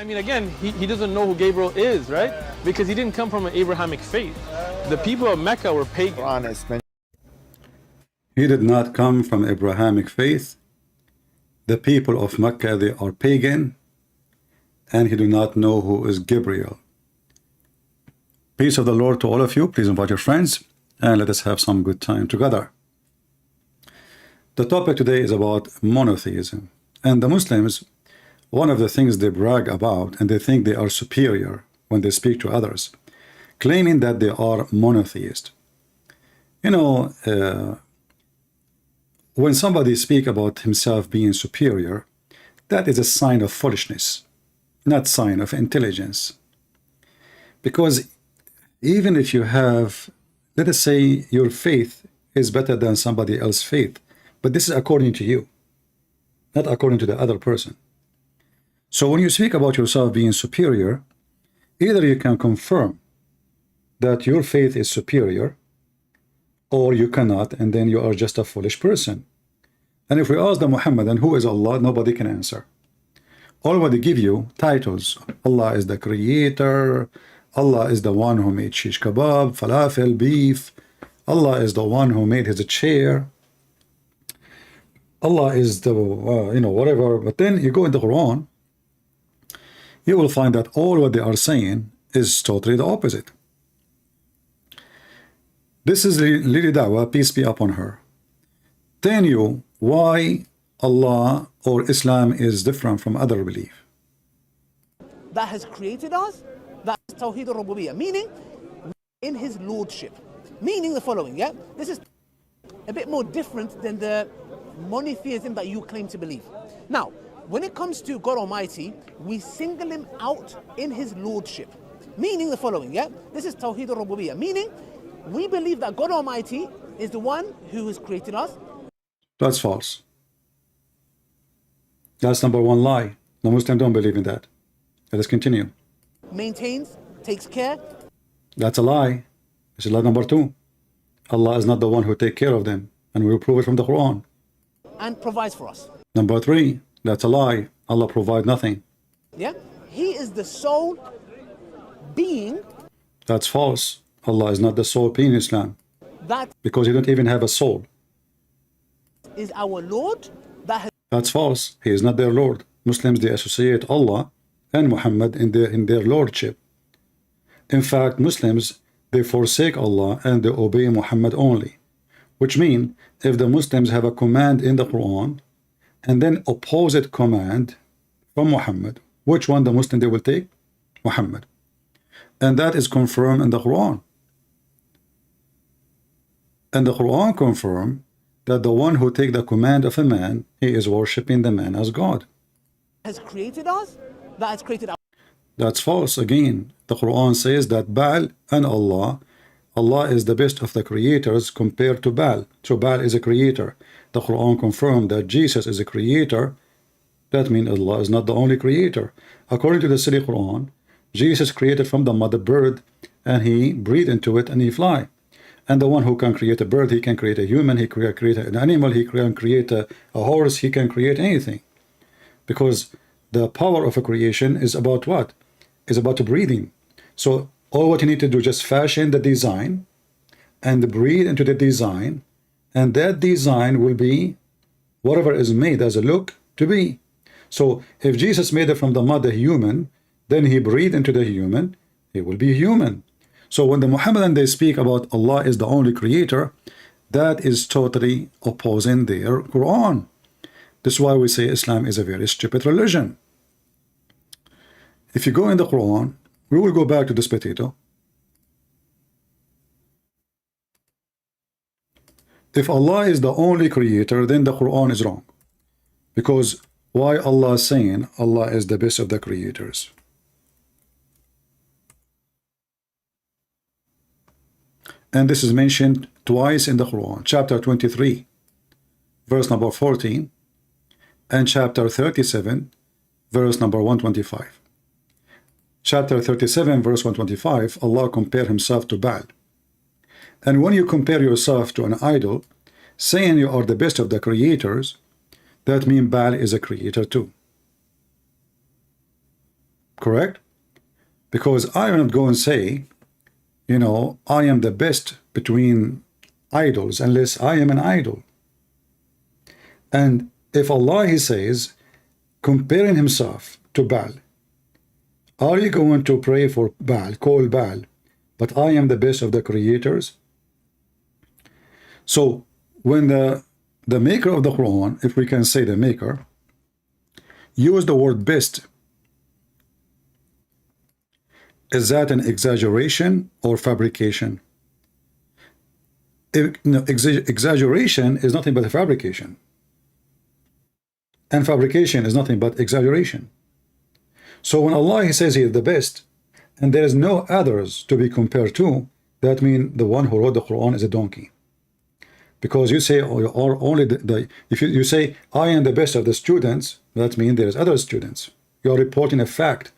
I mean, again, he doesn't know who Gabriel is, right? Because he didn't come from an Abrahamic faith. The people of Mecca were pagan. He did not come from Abrahamic faith. The people of Mecca, they are pagan, and he do not know who is Gabriel. Peace of the Lord to all of you. Please invite your friends, and let us have some good time together. The topic today is about monotheism. And the Muslims, one of the things they brag about, and they think they are superior when they speak to others, claiming that they are monotheist. You know, when somebody speaks about himself being superior, that is a sign of foolishness, not sign of intelligence. Because even if you have, let us say your faith is better than somebody else's faith, but this is according to you, not according to the other person. So when you speak about yourself being superior, either you can confirm that your faith is superior, or you cannot, and then you are just a foolish person. And if we ask the Muhammadan, who is Allah, nobody can answer. All they give you titles. Allah is the creator, Allah is the one who made shish kebab, falafel, beef, Allah is the one who made his chair, Allah is the, whatever. But then you go in the Quran, you will find that all what they are saying is totally the opposite. This is Lily Dawah, peace be upon her, telling you why Allah or Islam is different from other belief. That has created us, that is Tawheed al-Rububiyyah, meaning in his lordship. Meaning the following, yeah? This is a bit more different than the monotheism that you claim to believe. Now, when it comes to God Almighty, we single him out in his lordship. Meaning the following, yeah? This is Tawheed al-Rububiyyah, meaning we believe that God Almighty is the one who has created us. That's false. That's number one lie. The Muslims don't believe in that. Let us continue. Maintains, takes care. That's a lie. This is lie number two. Allah is not the one who takes care of them, and we will prove it from the Quran. And provides for us. Number three, that's a lie. Allah provides nothing. Yeah? He is the sole being. That's false. Allah is not the sole being in Islam. That because he don't even have a soul. Is our Lord. That's false. He is not their Lord. Muslims, they associate Allah and Muhammad in their lordship. In fact, Muslims, they forsake Allah and they obey Muhammad only. Which means, if the Muslims have a command in the Quran and then opposite command from Muhammad, which one the Muslim they will take? Muhammad. And that is confirmed in the Quran. And the Quran confirms that the one who take the command of a man, he is worshipping the man as God. Has created us, that has created us. That's false. Again, the Quran says that Baal and Allah is the best of the creators compared to Baal. So Baal is a creator. The Quran confirmed that Jesus is a creator. That means Allah is not the only creator. According to the silly Quran, Jesus created from the mother bird, and he breathed into it and he fly. And the one who can create a bird, he can create a human, he can create an animal, he can create a horse, he can create anything. Because the power of a creation is about what? Is about breathing. So all what you need to do is just fashion the design and breathe into the design, and that design will be whatever is made as a look to be. So if Jesus made it from the mother human, then he breathed into the human, he will be human. So when the Muhammadan they speak about Allah is the only creator, that is totally opposing their Quran. This is why we say Islam is a very stupid religion. If you go in the Quran, we will go back to this potato. If Allah is the only creator, then the Quran is wrong. Because why Allah is saying Allah is the best of the creators? And this is mentioned twice in the Quran, chapter 23, verse number 14, and chapter 37, verse number 125. Chapter 37, verse 125, Allah compared himself to Baal. And when you compare yourself to an idol, saying you are the best of the creators, that means Baal is a creator too. correct? Because I will not go and say, you know, I am the best between idols unless I am an idol. And if Allah, he says, comparing himself to Baal, are you going to pray for Baal, call Baal, but I am the best of the creators? So when the maker of the Quran, if we can say the maker, use the word best, is that an exaggeration or fabrication? No, exaggeration is nothing but a fabrication. And fabrication is nothing but exaggeration. So when Allah, he says he is the best, and there is no others to be compared to, that means the one who wrote the Quran is a donkey. Because you say, or only if you say, I am the best of the students, that means there is other students. You are reporting a fact.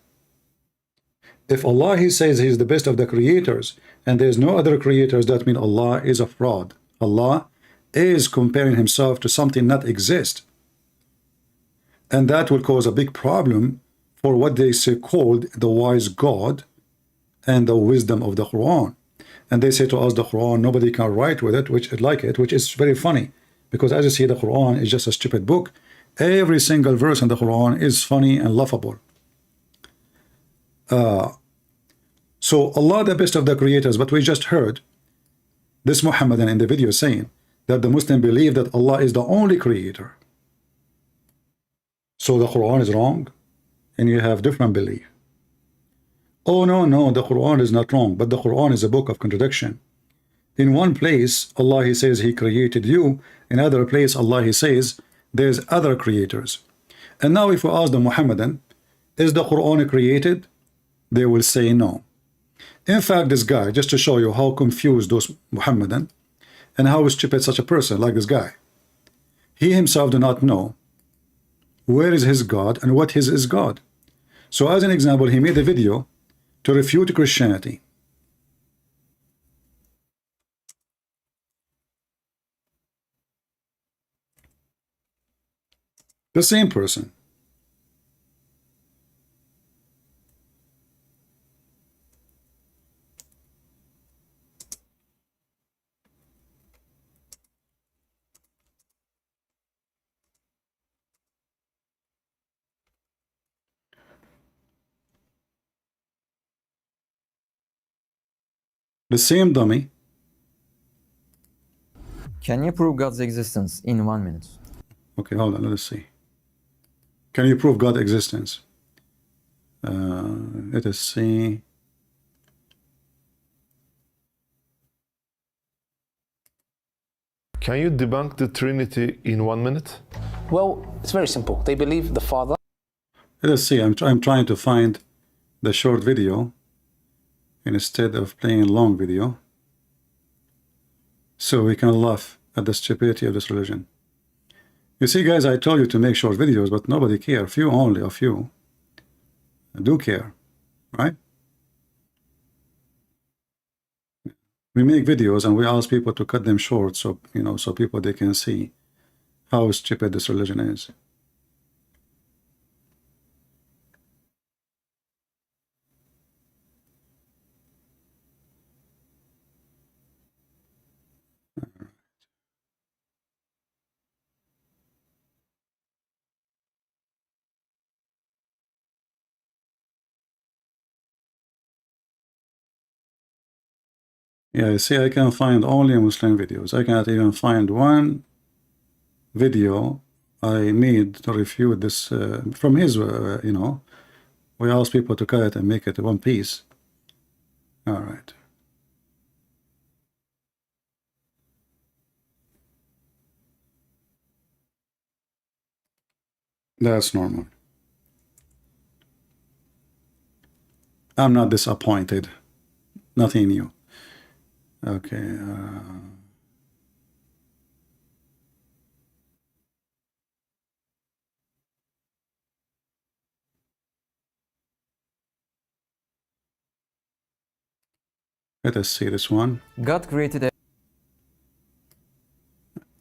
If Allah, he says he is the best of the creators, and there is no other creators, that means Allah is a fraud. Allah is comparing himself to something not exist. And that will cause a big problem for what they say called the wise God and the wisdom of the Quran. And they say to us, the Quran, nobody can write with it, which is very funny. Because as you see, the Quran is just a stupid book. Every single verse in the Quran is funny and laughable. So Allah, the best of the creators, but we just heard this Muhammadan in the video saying that the Muslim believe that Allah is the only creator. So the Quran is wrong, and you have different belief. Oh, no, the Quran is not wrong, but the Quran is a book of contradiction. In one place, Allah, he says he created you. In other place, Allah, he says there's other creators. And now if we ask the Muhammadan, is the Quran created? They will say no. In fact, this guy, just to show you how confused those Muhammadan and how stupid such a person like this guy, he himself do not know where is his God and what is his God. So as an example, he made a video to refute Christianity. The same person. The same dummy. Can you prove God's existence in 1 minute? Okay, hold on, let us see. Can you prove God's existence? Let us see. Can you debunk the Trinity in 1 minute? Well, it's very simple. They believe the Father. Let us see. I'm trying to find the short video instead of playing a long video, so we can laugh at the stupidity of this religion. You see, guys, I told you to make short videos, but nobody cares. Few only, a few do care, right? We make videos and we ask people to cut them short, so so people they can see how stupid this religion is. Yeah, see, I can find only Muslim videos. I cannot even find one video I made to refute this from his, we ask people to cut it and make it one piece. All right. That's normal. I'm not disappointed. Nothing new. Okay. Let us see this one. God created a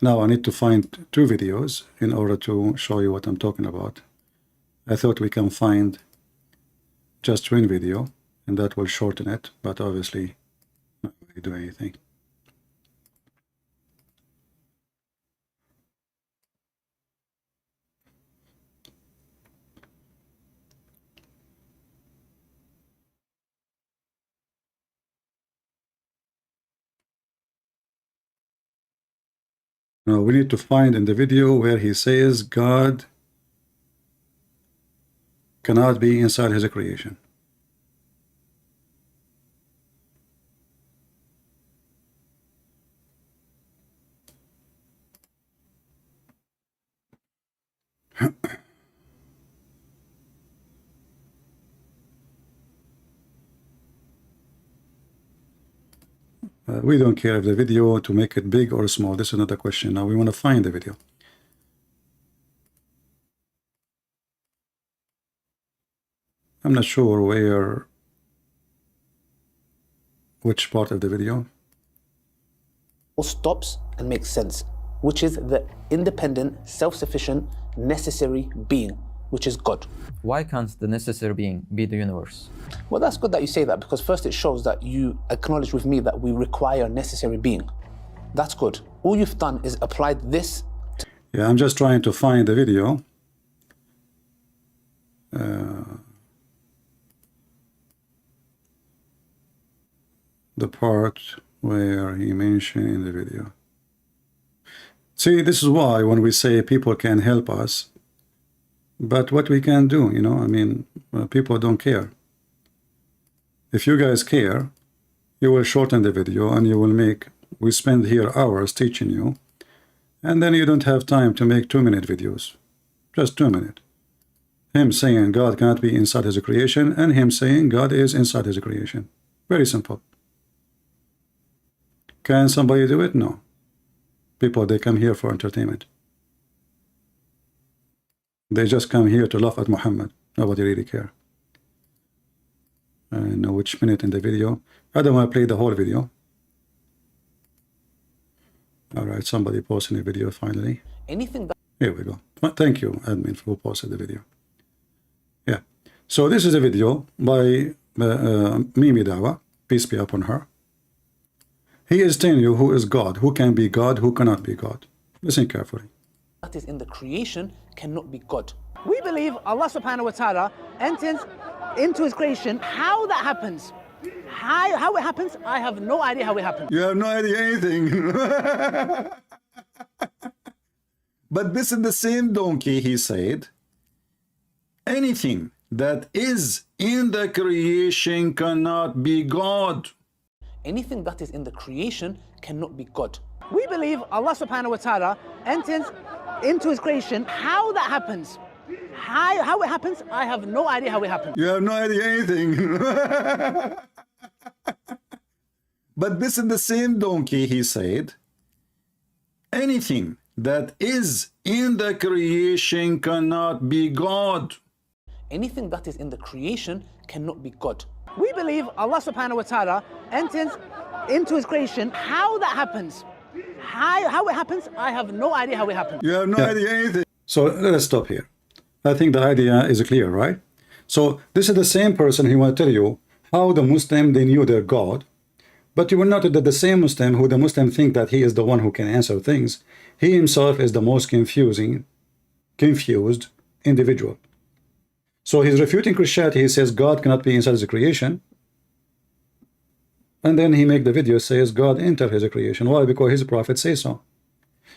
Now I need to find two videos in order to show you what I'm talking about. I thought we can find just one video, and that will shorten it, but obviously not really do anything. Now we need to find in the video where he says God cannot be inside his creation. We don't care if the video to make it big or small. This is not a question. Now we want to find the video. I'm not sure which part of the video. Stops and makes sense, which is the independent, self-sufficient, necessary being, which is God. Why can't the necessary being be the universe? Well, that's good that you say that, because first it shows that you acknowledge with me that we require a necessary being. That's good. All you've done is applied this. Yeah, I'm just trying to find the video. The part where he mentioned in the video. See, this is why when we say people can help us, but what we can do, you know, I mean, people don't care. If you guys care, you will shorten the video and you will make, we spend here hours teaching you, and then you don't have time to make 2-minute videos. Just 2 minutes. Him saying God cannot be inside his creation, and him saying God is inside his creation. Very simple. Can somebody do it? No. People, they come here for entertainment. They just come here to laugh at Muhammad. Nobody really care. I know which minute in the video. I don't want to play the whole video. All right, somebody posting a video finally. Anything that... Here we go. Well, thank you, admin, for who posted the video. Yeah. So this is a video by Mimi Dawa, peace be upon her. He is telling you who is God, who can be God, who cannot be God. Listen carefully. that is in the creation cannot be God. We believe Allah subhanahu wa ta'ala enters into his creation. How that happens, how it happens, I have no idea how it happens. You have no idea anything. But this is the same donkey, he said, anything that is in the creation cannot be God. Anything that is in the creation cannot be God. We believe Allah subhanahu wa ta'ala enters into his creation. How that happens, how it happens, I have no idea how it happens. You have no idea anything. But this is the same donkey, he said, anything that is in the creation cannot be God. Anything that is in the creation cannot be God. We believe Allah subhanahu wa ta'ala enters into his creation. How that happens, how it happens, I have no idea how it happens. You have no idea anything. So let us stop here. I think the idea is clear, right? So this is the same person who will tell you how the Muslim, they knew their God. But you will notice that the same Muslim who the Muslim think that he is the one who can answer things, he himself is the most confused individual. So he's refuting Christianity. He says God cannot be inside his creation. And then he make the video says God entered his creation. Why? Because his prophet says so.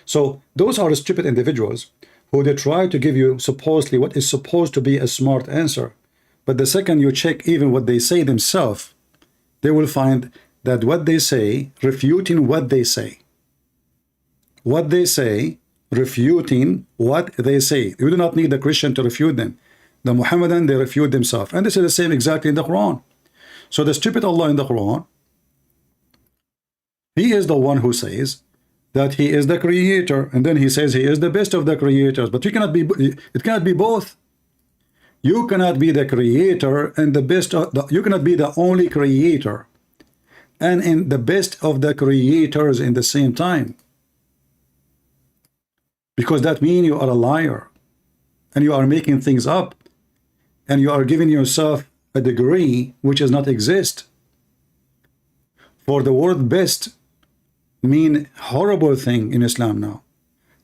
So those are stupid individuals who they try to give you supposedly what is supposed to be a smart answer. But the second you check even what they say themselves, they will find that what they say, refuting what they say. What they say, refuting what they say. You do not need the Christian to refute them. The Muhammadan, they refute themselves. And this is the same exactly in the Quran. So the stupid Allah in the Quran, he is the one who says that he is the creator, and then he says he is the best of the creators. But you cannot be, it cannot be both. You cannot be the creator and the best of the, you cannot be the only creator and in the best of the creators in the same time. Because that means you are a liar and you are making things up and you are giving yourself a degree which does not exist. For the word best mean horrible thing in Islam now.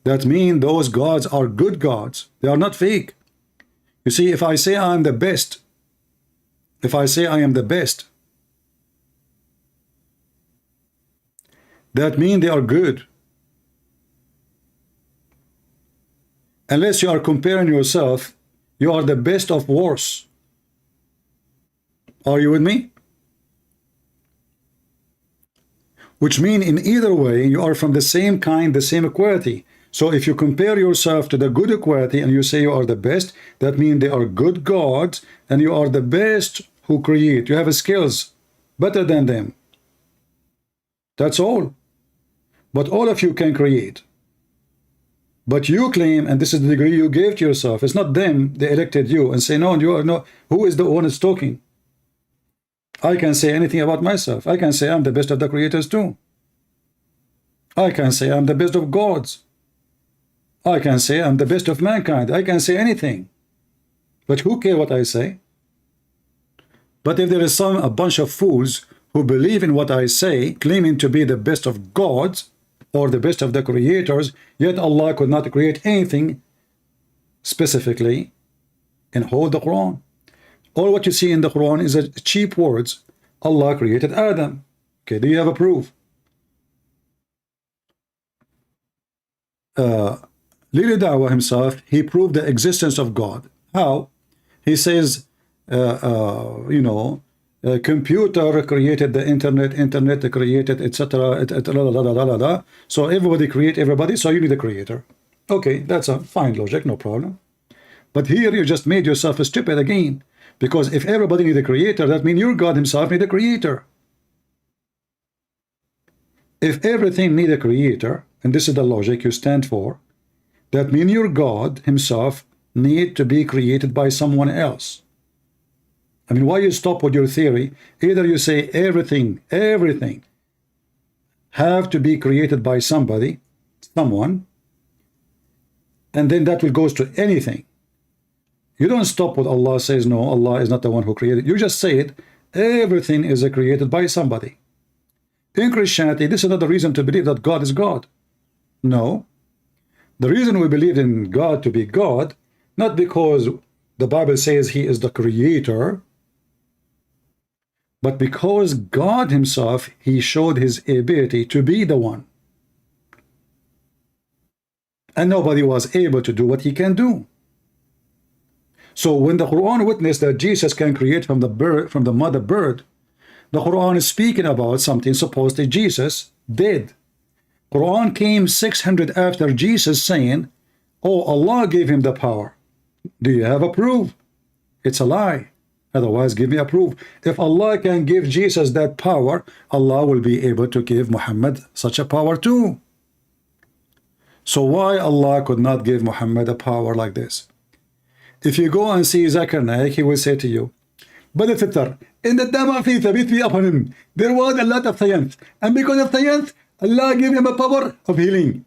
That mean those gods are good gods. They are not fake. You see, if I say I am the best, if I say I am the best, that mean they are good. Unless you are comparing yourself, you are the best of worse. Are you with me? Which mean in either way, you are from the same kind, the same equality. So if you compare yourself to the good equality and you say you are the best, that means they are good gods and you are the best who create. You have skills better than them. That's all. But all of you can create. But you claim, and this is the degree you gave to yourself, it's not them, they elected you, and say, no, you are no, who is the one that's talking? I can say anything about myself. I can say I'm the best of the creators too. I can say I'm the best of gods. I can say I'm the best of mankind. I can say anything. But who cares what I say? But if there is a bunch of fools who believe in what I say, claiming to be the best of gods or the best of the creators, yet Allah could not create anything specifically and hold the Quran. All what you see in the Quran is a cheap words. Allah created Adam. Okay, do you have a proof? Lili Dawah himself, he proved the existence of God. How? He says, you know, computer created the internet created, etc. So everybody create everybody, so you need a creator. Okay, that's a fine logic, no problem. But here you just made yourself stupid again. Because if everybody need a creator, that means your God himself need a creator. If everything need a creator, and this is the logic you stand for, that means your God himself need to be created by someone else. I mean, why you stop with your theory? Either you say everything have to be created by somebody, someone, and then that will goes to anything. You don't stop what Allah says, no, Allah is not the one who created. You just say it, everything is created by somebody. In Christianity, this is not the reason to believe that God is God. No. The reason we believe in God to be God, not because the Bible says he is the creator, but because God himself, he showed his ability to be the one. And nobody was able to do what he can do. So when the Quran witnessed that Jesus can create from the bird, from the mother bird, the Quran is speaking about something supposedly Jesus did. Quran came 600 after Jesus saying, oh, Allah gave him the power. Do you have a proof? It's a lie. Otherwise, give me a proof. If Allah can give Jesus that power, Allah will be able to give Muhammad such a power too. So why Allah could not give Muhammad a power like this? If you go and see Zakir Naik, he will say to you, but in the time of faith upon him, there was a lot of science. And because of science, Allah gave him a power of healing.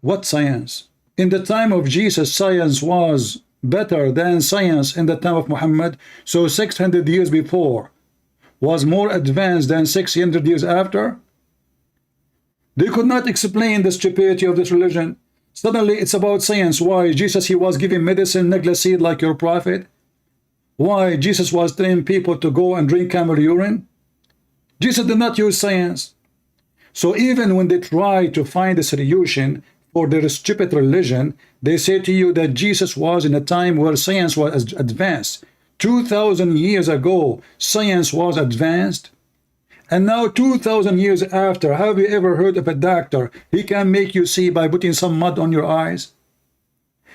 What science? In the time of Jesus, science was better than science in the time of Muhammad. So 600 years before was more advanced than 600 years after. They could not explain the stupidity of this religion. Suddenly it's about science. Why? Jesus, he was giving medicine, necklace seed like your prophet. Why? Jesus was telling people to go and drink camel urine. Jesus did not use science. So even when they try to find a solution for their stupid religion, they say to you that Jesus was in a time where science was advanced. 2,000 years ago, science was advanced. And now 2,000 years after, have you ever heard of a doctor? He can make you see by putting some mud on your eyes.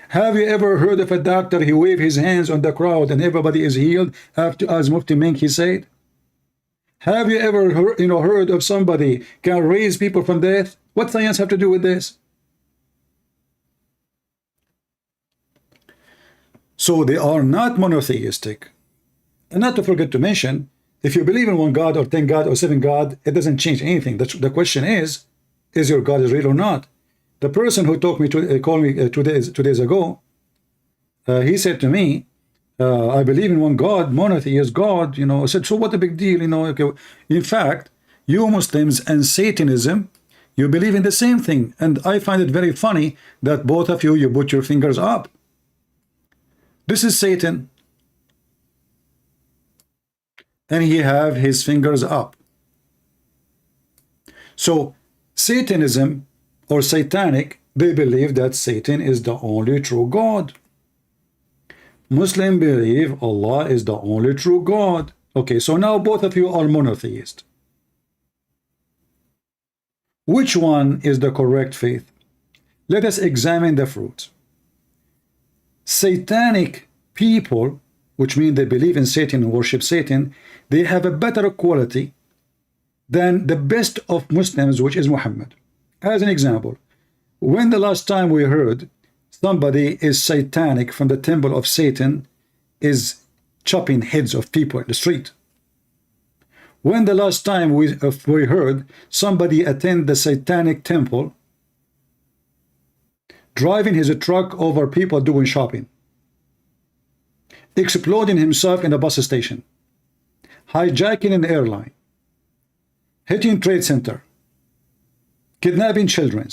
Have you ever heard of a doctor? He waved his hands on the crowd and everybody is healed, after, as Mufti Menki said. Have you ever heard of somebody can raise people from death? What science have to do with this? So they are not monotheistic. And not to forget to mention, if you believe in one God or 10 God or 7 God, it doesn't change anything. The question is your God is real or not? The person who talked me to called me 2 days ago, he said to me, I believe in one God, monotheist God, you know. I said, so what a big deal, you know. Okay. In fact, you Muslims and Satanism, you believe in the same thing. And I find it very funny that both of you put your fingers up. This is Satan. And he have his fingers up. So Satanism or satanic, they believe that Satan is the only true God. Muslim believe Allah is the only true God. Okay, so now both of you are monotheist. Which one is the correct faith? Let us examine the fruits. Satanic people, which mean they believe in Satan and worship Satan, they have a better quality than the best of Muslims, which is Muhammad. As an example, when the last time we heard somebody is satanic from the temple of Satan is chopping heads of people in the street? When the last time we heard somebody attend the satanic temple driving his truck over people doing shopping, exploding himself in a bus station, hijacking an airline, hitting trade center, kidnapping children?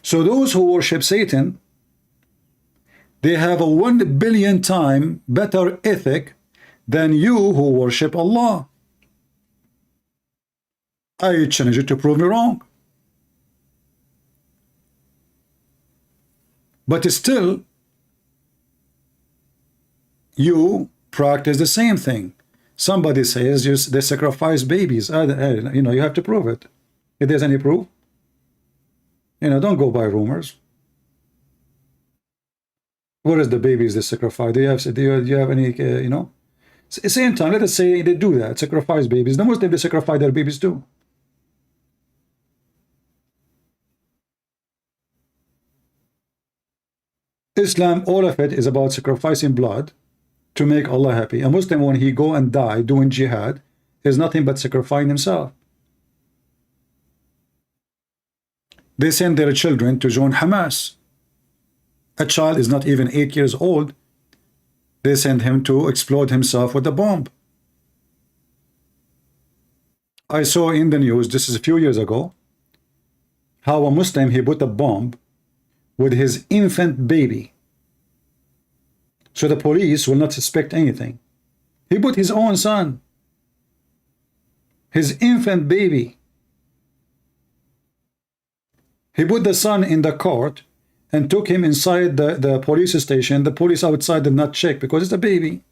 So those who worship Satan, they have a 1 billion time better ethic than you who worship Allah. I challenge you to prove me wrong. But still, you practice the same thing. Somebody says they sacrifice babies. You know, you have to prove it. If there's any proof, you know, don't go by rumors. Where is the babies they sacrifice? Do you have any, you know? Same time, let us say they do that, sacrifice babies. The Muslims, they sacrifice their babies too. Islam, all of it is about sacrificing blood to make Allah happy. A Muslim, when he go and die doing jihad, is nothing but sacrificing himself. They send their children to join Hamas. A child is not even 8 years old. They send him to explode himself with a bomb. I saw in the news, this is a few years ago, how a Muslim, he put a bomb with his infant baby, so the police will not suspect anything. He put his own son, his infant baby. He put the son in the cart and took him inside the police station. The police outside did not check because it's a baby.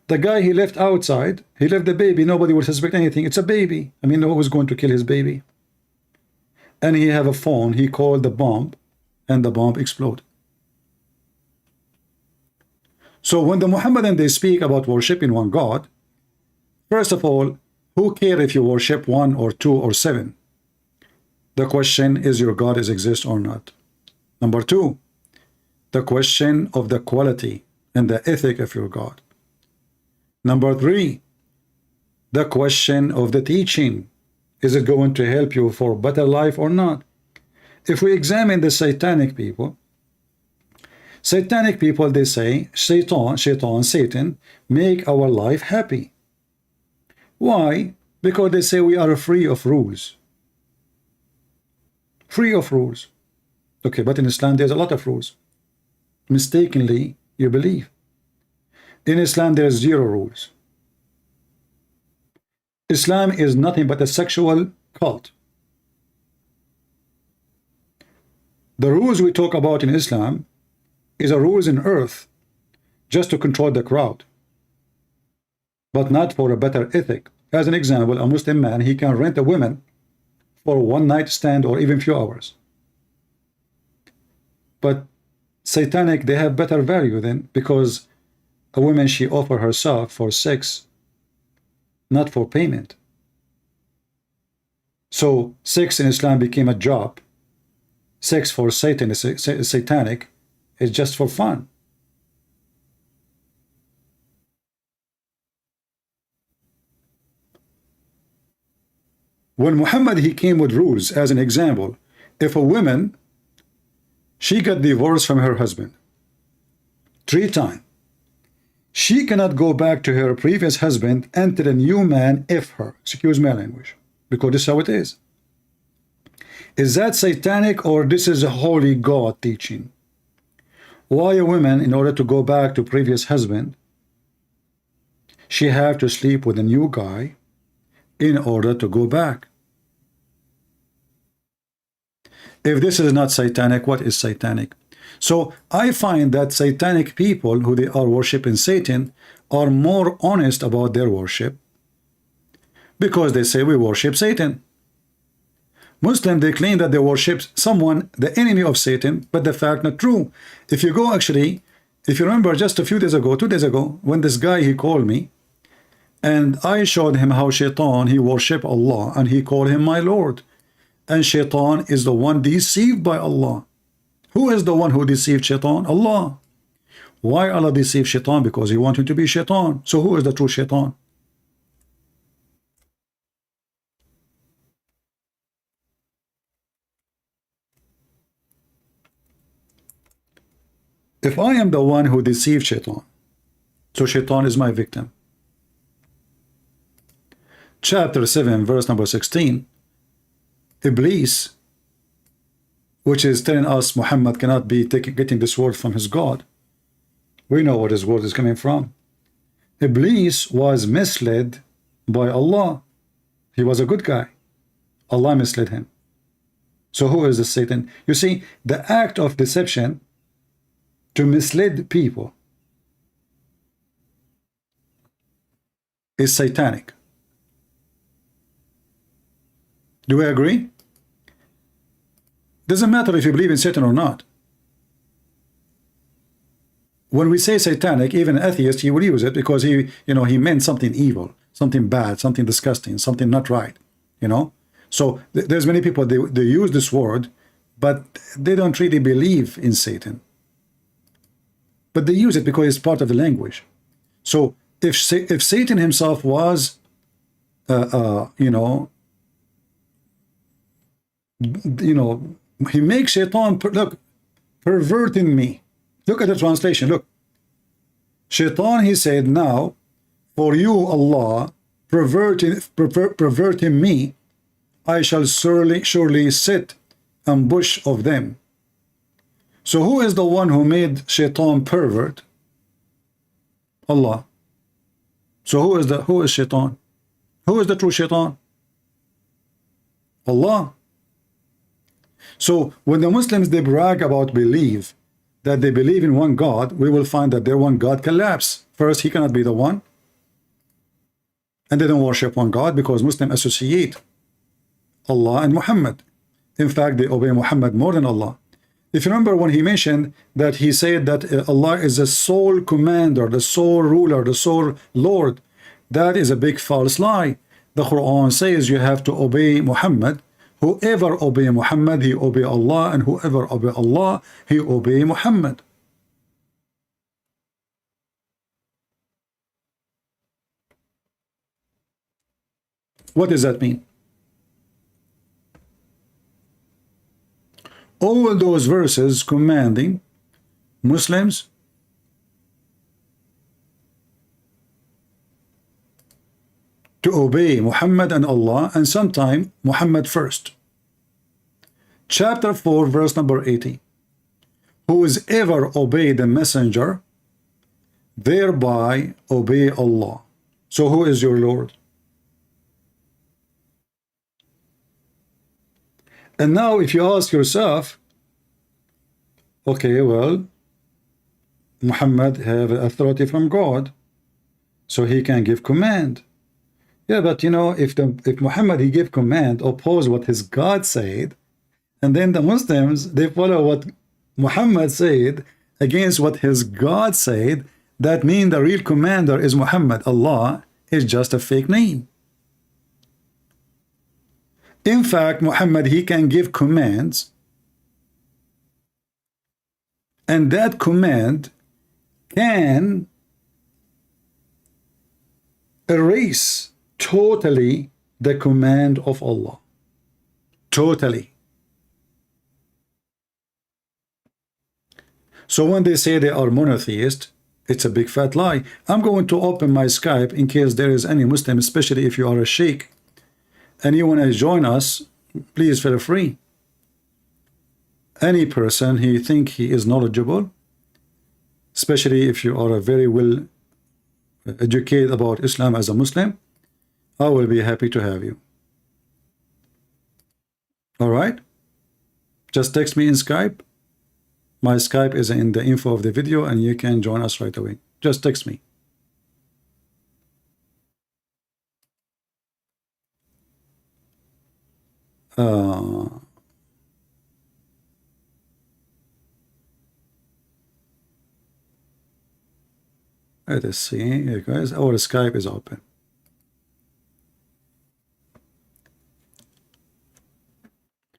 The guy he left outside, he left the baby, nobody will suspect anything. It's a baby. I mean, who was going to kill his baby? And he have a phone, he called the bomb, and the bomb exploded. So when the Muhammadan, they speak about worshiping one God, first of all, who care if you worship 1 or 2 or 7? The question is, your God is exist or not? Number 2, the question of the quality and the ethic of your God. Number 3, the question of the teaching. Is it going to help you for better life or not? If we examine the satanic people, they say, Satan, make our life happy. Why? Because they say we are free of rules. Free of rules. Okay, but in Islam there's a lot of rules. Mistakenly, you believe. In Islam there's 0 rules. Islam is nothing but a sexual cult. The rules we talk about in Islam is a rules in earth just to control the crowd, but not for a better ethic. As an example, a Muslim man, he can rent a woman for one night stand or even few hours. But satanic, they have better value then, because a woman, she offer herself for sex, not for payment. So sex in Islam became a job. Sex for Satan is satanic, is just for fun. When Muhammad, he came with rules, as an example, if a woman, she got divorced from her husband, 3 times. She cannot go back to her previous husband until a new man if her. Excuse my language, because this is how it is. Is that satanic, or this is a holy God teaching? Why a woman, in order to go back to previous husband, she have to sleep with a new guy in order to go back? If this is not satanic, what is satanic? So I find that satanic people who they are worshiping Satan are more honest about their worship, because they say we worship Satan. Muslims, they claim that they worship someone, the enemy of Satan, but the fact not true. If you go actually, if you remember just a few days ago, 2 days ago, when this guy, he called me, and I showed him how Shaitan, he worship Allah, and he called him my Lord. And Shaitan is the one deceived by Allah. Who is the one who deceived Shaitan? Allah. Why Allah deceived Shaitan? Because he wanted to be Shaitan. So who is the true Shaitan? If I am the one who deceived Shaitan, so Shaitan is my victim. Chapter 7, verse number 16, Iblis, which is telling us Muhammad cannot be getting this word from his God. We know what his word is coming from. Iblis was misled by Allah. He was a good guy. Allah misled him. So who is the Satan? You see, the act of deception to mislead people is satanic. Do we agree? Doesn't matter if you believe in Satan or not. When we say satanic, even an atheist, he will use it because he meant something evil, something bad, something disgusting, something not right, So there's many people, they use this word, but they don't really believe in Satan. But they use it because it's part of the language. So if Satan himself was, he makes Shaitan, look, perverting me. Look at the translation, look. Shaitan, he said, now, for you, Allah, perverting me, I shall surely sit ambush of them. So who is the one who made Shaitan pervert? Allah. So who is Shaitan? Who is the true Shaitan? Allah. So when the Muslims, they brag about believe, that they believe in one God, we will find that their one God collapse. First, he cannot be the one. And they don't worship one God because Muslims associate Allah and Muhammad. In fact, they obey Muhammad more than Allah. If you remember when he mentioned that he said that Allah is the sole commander, the sole ruler, the sole Lord, that is a big false lie. The Quran says you have to obey Muhammad. Whoever obey Muhammad, he obey Allah, and whoever obey Allah, he obey Muhammad. What does that mean? All those verses commanding Muslims to obey Muhammad and Allah, and sometime Muhammad first. Chapter 4, verse number 80. Who is ever obey the messenger, thereby obey Allah. So who is your Lord? And now if you ask yourself, okay, well, Muhammad have authority from God, so he can give command. Yeah, but if Muhammad, he give command, oppose what his God said, and then the Muslims, they follow what Muhammad said against what his God said, that means the real commander is Muhammad. Allah is just a fake name. In fact, Muhammad, he can give commands, and that command can erase totally the command of Allah. Totally. So when they say they are monotheist, it's a big fat lie. I'm going to open my Skype in case there is any Muslim, especially if you are a sheikh and you want to join us, please feel free. Any person he think he is knowledgeable, especially if you are a very well educated about Islam as a Muslim, I will be happy to have you. All right, just text me in Skype. My Skype is in the info of the video and you can join us right away. Just text me. Let us see, here guys, our Skype is open.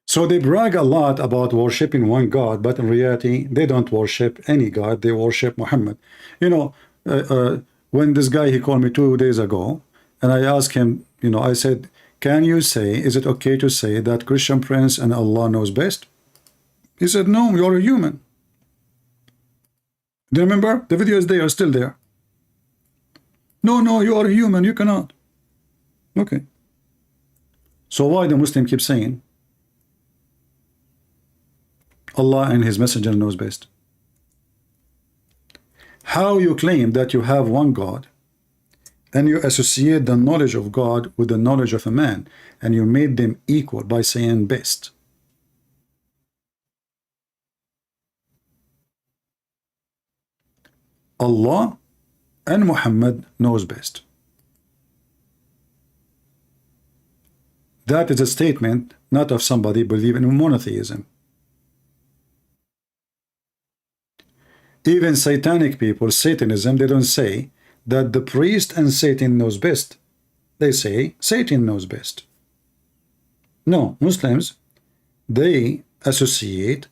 So they brag a lot about worshiping one God, but in reality, they don't worship any God. They worship Muhammad. You know, when this guy, he called me 2 days ago, and I asked him, you know, I said, can you say, is it okay to say that Christian Prince and Allah knows best? He said, no, you're a human. Do you remember? The video is there, still there. No, you are a human, you cannot. Okay. So why the Muslim keep saying Allah and his messenger knows best? How you claim that you have one God and you associate the knowledge of God with the knowledge of a man and you made them equal by saying best? Allah and Muhammad knows best. That is a statement not of somebody believing in monotheism. Even satanic people, Satanism, they don't say that the priest and Satan knows best. They say Satan knows best. No, Muslims, they associate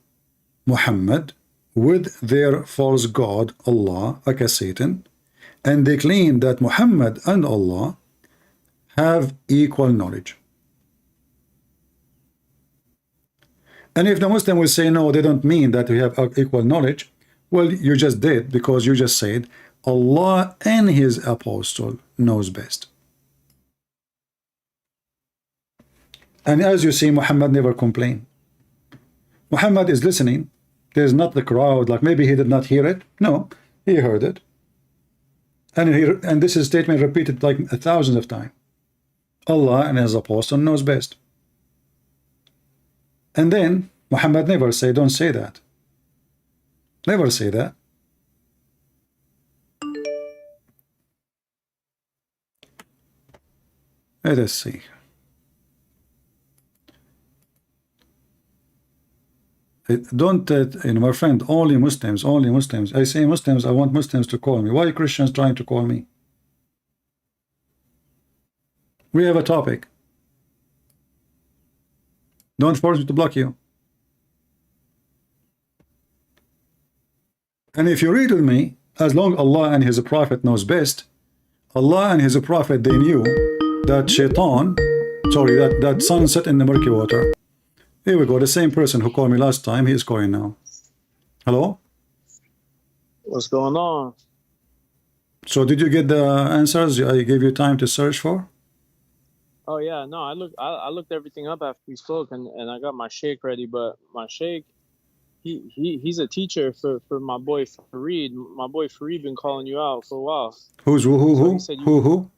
Muhammad with their false god Allah, aka Satan, and they claim that Muhammad and Allah have equal knowledge. And if the Muslim will say no, they don't mean that we have equal knowledge, well, you just did, because you just said Allah and his apostle knows best. And as you see, Muhammad never complained. Muhammad is listening. There's not the crowd, like maybe he did not hear it. No, he heard it. And this is a statement repeated like 1,000 of times. Allah and his apostle knows best. And then Muhammad never say, don't say that. Never say that. Let us see. Don't, you know, my friend, only Muslims, only Muslims. I say Muslims, I want Muslims to call me. Why are Christians trying to call me? We have a topic. Don't force me to block you. And if you read with me, as long Allah and his prophet knows best, Allah and his prophet, they knew that shaitan, sorry, that sun set in the murky water. Here we go, the same person who called me last time, he is calling now. Hello? What's going on? So did you get the answers I gave you time to search for? Oh yeah, no, I looked everything up after we spoke, and I got my sheikh ready. But my sheikh, he's a teacher for my boy Fareed. My boy Fareed been calling you out for a while. Who's who? So Who?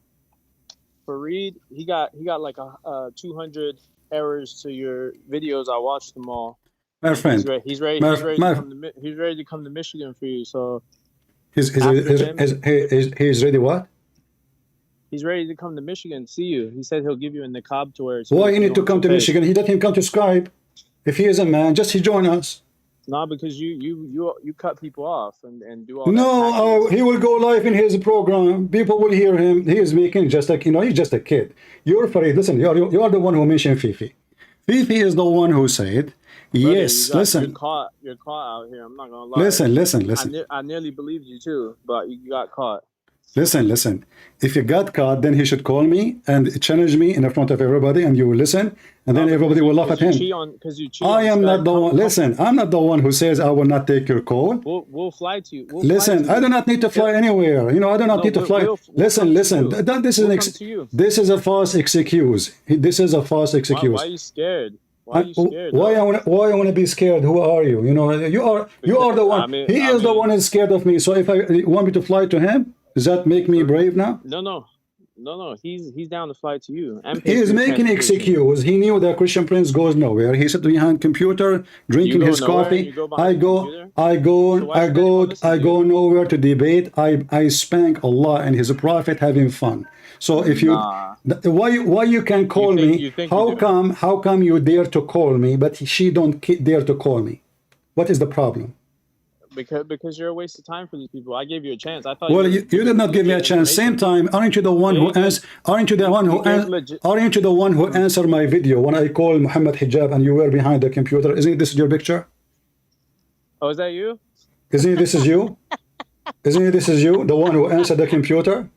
Fareed, he got like a 200 errors to your videos. I watched them all. My friend, he's ready to come to Michigan for you. So he's ready. What? He's ready to come to Michigan, see you. He said he'll give you a niqab to wear. Why you need to come to Michigan? He let him come to Skype. If he is a man, just he join us. No, because you cut people off and do all that. No, he will go live in his program. People will hear him. He is making just like, you know, he's just a kid. You're Fareed. Listen, you are the one who mentioned Fifi. Fifi is the one who said, brother, yes, listen. You're caught out here. I'm not gonna lie. Listen. I nearly believed you too, but you got caught. Listen. If you got caught, then he should call me and challenge me in front of everybody, and you will listen, and then everybody will laugh at him. I am not the one. Listen, I'm not the one who says I will not take your call. We'll fly to you. Listen, I do not need to fly anywhere. You know, I do not need to fly. Listen. This is a false excuse. This is a false excuse. Why are you scared? Why are you scared? Why I want to be scared? Who are you? You know, you are the one. He is the one who's scared of me. So if I want me to fly to him, does that make me brave now? No. He's down to fly to you. He is making excuse. He knew that Christian Prince goes nowhere. He sat behind computer, drinking his coffee. I go nowhere to debate. I spank Allah and His Prophet having fun. So if you why you can call me? How come you dare to call me, but she don't dare to call me? What is the problem? Because you're a waste of time for these people. I gave you a chance. I thought. Well, you did not give me a chance. Same time, aren't you the one who answered my video when I called Muhammad Hijab and you were behind the computer? Isn't this your picture? Oh, is that you? Isn't this is you? Isn't this is you, the one who answered the computer?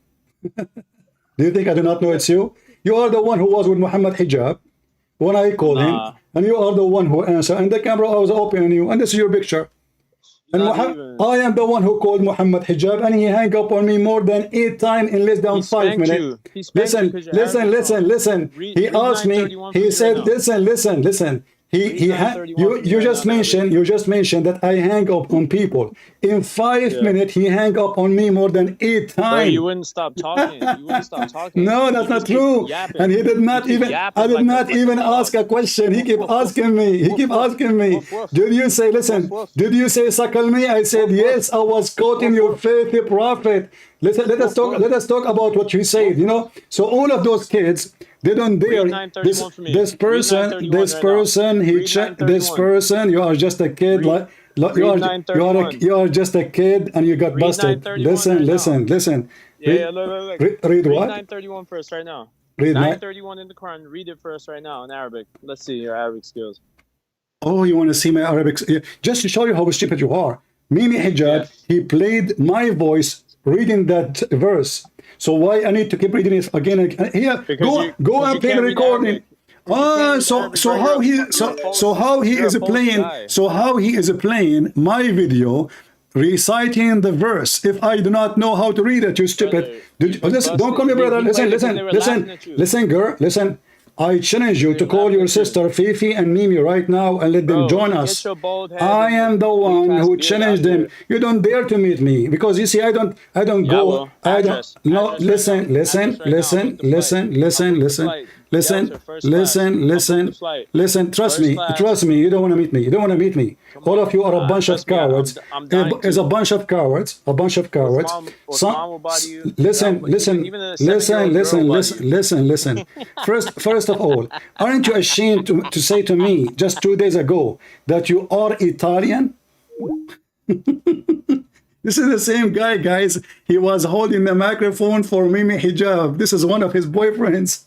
Do you think I do not know it's you? You are the one who was with Muhammad Hijab when I called him, and you are the one who answered. And the camera was open on you, and this is your picture. And I am the one who called Muhammad Hijab, and he hung up on me more than 8 times in less than 5 minutes. Listen. He asked me. He said, listen. You just mentioned that I hang up on people. In 5 minutes, he hang up on me more than 8 times. Bro, you wouldn't stop talking. No, that's not true. And he did not even. I did not even ask a question. He kept asking me. Did you say? Listen. Did you say suckle me? I said yes. I was quoting your faithful prophet. Let us talk about what you said. You know. So all of those kids. They don't dare. This person. You are just a kid. You are just a kid, and you got busted. Listen. Yeah, look. Read what? 931 for us right now. Read 931 in the Quran. Read it for us right now in Arabic. Let's see your Arabic skills. Oh, you want to see my Arabic? Just to show you how stupid you are. Mimi Hijab, he played my voice reading that verse. So why I need to keep reading it again and again? Here, go and play the recording. So how he is playing my video, reciting the verse. If I do not know how to read it, you stupid. Listen, don't call me brother. Listen, girl. Listen. I challenge you to call your sister Fifi and Mimi right now and let them join us. I am the one who challenged them. You don't dare to meet me because you see I don't go. I don't. No, listen. Trust me. You don't want to meet me. All of you are a bunch of cowards. It's a bunch of cowards. Listen. First of all, aren't you ashamed to say to me just 2 days ago that you are Italian? This is the same guy, guys. He was holding the microphone for Mimi Hijab. This is one of his boyfriends.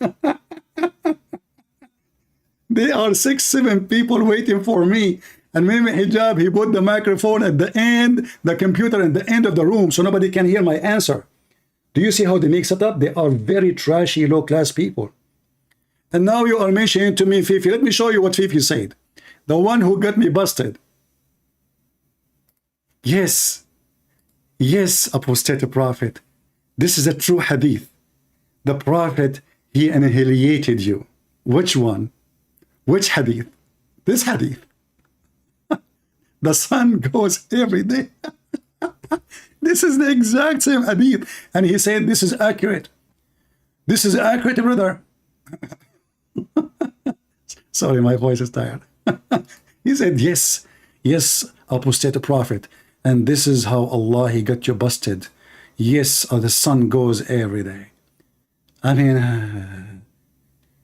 There are 6-7 people waiting for me. And Mimi Hijab, he put the microphone at the end, the computer at the end of the room, so nobody can hear my answer. Do you see how they mix it up? They are very trashy, low-class people. And now you are mentioning to me Fifi. Let me show you what Fifi said. The one who got me busted. Yes, apostate prophet. This is a true hadith. The prophet, he annihilated you. Which one? Which hadith? This hadith. The sun goes every day. This is the exact same hadith. And he said, this is accurate. This is accurate, brother. Sorry, my voice is tired. He said, yes, apostate prophet. And this is how Allah, he got you busted. Yes, the sun goes every day. I mean,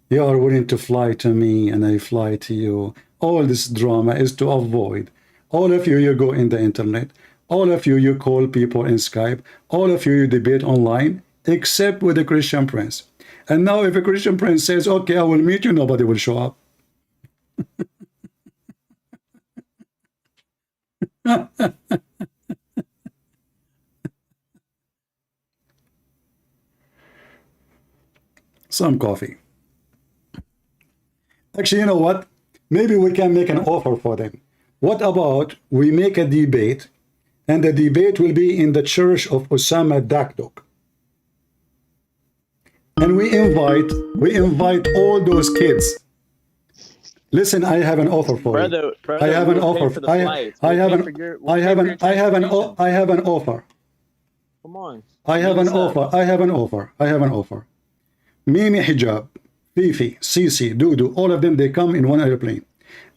you are willing to fly to me and I fly to you. All this drama is to avoid. All of you go in the internet. All of you call people in Skype. All of you debate online, except with the Christian Prince. And now if a Christian Prince says, okay, I will meet you, nobody will show up. some coffee. Actually, you know what? Maybe we can make an offer for them. What about we make a debate, and the debate will be in the church of Osama Dakdok. And we invite all those kids. Listen, I have an offer for you. Brother, I have an we'll pay offer. for the flights. I have We'll an pay for your- I we'll have pay an for your I have an transportation. I have an offer. Come on. I have an offer. I have an offer. I have an offer. Mimi Hijab, Fifi, Sisi, Dudu, all of them, they come in one airplane.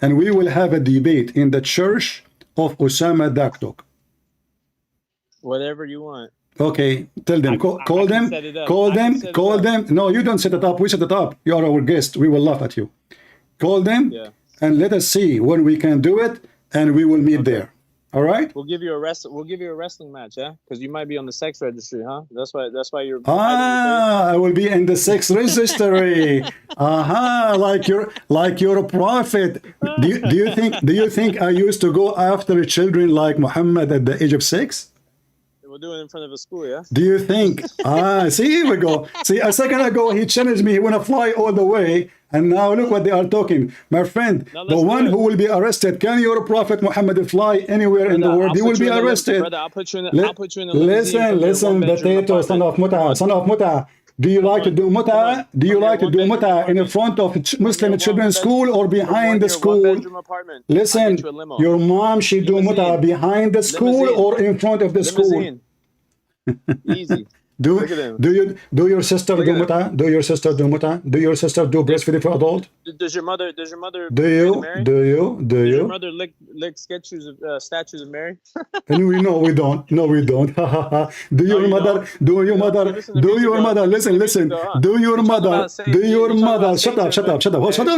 And we will have a debate in the church of Osama Dakdok. Whatever you want. Okay, tell them, call I them, can set it up. call I can them, set it call up. them. No, you don't set it up. We set it up. You are our guest. We will laugh at you. Call them Yeah. and let us see when we can do it, and we will meet there. All right? We'll give you a wrestling match, yeah? Because you might be on the sex registry, huh? That's why you're I will be in the sex registry. Like you're a prophet. Do you think I used to go after children like Muhammad at the age of 6? we'll do it in front of a school, yeah? Do you think? See, here we go. See, a second ago he challenged me. He want to fly all the way, and now look what they are talking. My friend, the one who will be arrested, can your prophet Muhammad fly anywhere in the world? He will be arrested. Brother, I'll put you in a Listen, potato, son of muta. Do you like to do muta? Do you like to do muta in front of Muslim children's school or behind the school? Listen, your mom, she do muta behind the school or in front of the school? Easy. Do your sister do muta? Do your sister do muta? Do your sister do breastfeeding for adult? Does your mother Do your mother lick statues of Mary? And we know we don't. No, we don't. Do your mother? Listen. Do your mother? Shut up.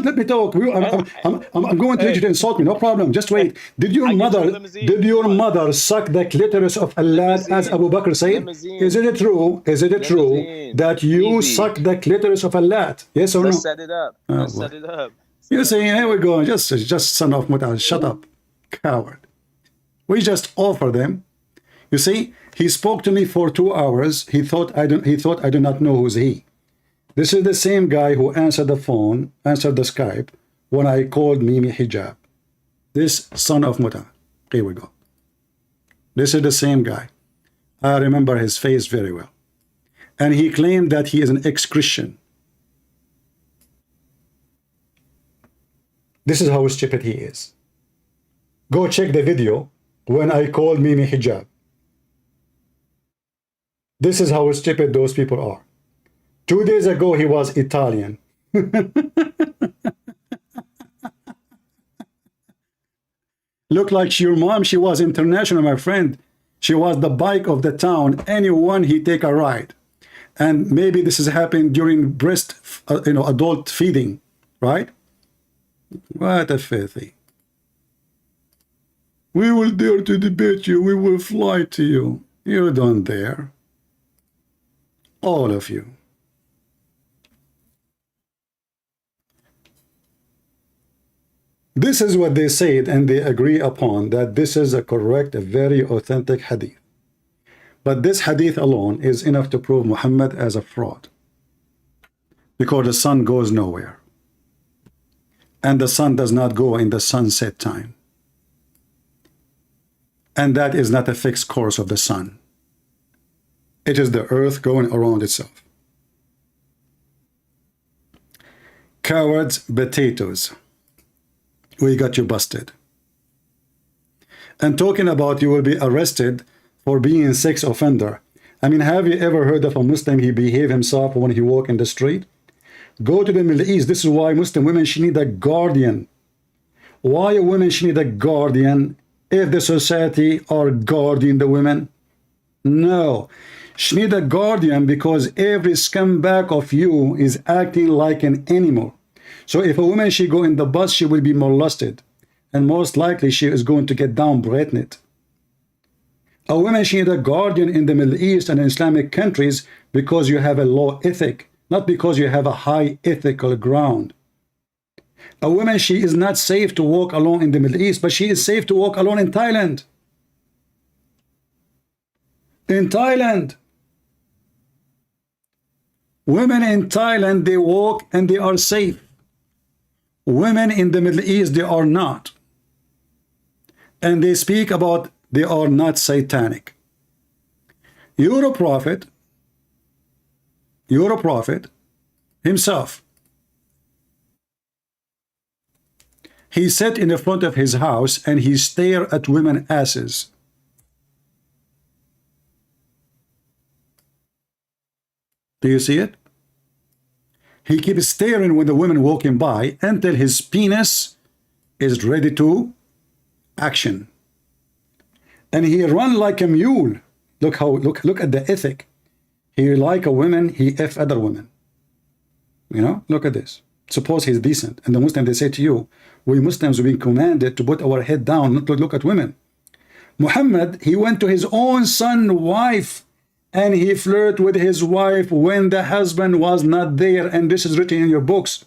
Let me talk. I'm going to let you to insult me. No problem. Just wait. Did your mother suck the clitoris of Allah as Abu Bakr said? Is it true? That you suck the clitoris of Allah? Yes or no? Let's set it up. Set it up. You see, here we go. Just son of muta. Shut up, coward. We just offer them. You see, he spoke to me for 2 hours. He thought I do not know who's he. This is the same guy who answered the Skype when I called Mimi Hijab. This son of muta. Here we go. This is the same guy. I remember his face very well. And he claimed that he is an ex-Christian. This is how stupid he is. Go check the video when I called Mimi Hijab. This is how stupid those people are. 2 days ago, he was Italian. Look like your mom, she was international, my friend. She was the bike of the town. Anyone, he take a ride. And maybe this is happening during adult feeding, right? What a filthy. We will dare to debate you. We will fly to you. You don't dare. All of you. This is what they said, and they agree upon that this is a correct, a very authentic hadith. But this hadith alone is enough to prove Muhammad as a fraud. Because the sun goes nowhere. And the sun does not go in the sunset time. And that is not a fixed course of the sun. It is the earth going around itself. Cowards, potatoes. We got you busted. And talking about you will be arrested for being a sex offender. I mean, have you ever heard of a Muslim, he behave himself when he walk in the street? Go to the Middle East. This is why Muslim women, she need a guardian. Why a woman, she need a guardian if the society are guarding the women? No. She need a guardian because every scumbag of you is acting like an animal. So if a woman, she go in the bus, she will be molested. And most likely she is going to get down-breathed. A woman, she need a guardian in the Middle East and Islamic countries because you have a low ethic, not because you have a high ethical ground. A woman, she is not safe to walk alone in the Middle East, but she is safe to walk alone in Thailand. In Thailand. Women in Thailand, they walk and they are safe. Women in the Middle East, they are not. And they speak about they are not satanic. You're a prophet himself. He sat in the front of his house and he stared at women asses. Do you see it? He keeps staring when the women walking by until his penis is ready to action. And he run like a mule. Look at the ethic. He like a woman, he F other women. You know, look at this. Suppose he's decent. And the Muslim, they say to you, we Muslims have been commanded to put our head down, not to look at women. Muhammad, he went to his own son's wife and he flirted with his wife when the husband was not there, and this is written in your books.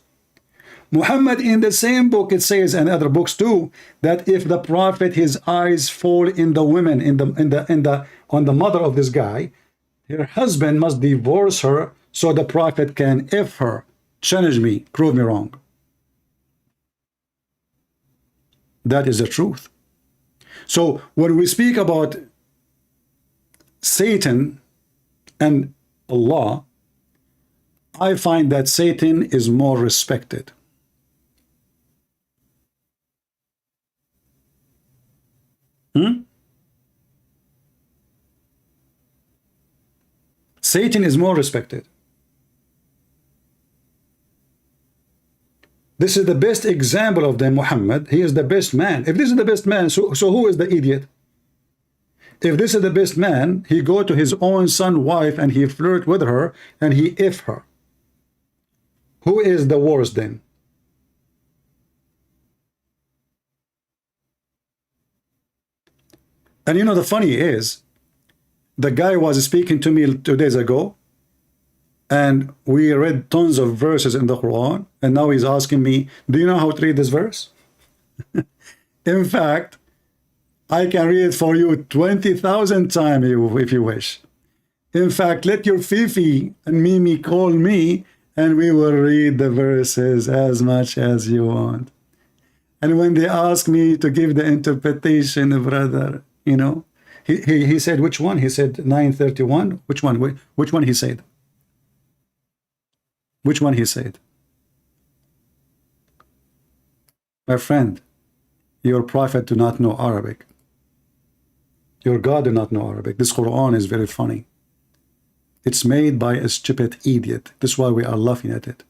Muhammad, in the same book, it says, and other books too, that if the prophet, his eyes fall in the women, on the mother of this guy, her husband must divorce her so the prophet can F her. Challenge me, prove me wrong. That is the truth. So when we speak about Satan and Allah, I find that Satan is more respected. Satan is more respected. This is the best example of the Muhammad. He is the best man. If this is the best man, so who is the idiot? If this is the best man, he go to his own son's wife and he flirt with her and he F her. Who is the worst then? And you know, the funny is, the guy was speaking to me 2 days ago, and we read tons of verses in the Quran, and now he's asking me, do you know how to read this verse? In fact, I can read it for you 20,000 times if you wish. In fact, let your Fifi and Mimi call me, and we will read the verses as much as you want. And when they ask me to give the interpretation, brother, you know, he said, which one? He said 931. Which one? Which one he said? Which one he said? My friend, your prophet do not know Arabic. Your God do not know Arabic. This Quran is very funny. It's made by a stupid idiot. This is why we are laughing at it.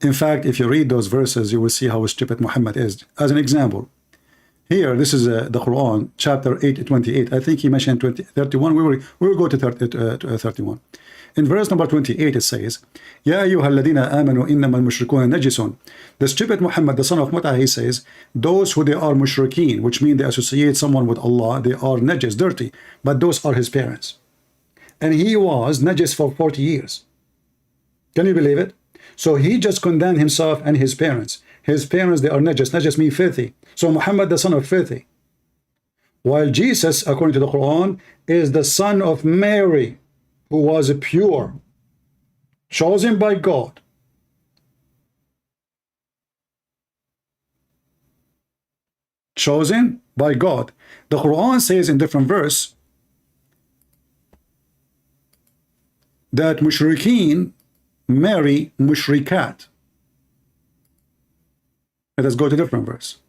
In fact, if you read those verses, you will see how stupid Muhammad is. As an example, here, this is the Quran, chapter 8:28. I think he mentioned 31. We will go to 31. In verse number 28, it says, Ya ayyuha alladhina amanu innama al-mushrikuna najisun. The stupid Muhammad, the son of Mut'ah, he says, those who they are mushrikeen, which mean they associate someone with Allah, they are najis, dirty, but those are his parents. And he was najis for 40 years. Can you believe it? So he just condemned himself and his parents. His parents, they are najis. Najis means filthy. So Muhammad, the son of filthy. While Jesus, according to the Quran, is the son of Mary, who was pure, chosen by God. Chosen by God. The Quran says in different verse that mushrikeen marry mushrikat. Let us go to different verse.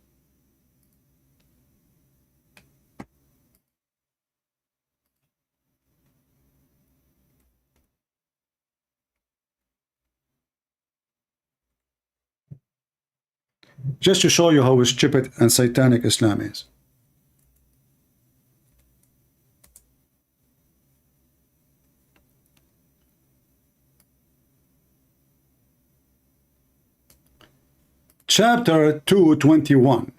Just to show you how stupid and satanic Islam is. Chapter 2:21.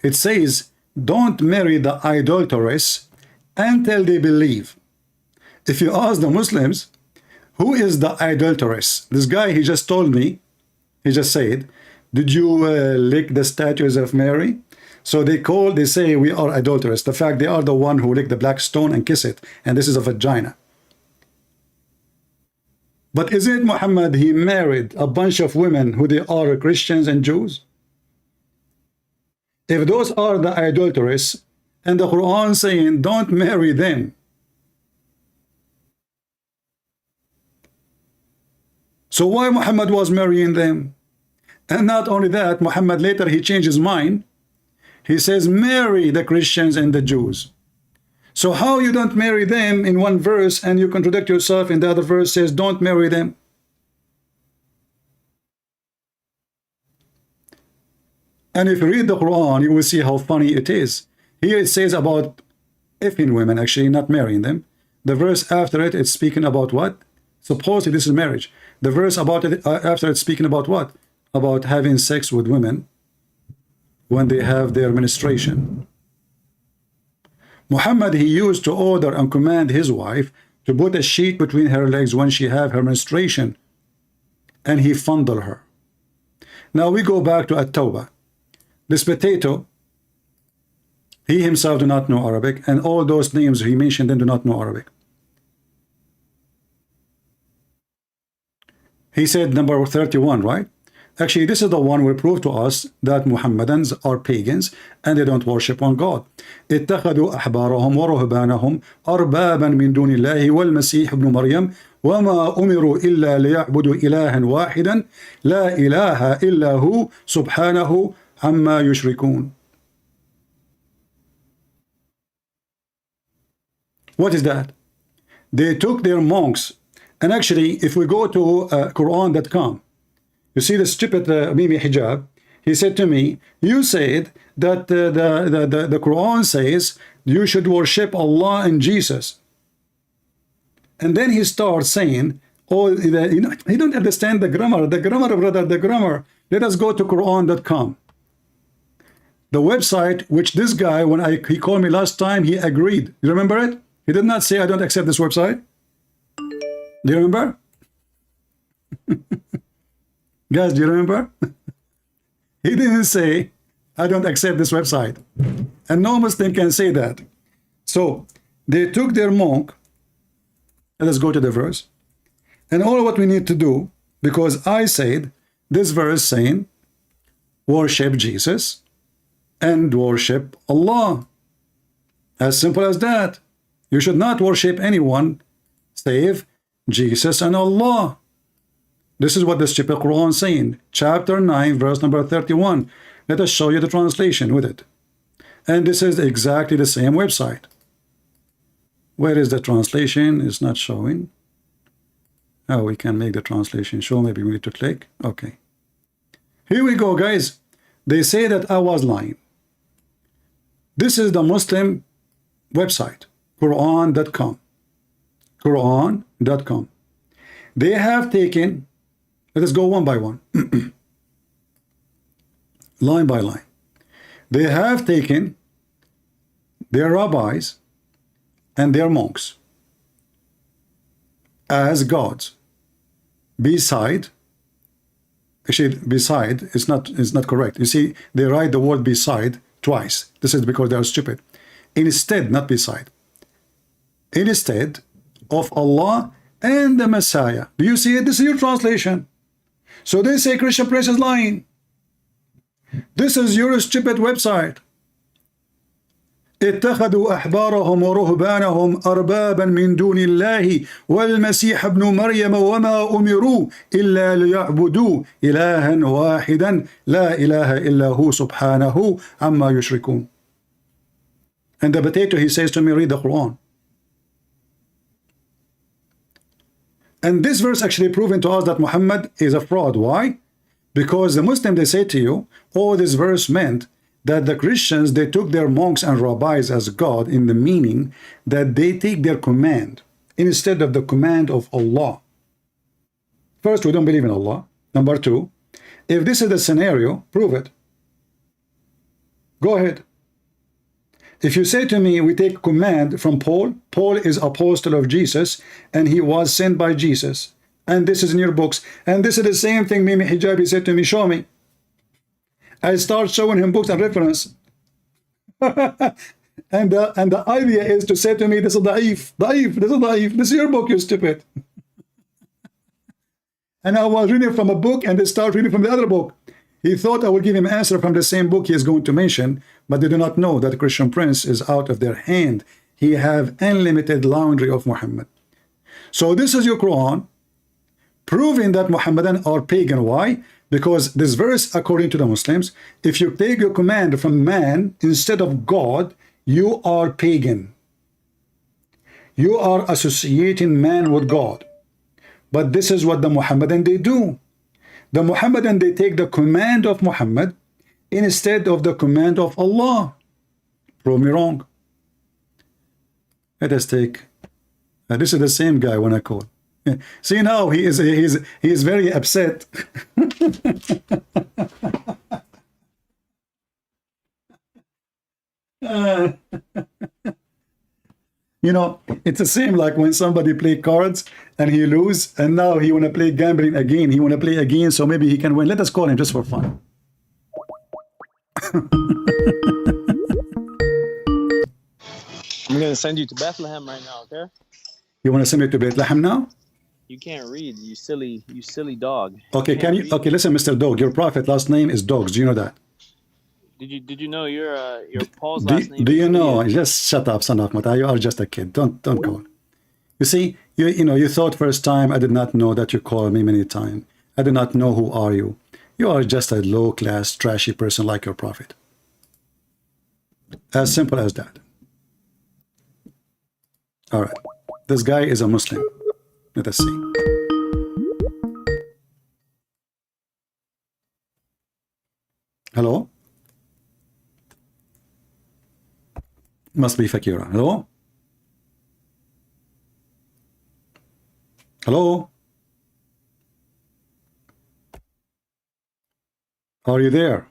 It says, don't marry the idolatress until they believe. If you ask the Muslims, who is the idolatress? This guy, he just told me, he just said, did you lick the statues of Mary? So they say we are adulterous. The fact they are the one who lick the black stone and kiss it. And this is a vagina. But isn't Muhammad, he married a bunch of women who they are Christians and Jews? If those are the idolatrous, and the Quran saying don't marry them, so why Muhammad was marrying them? And not only that, Muhammad later he changed his mind. He says marry the Christians and the Jews. So how you don't marry them in one verse and you contradict yourself in the other verse says don't marry them? And if you read the Quran, you will see how funny it is. Here it says about effing women, actually not marrying them. The verse after it, it's speaking about what? Supposedly this is marriage. The verse about it after it's speaking about what? About having sex with women when they have their menstruation. Muhammad, he used to order and command his wife to put a sheet between her legs when she have her menstruation, and he fondled her. Now we go back to At-Tawbah. This potato, he himself do not know Arabic, and all those names he mentioned, they do not know Arabic. He said number 31, right? Actually, this is the one will prove to us that Muhammadans are pagans and they don't worship on God. اتخذوا أحبارهم ورهبانهم أربابا من دون الله والمسيح ابن مريم وما أمروا إلا ليعبدوا إلها واحدا لا إله إلا هو سبحانه عما يشركون. What is that? They took their monks, and actually if we go to Quran.com, you see the stupid Mimi Hijab, he said to me, you said that the Quran says you should worship Allah and Jesus. And then he starts saying, oh, you know, he don't understand the grammar, brother, the grammar. Let us go to Quran.com. The website which this guy, when he called me last time, he agreed. You remember it? He did not say, I don't accept this website. Do you remember? Guys, do you remember? He didn't say, I don't accept this website. And no Muslim can say that. So they took their monk. Let us go to the verse. And all what we need to do, because I said this verse saying, worship Jesus and worship Allah. As simple as that. You should not worship anyone save Jesus and Allah. This is what the stupid Quran is saying. Chapter 9, verse number 31. Let us show you the translation with it. And this is exactly the same website. Where is the translation? It's not showing. Oh, we can make the translation show. Maybe we need to click. Okay. Here we go, guys. They say that I was lying. This is the Muslim website. Quran.com. Quran.com. They have taken, let us go one by one, line by line. They have taken their rabbis and their monks as gods. Beside, actually beside is not correct. You see, they write the word beside twice. This is because they are stupid. Instead, not beside. Instead of Allah and the Messiah. Do you see it? This is your translation. So they say Christian Prince is lying. This is your stupid website. اتخذوا أحبارهم ورهبانهم أربابا من دون الله والمسيح ابن مريم وما أمروا إلا ليعبدوا إلها واحدا لا إله إلا هو سبحانه عما يشركون. And the potato, he says to me, read the Quran. And this verse actually proven to us that Muhammad is a fraud. Why? Because the Muslim, they say to you, oh, this verse meant that the Christians, they took their monks and rabbis as God, in the meaning that they take their command instead of the command of Allah. First, we don't believe in Allah. Number two, if this is the scenario, prove it. Go ahead. If you say to me, we take command from Paul, Paul is apostle of Jesus, and he was sent by Jesus. And this is in your books. And this is the same thing Mimi Hijabi said to me, show me. I start showing him books and reference. and the idea is to say to me, this is da'if, this is da'if, this is your book, you stupid. And I was reading from a book, and they start reading from the other book. He thought I would give him an answer from the same book he is going to mention, but they do not know that the Christian Prince is out of their hand. He have unlimited laundry of Muhammad. So this is your Quran, proving that Muhammadan are pagan. Why? Because this verse, according to the Muslims, if you take your command from man instead of God, you are pagan. You are associating man with God. But this is what the Muhammadan they do. The Muhammadan, they take the command of Muhammad instead of the command of Allah. Prove me wrong. Let us take. This is the same guy when I call. See now he is very upset. You know, it's the same like when somebody play cards and he lose, and now he want to play gambling again. He want to play again, so maybe he can win. Let us call him just for fun. I'm gonna send you to Bethlehem right now, okay? You want to send me to Bethlehem now? You can't read, you silly dog. Okay, can you? Read. Okay, listen, Mr. Dog. Your prophet last name is Dogs. Do you know that? Did you know your Paul's last name? Do you is know? Ian? Just shut up, son of Mata. You are just a kid. Don't call. You see, you know, you thought first time I did not know that you called me many times. I did not know who are you. You are just a low class, trashy person like your prophet. As simple as that. All right. This guy is a Muslim. Let us see. Hello? Must be Fakira. Hello? Hello? Are you there?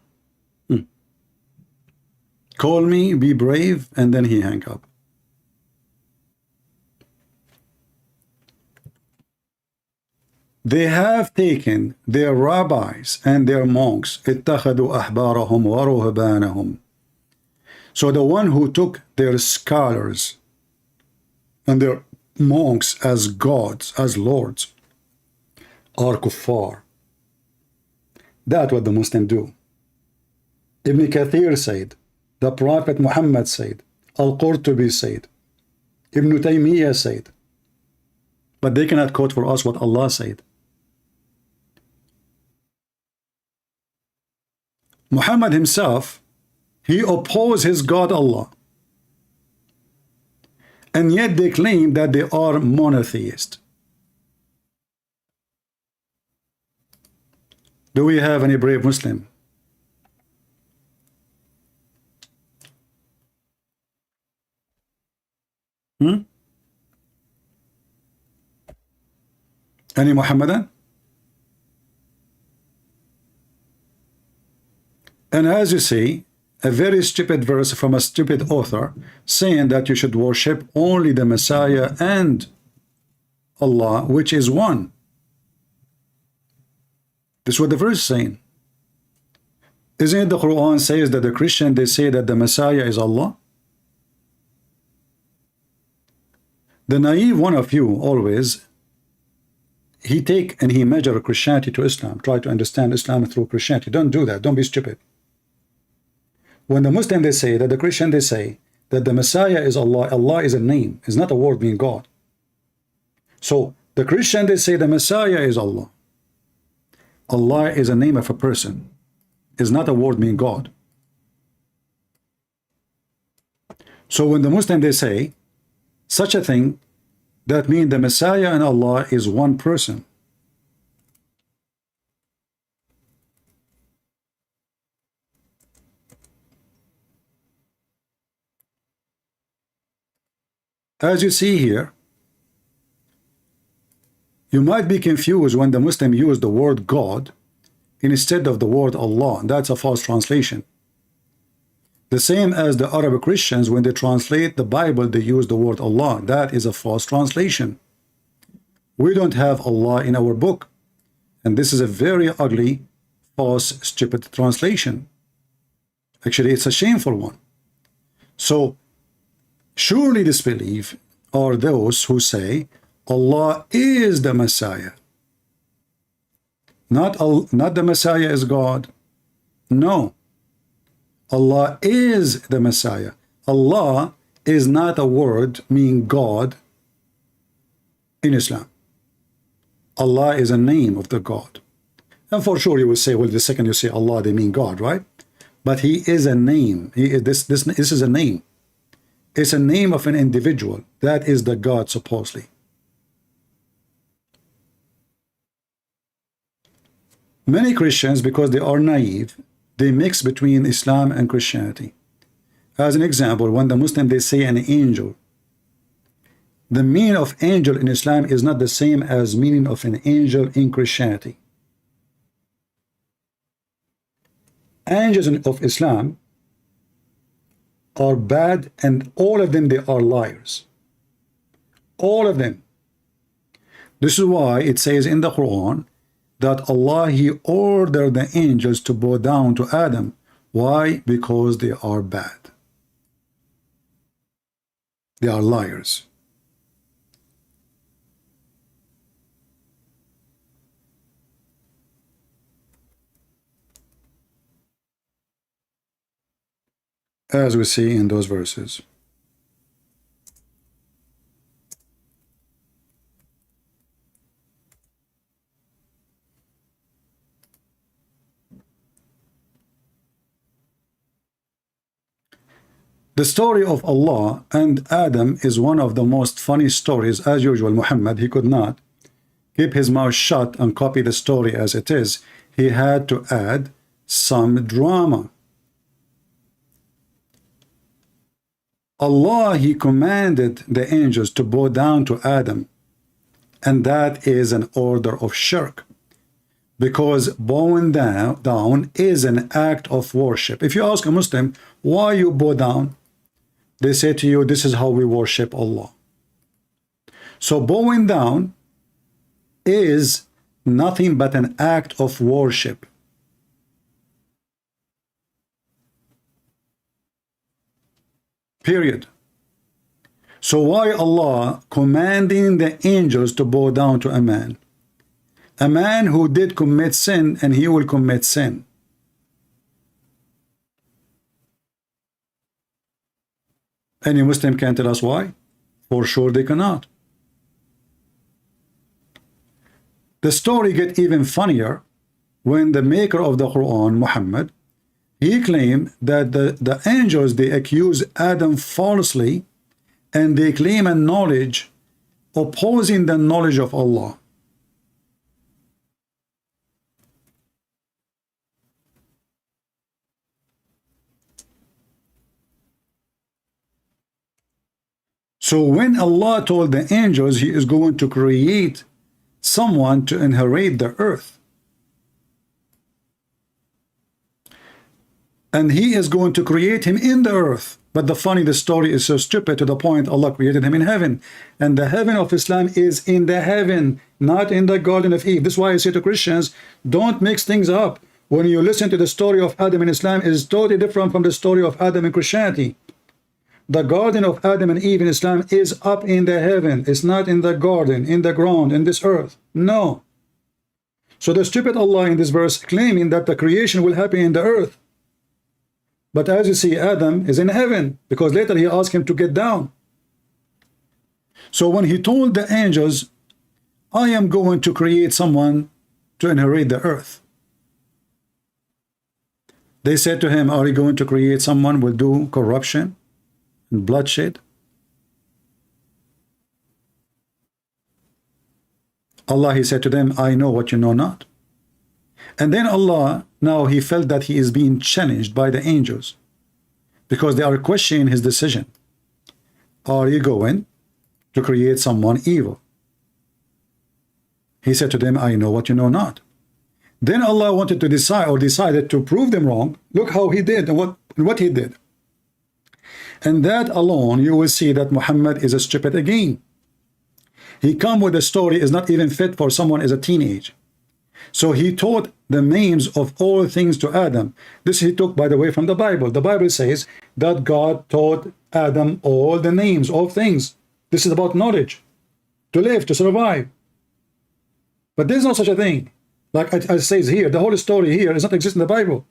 Call me, be brave, and then he hang up. They have taken their rabbis and their monks. اتخذوا أحبارهم ورهبانهم. So the one who took their scholars and their monks as gods, as lords, are kuffar. That's what the Muslims do. Ibn Kathir said, the Prophet Muhammad said, Al-Qurtubi said, Ibn Taymiyyah said, but they cannot quote for us what Allah said. Muhammad himself, he opposed his God Allah. And yet they claim that they are monotheist. Do we have any brave Muslim? Any Muhammadan? And as you see, a very stupid verse from a stupid author saying that you should worship only the Messiah and Allah, which is one. This is what the verse is saying. Isn't it the Quran says that the Christian, they say that the Messiah is Allah? The naive one of you always, he take and he measure Christianity to Islam, try to understand Islam through Christianity. Don't do that. Don't be stupid. When the Muslim they say that the Christian they say that the Messiah is Allah, Allah is a name, is not a word meaning God. So the Christian they say the Messiah is Allah. Allah is a name of a person, is not a word meaning God. So when the Muslim they say such a thing, that means the Messiah and Allah is one person. As you see here, you might be confused when the Muslim use the word God instead of the word Allah. That's a false translation. The same as the Arab Christians, when they translate the Bible, they use the word Allah. That is a false translation. We don't have Allah in our book. And this is a very ugly, false, stupid translation. Actually, it's a shameful one. So, surely disbelief are those who say Allah is the Messiah. Not the Messiah is God. No. Allah is the Messiah. Allah is not a word meaning God in Islam. Allah is a name of the God. And for sure you will say, well, the second you say Allah, they mean God, right? But he is a name. This is a name. It's a name of an individual. That is the God, supposedly. Many Christians, because they are naive, they mix between Islam and Christianity. As an example, when the Muslim, they say an angel. The meaning of angel in Islam is not the same as meaning of an angel in Christianity. Angels of Islam are bad, and all of them, they are liars. All of them. This is why it says in the Quran that Allah, he ordered the angels to bow down to Adam. Why? Because they are bad. They are liars. As we see in those verses. The story of Allah and Adam is one of the most funny stories. As usual, Muhammad, he could not keep his mouth shut and copy the story as it is. He had to add some drama. Allah, he commanded the angels to bow down to Adam, and that is an order of shirk, because bowing down is an act of worship. If you ask a Muslim, why you bow down? They say to you, this is how we worship Allah. So bowing down is nothing but an act of worship. Period. So why Allah commanding the angels to bow down to a man? A man who did commit sin, and he will commit sin. Any Muslim can tell us why? For sure they cannot. The story gets even funnier when the maker of the Quran, Muhammad, he claimed that the angels, they accuse Adam falsely, and they claim a knowledge opposing the knowledge of Allah. So when Allah told the angels he is going to create someone to inherit the earth, and he is going to create him in the earth, but the story is so stupid to the point Allah created him in heaven, and the heaven of Islam is in the heaven, not in the Garden of Eve. This is why I say to Christians, don't mix things up. When you listen to the story of Adam in Islam, it is totally different from the story of Adam in Christianity. The garden of Adam and Eve in Islam is up in the heaven. It's not in the garden, in the ground, in this earth. No. So the stupid Allah in this verse claiming that the creation will happen in the earth. But as you see, Adam is in heaven, because later he asked him to get down. So when he told the angels, I am going to create someone to inherit the earth, they said to him, are you going to create someone who will do corruption and bloodshed? Allah, he said to them, I know what you know not. And then Allah, now he felt that he is being challenged by the angels, because they are questioning his decision. Are you going to create someone evil? He said to them, I know what you know not. Then Allah wanted to decide, or decided to prove them wrong. Look how he did, and what he did. And that alone, you will see that Muhammad is a stupid again. He come with a story is not even fit for someone as a teenage. So he taught the names of all things to Adam. This he took, by the way, from the Bible. The Bible says that God taught Adam all the names of things. This is about knowledge, to live, to survive. But there's no such a thing. Like it says here, the whole story here does not exist in the Bible.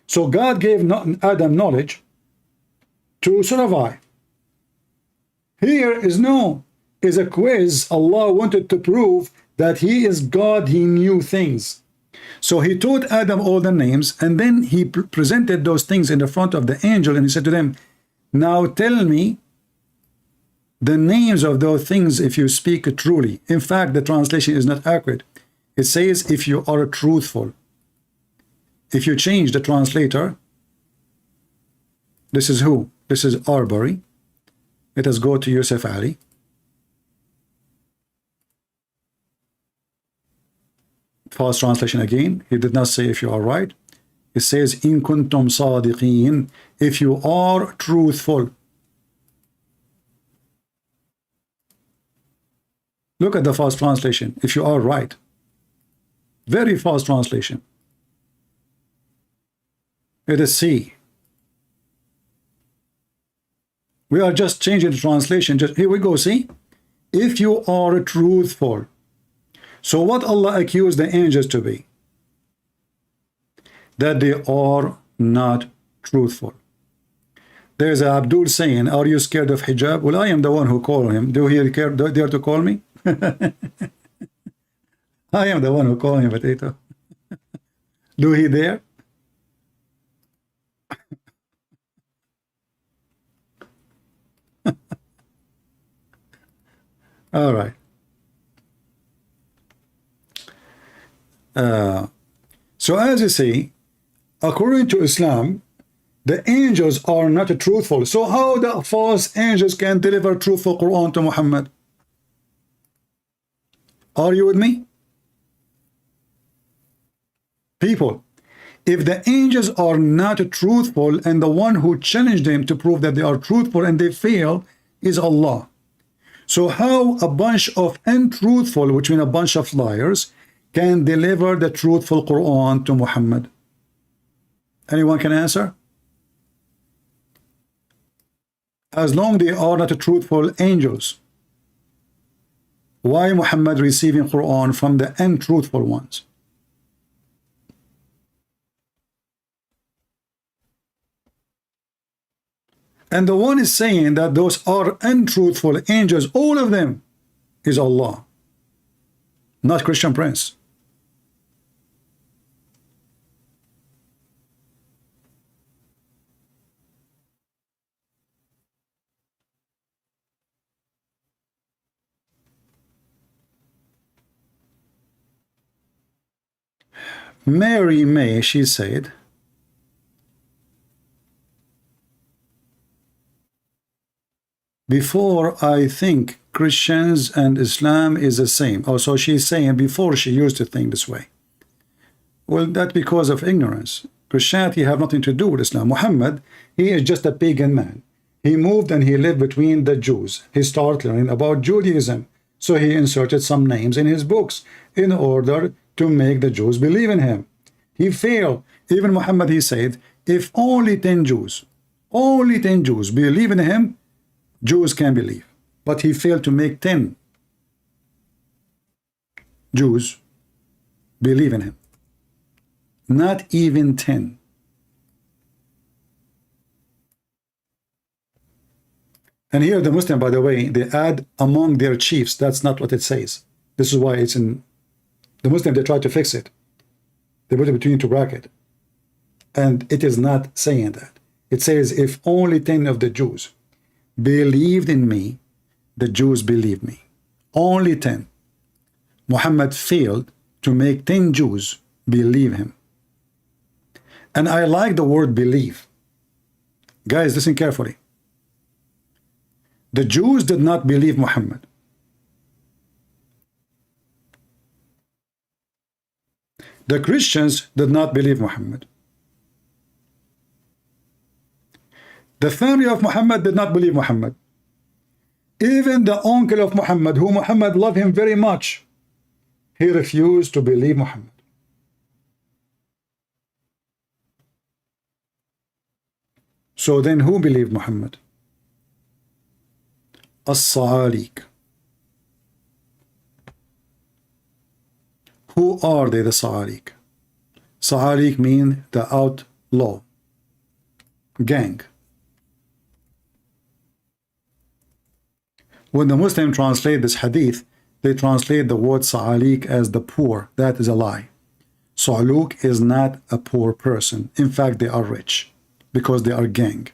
So God gave Adam knowledge to survive. Here is a quiz. Allah wanted to prove that he is God, he knew things. So he taught Adam all the names, and then he presented those things in the front of the angel, and he said to them, now tell me the names of those things if you speak truly. In fact, the translation is not accurate. It says if you are truthful. If you change the translator, this is who? This is Arbery. Let us go to Yusuf Ali. False translation again. He did not say if you are right. It says in kuntum sadiqin, if you are truthful. Look at the false translation. If you are right. Very false translation. It is C. We are just changing the translation. Just here we go. See, if you are truthful. So what Allah accused the angels to be? That they are not truthful. There's a Abdul saying, are you scared of hijab? Well, I am the one who called him. Do he dare to call me? I am the one who called him, potato. Do he dare? All right. So as you see, according to Islam, the angels are not truthful. So how the false angels can deliver truthful Quran to Muhammad? Are you with me? People, if the angels are not truthful and the one who challenged them to prove that they are truthful and they fail is Allah. So how a bunch of untruthful, which means a bunch of liars, can deliver the truthful Quran to Muhammad? Anyone can answer? As long they are not truthful angels, why Muhammad receiving Quran from the untruthful ones? And the one is saying that those are untruthful angels, all of them, is Allah, not Christian Prince. Mary May, she said, before I think Christians and Islam is the same. Oh, so she's saying before she used to think this way. Well, that's because of ignorance. Christianity have nothing to do with Islam. Muhammad, he is just a pagan man. He moved and he lived between the Jews. He started learning about Judaism. So he inserted some names in his books in order to make the Jews believe in him. He failed. Even Muhammad, he said, if only 10 Jews believe in him, Jews can believe. But he failed to make 10 Jews believe in him. Not even 10. And here the Muslim, by the way, they add among their chiefs. That's not what it says. This is why it's in the Muslim, they try to fix it. They put it between two brackets. And it is not saying that. It says, if only 10 of the Jews believed in me, the Jews believe me. Only 10. Muhammad failed to make 10 Jews believe him. And I like the word believe. Guys, listen carefully. The Jews did not believe Muhammad. The Christians did not believe Muhammad. The family of Muhammad did not believe Muhammad. Even the uncle of Muhammad, who Muhammad loved him very much, he refused to believe Muhammad. So then who believed Muhammad? As-Sa'alik. Who are they, the Sa'alik? Sa'alik mean the outlaw, gang. When the Muslim translate this hadith, they translate the word Sa'alik as the poor. That is a lie. Sa'luk is not a poor person. In fact, they are rich because they are gang.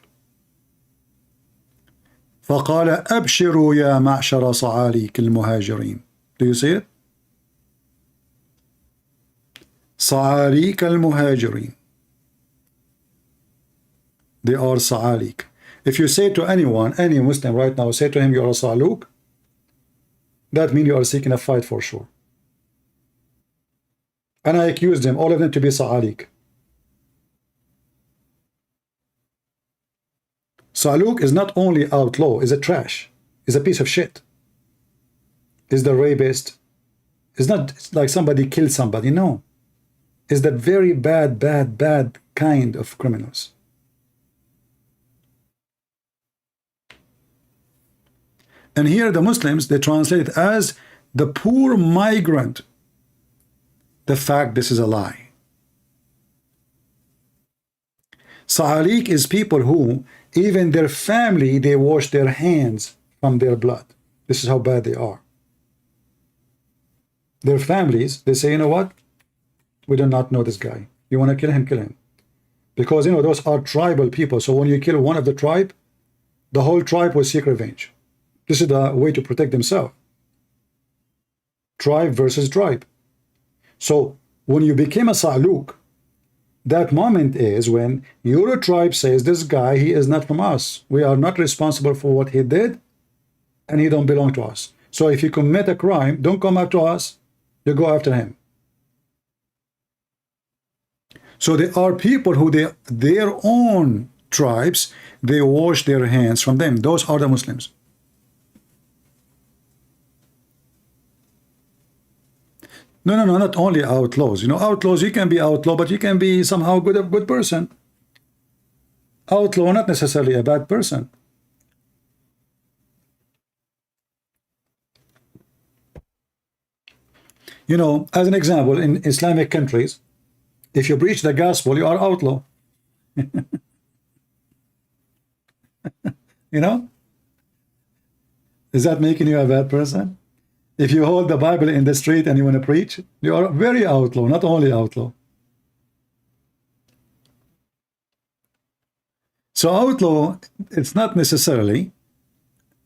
فقال أبشروا يا معشر صعاليك المهاجرين. Do you see it? صعاليك المهاجرين. They are Sa'alik. If you say to anyone, any Muslim right now, say to him, you are a Sa'luk, that means you are seeking a fight for sure. And I accused them, all of them, to be Sa'alik. Sa'luk is not only outlaw, is a trash, is a piece of shit, is the rapist. It's not like somebody killed somebody, no. It's the very bad kind of criminals. And here the Muslims, they translate it as the poor migrant. The fact this is a lie. Sa'alik is people who, even their family, they wash their hands from their blood. This is how bad they are. Their families, they say, you know what? We do not know this guy. You want to kill him, kill him. Because, you know, those are tribal people. So when you kill one of the tribe, the whole tribe will seek revenge. This is the way to protect themselves. Tribe versus tribe. So when you became a Sa'luk, that moment is when your tribe says, this guy, he is not from us. We are not responsible for what he did, and he don't belong to us. So if you commit a crime, don't come up to us, you go after him. So there are people who their own tribes, they wash their hands from them. Those are the Muslims. No, not only outlaws. You know, outlaws, you can be outlaw, but you can be somehow a good person. Outlaw, not necessarily a bad person. You know, as an example, in Islamic countries, if you preach the gospel, you are outlaw. You know? Is that making you a bad person? If you hold the Bible in the street and you want to preach, you are very outlaw, not only outlaw. So outlaw, it's not necessarily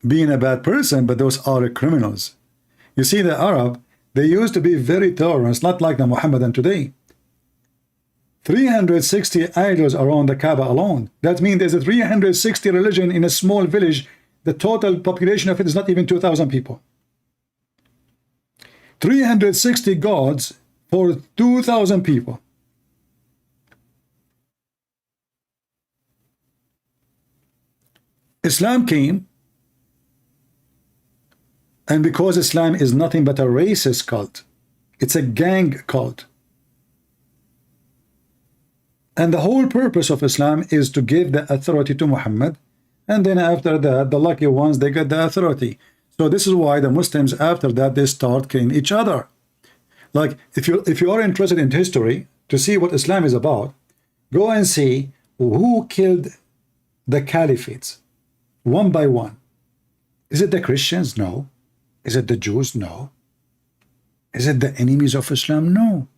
being a bad person, but those are criminals. You see, the Arab, they used to be very tolerant, not like the Muhammadan today. 360 idols around the Kaaba alone. That means there's a 360 religion in a small village. The total population of it is not even 2,000 people. 360 gods for 2,000 people. Islam came, and because Islam is nothing but a racist cult, it's a gang cult. And the whole purpose of Islam is to give the authority to Muhammad, and then after that, the lucky ones, they get the authority. So this is why the Muslims, after that, they start killing each other. Like, if you are interested in history, to see what Islam is about, go and see who killed the caliphates, one by one. Is it the Christians? No. Is it the Jews? No. Is it the enemies of Islam? No.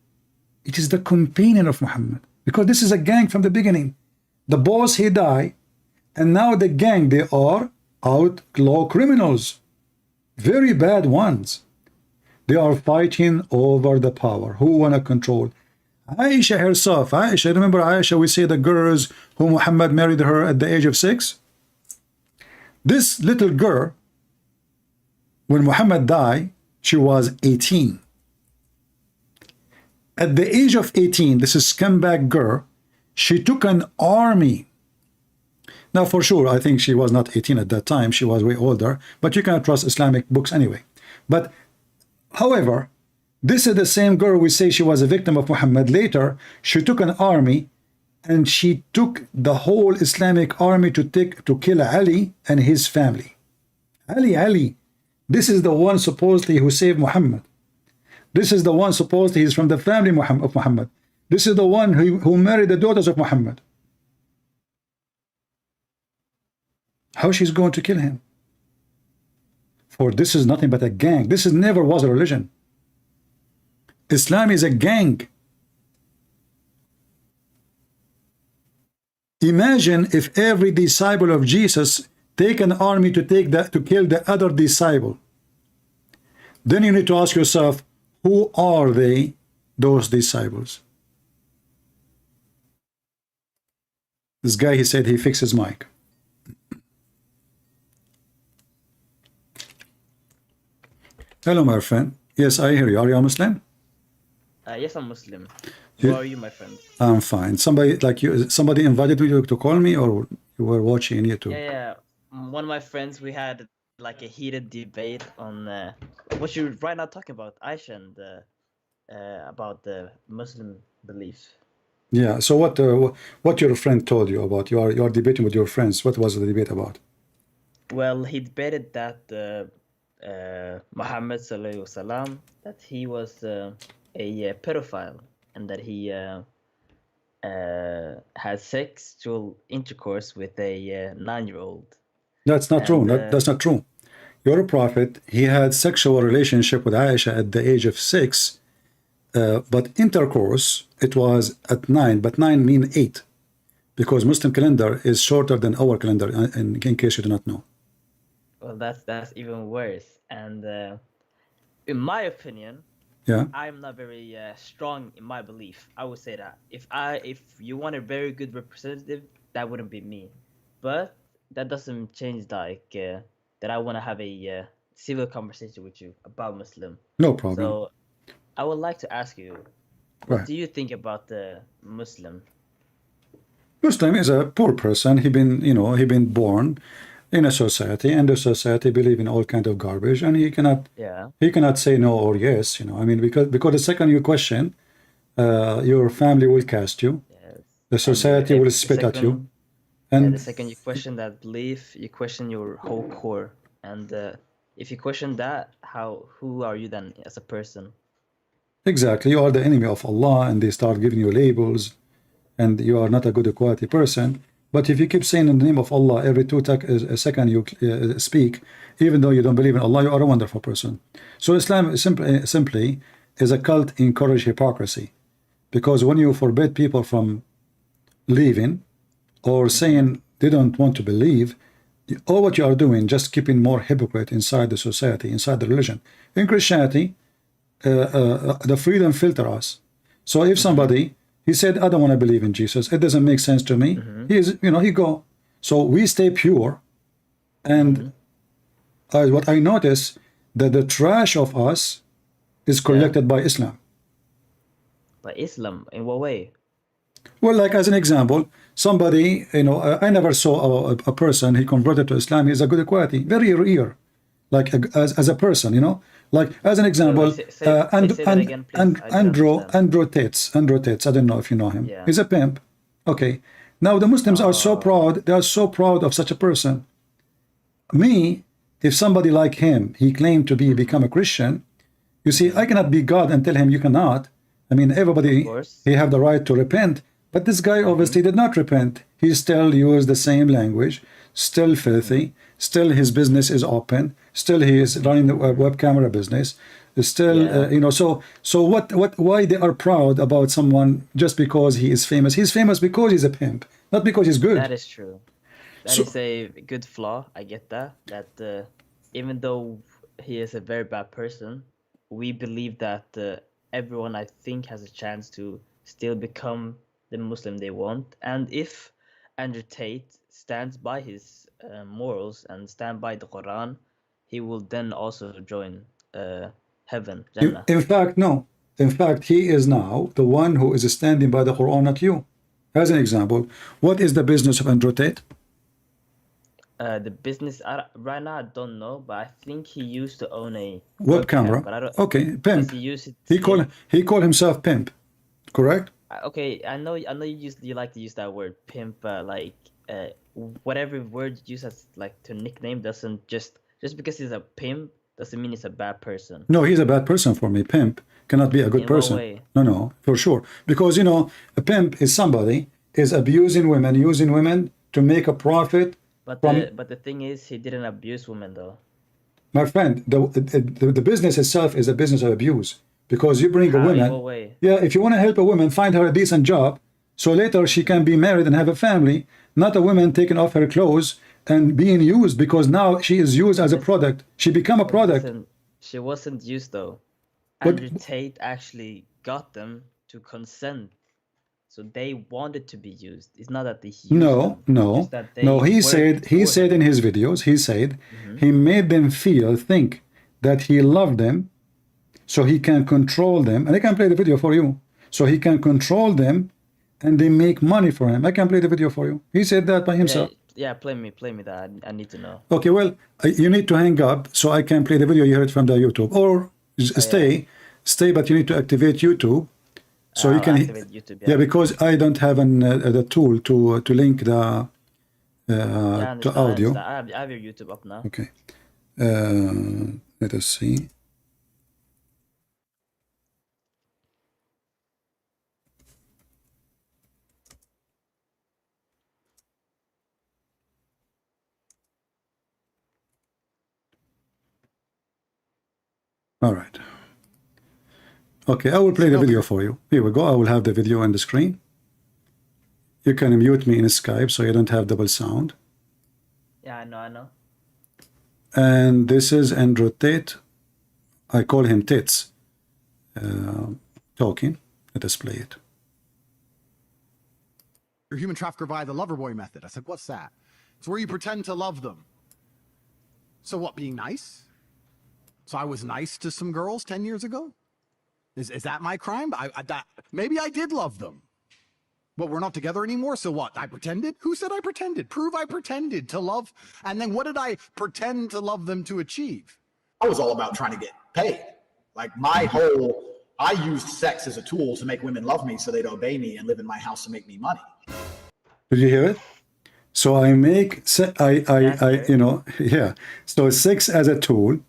It is the companion of Muhammad. Because this is a gang from the beginning. The boss, he died, and now the gang, they are outlaw criminals. Very bad ones. They are fighting over the power. Who want to control? Aisha herself. Aisha, remember Aisha, we say the girls who Muhammad married her at the age of 6. This little girl, when Muhammad died, she was 18. At the age of 18, this is scumbag girl, she took an army. Now, for sure, I think she was not 18 at that time. She was way older, but you cannot trust Islamic books anyway. But, however, this is the same girl we say she was a victim of Muhammad. Later, she took an army, and she took the whole Islamic army to kill Ali and his family. Ali, this is the one supposedly who saved Muhammad. This is the one supposed he's from the family of Muhammad. This is the one who married the daughters of Muhammad. How she's going to kill him? For this is nothing but a gang. This is never was a religion. Islam is a gang. Imagine if every disciple of Jesus take an army to kill the other disciple. Then you need to ask yourself, who are they, those disciples? This guy, he said he fixed his mic. Hello, my friend. Yes, I hear you. Are you a Muslim? Yes, I'm Muslim. You- How are you, my friend? I'm fine. Somebody invited you to call me, or you were watching YouTube? Yeah. One of my friends, we had like a heated debate on what you're right now talking about, Aisha, and about the Muslim belief. Yeah. So what your friend told you about? You are debating with your friends. What was the debate about? Well, he debated that Muhammad sallallahu alaihi wasallam, that he was a pedophile, and that he had sexual intercourse with a 9-year-old. That's not true. And, That's not true. Your prophet, he had sexual relationship with Aisha at the age of 6, but intercourse, it was at 9, but 9 mean 8, because Muslim calendar is shorter than our calendar, in case you do not know. Well, that's even worse. And in my opinion, Yeah. I'm not very strong in my belief. I would say that if you want a very good representative, that wouldn't be me. But that doesn't change that I want to have a civil conversation with you about Muslim. No problem. So I would like to ask you, what Right. do you think about the Muslim? Muslim is a poor person. He been born in a society, and the society believe in all kind of garbage, and he cannot say no or yes. I mean, because the second you question, your family will cast you. Yes. The society will spit at you. And the second you question that belief, you question your whole core. And if you question that, who are you then as a person? exactly, you are the enemy of Allah, and they start giving you labels, and you are not a good quality person. But if you keep saying in the name of Allah every a second you speak, even though you don't believe in Allah, you are a wonderful person. So Islam simply is a cult encourage hypocrisy, because when you forbid people from leaving or saying they don't want to believe, all what you are doing just keeping more hypocrite inside the society, inside the religion. In Christianity, the freedom filter us. So if somebody he said, I don't want to believe in Jesus, it doesn't make sense to me, he go. So we stay pure, and what I notice that the trash of us is collected by Islam. By Islam, in what way? Well, like as an example, somebody, I never saw a person he converted to Islam. He's a good quality, very rare, like as a person, like as an example, say that again, please. Andrew Tate. I don't know if you know him. Yeah. He's a pimp. Okay. Now the Muslims are so proud. They are so proud of such a person. Me, if somebody like him, he claimed to become a Christian, you see, I cannot be God and tell him you cannot. I mean, everybody, he have the right to repent. But this guy obviously did not repent. He still used the same language, still filthy, still his business is open, still he is running the web camera business, still, so why they are proud about someone just because he is famous? He's famous because he's a pimp, not because he's good. That is true. That is a good flaw. I get that. That even though he is a very bad person, we believe that everyone, I think, has a chance to still become the Muslim they want. And if Andrew Tate stands by his morals and stand by the Quran, he will then also join heaven, Jannah. In fact, no. In fact, he is now the one who is standing by the Quran, not you. As an example, what is the business of Andrew Tate? The business, right now I don't know, but I think he used to own a Web camera. But I don't, okay, pimp. does he use it He call himself pimp, correct? Okay, I know you like to use that word pimp, whatever word you use as like to nickname doesn't just because he's a pimp doesn't mean he's a bad person. No, he's a bad person for me. Pimp cannot be a good In what person. way? No, for sure. Because, you know, a pimp is somebody is abusing women, using women to make a profit. But From- the thing is, he didn't abuse women though. My friend, the business itself is a business of abuse. Because you bring a How, in woman. what way? Yeah, if you want to help a woman, find her a decent job, so later she can be married and have a family, not a woman taking off her clothes and being used, because now she is used as a product. She become a product. Listen, she wasn't used though. But- Andrew Tate actually got them to consent. So they wanted to be used. It's not that they used No, them. no, It's that they no. He worked said for in him. his videos, he said he made them think that he loved them, so he can control them. And I can play the video for you. So he can control them, and they make money for him. I can play the video for you. He said that by himself. Yeah, play me that. I need to know. Okay, well, you need to hang up so I can play the video. You heard from the YouTube, or stay, but you need to activate YouTube. So you I'll can, activate YouTube, yeah, because I don't have the tool to link the I to understand, audio. I have your YouTube up now. Okay, let us see. All right. Okay, I will play the video for you. Here we go. I will have the video on the screen. You can mute me in Skype so you don't have double sound. Yeah, I know. And this is Andrew Tate. I call him Tits. Talking. Let us play it. You're a human trafficker via the lover boy method. I said, what's that? It's where you pretend to love them. So what, being nice? So I was nice to some girls 10 years ago? Is that my crime? Maybe I did love them. But we're not together anymore, so what? I pretended? Who said I pretended? Prove I pretended to love. And then what did I pretend to love them to achieve? I was all about trying to get paid. Like I used sex as a tool to make women love me so they'd obey me and live in my house to make me money. Did you hear it? So I make, you know, yeah. So sex as a tool.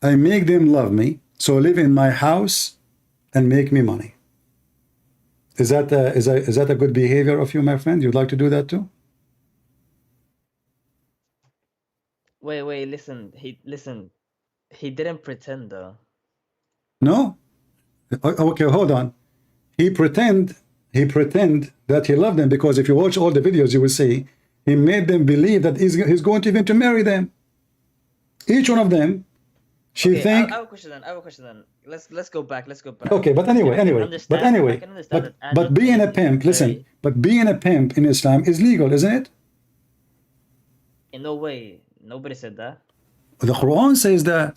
I make them love me, so live in my house and make me money. Is that a good behavior of you, my friend? You'd like to do that too? Wait, listen. He didn't pretend though. No? Okay, hold on. He pretend that he loved them, because if you watch all the videos, you will see he made them believe that he's going to even to marry them. Each one of them. She Okay, think. I have a question then. Let's go back. Okay, but anyway, but being a pimp, listen, but being a pimp in Islam is legal, isn't it? In no way. Nobody said that. The Quran says that.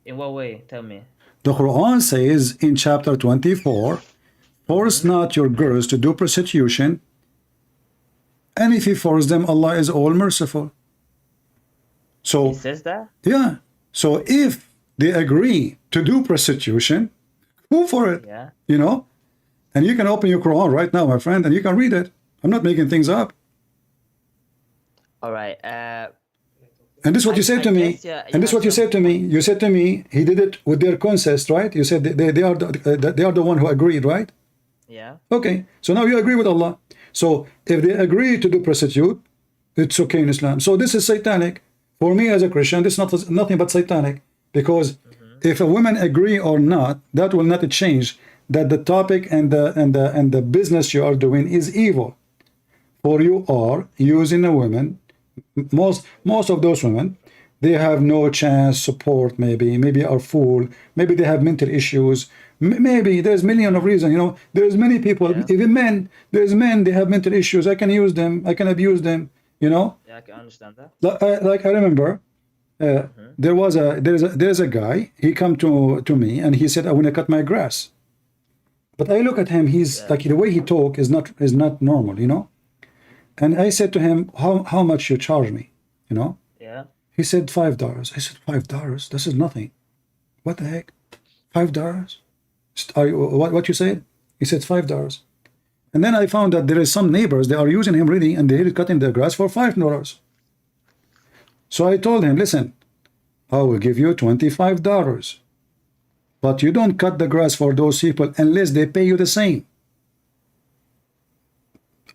In what way? Tell me. The Quran says in chapter 24, force not your girls to do prostitution, and if you force them, Allah is all merciful. So He says that? yeah. So if they agree to do prostitution, go for it. Yeah. You know? And you can open your Quran right now, my friend, and you can read it. I'm not making things up. All right. And this is what you said to me. guess, yeah, And this is what you said to me. You said to me, he did it with their consent, right? You said they are the one who agreed, right? Yeah. Okay. So now you agree with Allah. So if they agree to do prostitute, it's okay in Islam. So this is satanic. For me as a Christian, this is nothing but satanic. Because if a woman agree or not, that will not change that the topic and the business you are doing is evil. For you are using a woman. Most of those women, they have no chance, support, maybe are fool, maybe they have mental issues, maybe there's million of reasons, you know. There's many people, even men, there's men, they have mental issues. I can use them, I can abuse them, you know. Yeah, I can understand that. Like I remember there's a guy, he come to me and he said, I want to cut my grass. But I look at him, he's like, the way he talk is not normal, you know. And I said to him, how much you charge me, you know? Yeah. He said $5. I said, $5? This is nothing. What the heck? $5? What you said? He said $5. And then I found that there is some neighbors, they are using him really, and they're cutting their grass for $5. So I told him, listen, I will give you $25. But you don't cut the grass for those people unless they pay you the same.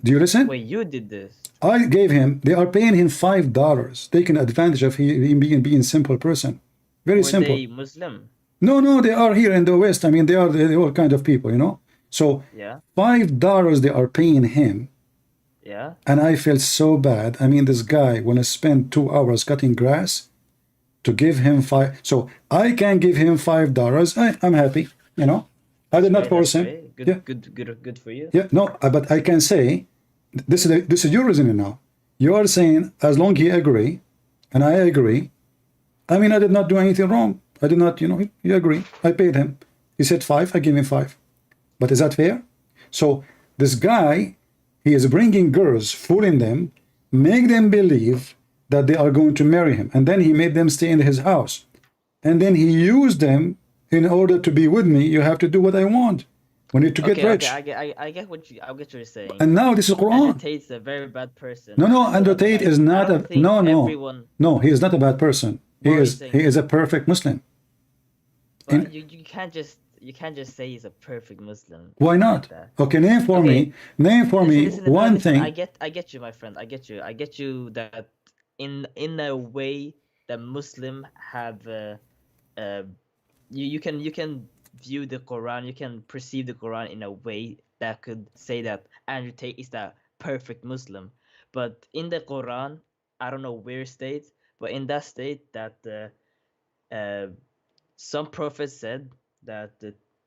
Do you listen? Wait, you did this? I gave him, they are paying him $5, taking advantage of him being simple person. Very Were simple. they Muslim? No, they are here in the West. I mean, they are all kind of people, you know. So Yeah. $5 they are paying him. Yeah. And I felt so bad. I mean, this guy, when I spend 2 hours cutting grass, to give him so I can give him $5. I'm happy, you know. I did not Great, force that's him. great. Good, Yeah. good for you. Yeah, no, but I can say, this is your reasoning now. You are saying, as long he agree, and I agree, I mean, I did not do anything wrong. I did not, you know, you agree. I paid him. He said 5, I gave him 5. But is that fair? So this guy, he is bringing girls, fooling them, make them believe that they are going to marry him. And then he made them stay in his house. And then he used them in order to be with me. You have to do what I want. We need to get rich. Okay, I get what you're saying. And now this is Quran. Andrew Tate's a very bad person. No, Andrew Tate is not a no, he is not a bad person. He is a perfect Muslim. But you can't just say he's a perfect Muslim. Why not? Okay, name for me Listen, one thing. I get you, my friend. I get you that in a way that Muslim have you can view the Quran, you can perceive the Quran in a way that could say that Andrew Tate is the perfect Muslim. But in the Quran, I don't know where state, but in that state that some prophets said that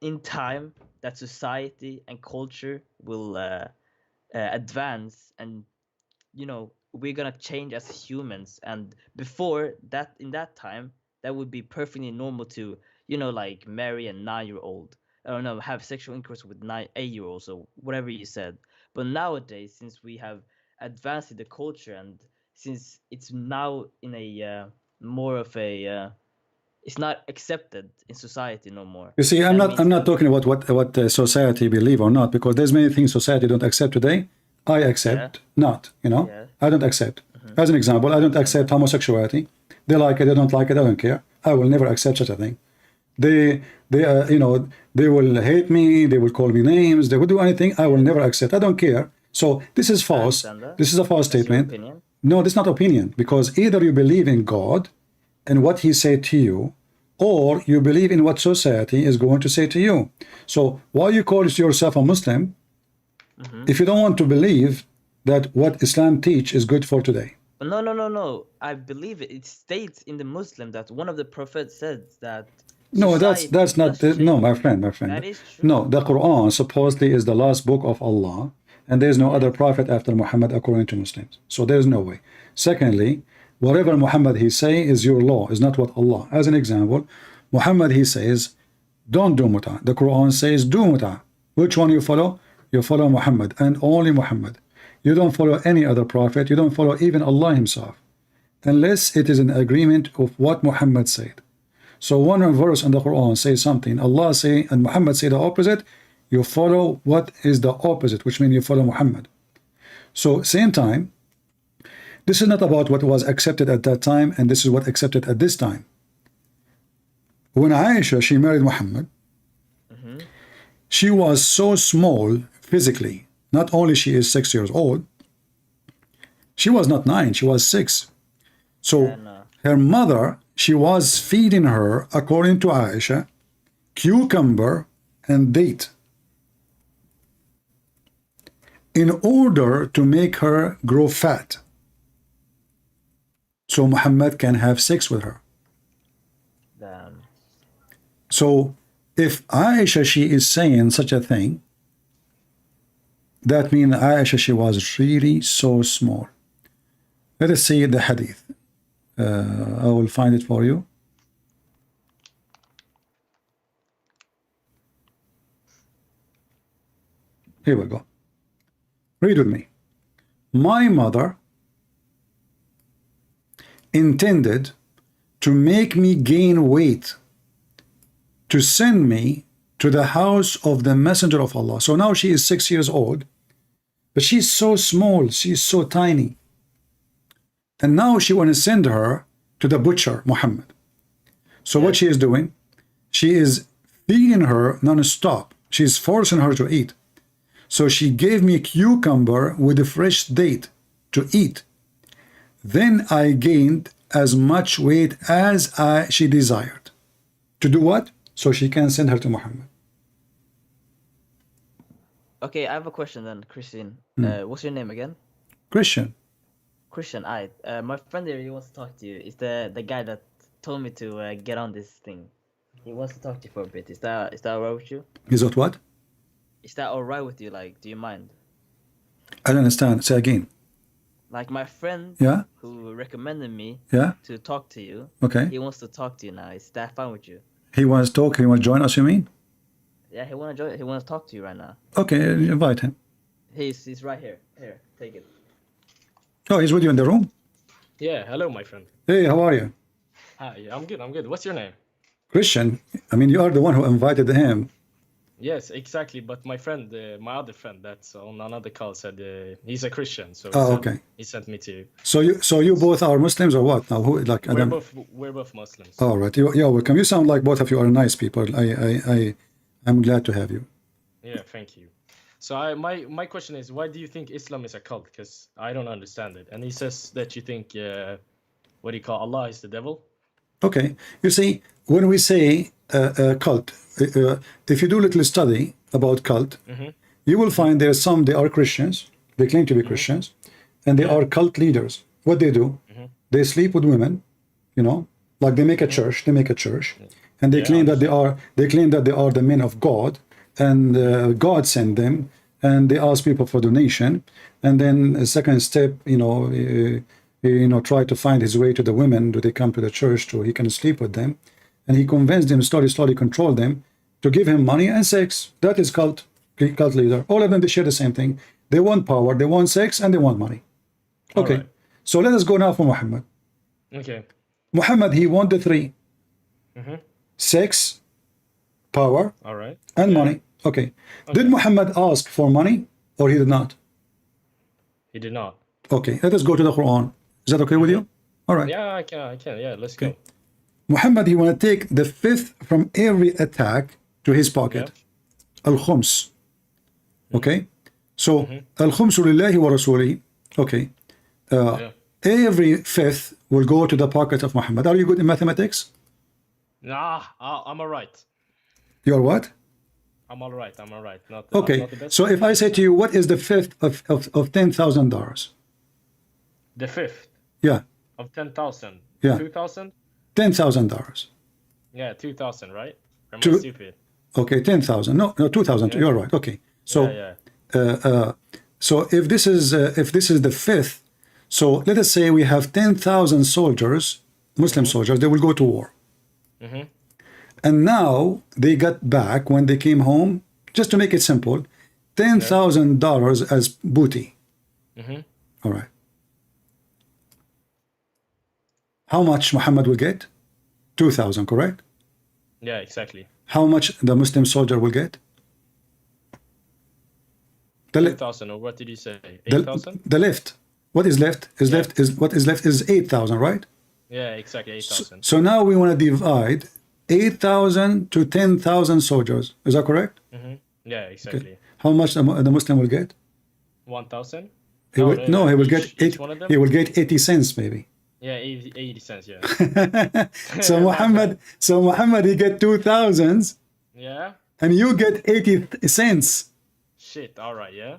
in time that society and culture will advance, and you know, we're gonna change as humans. And before that, in that time, that would be perfectly normal to, you know, like marry a 9-year-old. I don't know, have sexual intercourse with 8-year-olds or whatever you said. But nowadays, since we have advanced in the culture, and since it's now in a more of a it's not accepted in society no more. You see, I'm not talking about what society believe or not, because there's many things society don't accept today. I accept not, you know. Yeah. I don't accept. As an example, I don't accept homosexuality. They like it, they don't like it, I don't care. I will never accept such a thing. They you know, they will hate me, they will call me names, they will do anything. I will never accept. I don't care. So this is false. This is a false statement. No, this is not opinion, because either you believe in God and what he said to you, or you believe in what society is going to say to you. So why you call yourself a Muslim if you don't want to believe that what Islam teach is good for today? No. I believe it. It states in the Muslim that one of the prophets said that. No, that's not. No, my friend. That is true. No, the Quran supposedly is the last book of Allah, and there is no other prophet after Muhammad according to Muslims. So there is no way. Secondly, whatever Muhammad he say is your law, is not what Allah. As an example, Muhammad he says, don't do muta. The Quran says do muta. Which one you follow? You follow Muhammad and only Muhammad. You don't follow any other prophet. You don't follow even Allah himself, unless it is an agreement of what Muhammad said. So one verse in the Quran says something, Allah say and Muhammad say the opposite, you follow what is the opposite, which means you follow Muhammad. So same time, this is not about what was accepted at that time, and this is what accepted at this time. When Aisha, she married Muhammad, she was so small physically. Not only she is 6 years old, she was not 9, she was 6. So her mother, she was feeding her, according to Aisha, cucumber and date in order to make her grow fat, so Muhammad can have sex with her. Damn. So if Aisha, she is saying such a thing, that means Aisha, she was really so small. Let us see the hadith. I will find it for you. Here we go. Read with me. My mother intended to make me gain weight, to send me to the house of the Messenger of Allah. So now she is 6 years old, but she's so small, she's so tiny. And now she want to send her to the butcher, Muhammad. So what she is doing, she is feeding her non-stop. She's forcing her to eat. So she gave me cucumber with a fresh date to eat. Then I gained as much weight as she desired. To do what? So she can send her to Muhammad. Okay, I have a question then, Christian. What's your name again? Christian. Christian, my friend here, he wants to talk to you. Is the guy that told me to get on this thing. He wants to talk to you for a bit. Is that alright with you? Is that what? Is that alright with you? Like, do you mind? I don't understand. Say again. Like my friend Yeah? who recommended me Yeah? to talk to you, Okay. he wants to talk to you now. Is that fine with you? He wants to talk. He wants to join us, you mean? Yeah, he wants to talk to you right now. Okay, invite him. He's right here. Here, take it. Oh, he's with you in the room? Yeah, hello, my friend. Hey, how are you? Hi, I'm good. What's your name? Christian. I mean, you are the one who invited him. Yes, exactly. But my friend, my other friend that's on another call said he's a Christian. So Oh, okay. he sent me to you. So you both are Muslims or what? Now, who like? We're both Muslims. All right. You're welcome. You sound like both of you are nice people. I'm glad to have you. Yeah, thank you. So my question is, why do you think Islam is a cult? Because I don't understand it. And he says that you think, what do you call Allah is the devil? Okay. You see, when we say cult, if you do a little study about cult, you will find there are some, they are Christians, they claim to be Christians, and they are cult leaders. What they do, they sleep with women, you know, like they make a church, and they claim that they are the men of God, and God sent them, and they ask people for donation, and then a second step, try to find his way to the women. Do they come to the church so he can sleep with them? And he convinced them, slowly control them to give him money and sex. That is cult leader. All of them, they share the same thing. They want power, they want sex, and they want money. Okay, right. So let us go now for Muhammad. Okay. Muhammad, he want the three. Sex, power, all right, and money. Okay. Did Muhammad ask for money or he did not? He did not. Okay, let us go to the Quran. Is that okay with you? All right. Yeah, I can. Yeah, let's go. Muhammad, he want to take the fifth from every attack to his pocket. Al-Khums. Okay? So, Al-Khumsu lillahi wa rasulihi. Okay. Every fifth will go to the pocket of Muhammad. Are you good in mathematics? Nah, I'm all right. You're what? I'm all right. Not okay. Not the best so if I say to you, what is the fifth of $10,000? The fifth? Yeah. Of 10,000? Yeah. 2,000? $10,000. Yeah, 2,000, right? Am I stupid? Okay, 10,000. No, 2,000. Yeah. You're right. Okay. So, so if this is the fifth, so let us say we have 10,000 soldiers, Muslim soldiers. They will go to war. And now they got back when they came home. Just to make it simple, $10,000 as booty. All right. How much Muhammad will get? 2,000, correct? Yeah, exactly. How much the Muslim soldier will get? 2,000, or what did you say? 8,000? The left. What is left? What is left is 8,000, right? Yeah, exactly, 8,000. So now we want to divide 8,000 to 10,000 soldiers. Is that correct? Yeah, exactly. Okay. How much the Muslim will get? 1,000? He will get 80 cents maybe. Yeah, 80 cents, yeah. So Muhammad, he get 2,000. Yeah. And you get 80 cents. Shit, all right, yeah.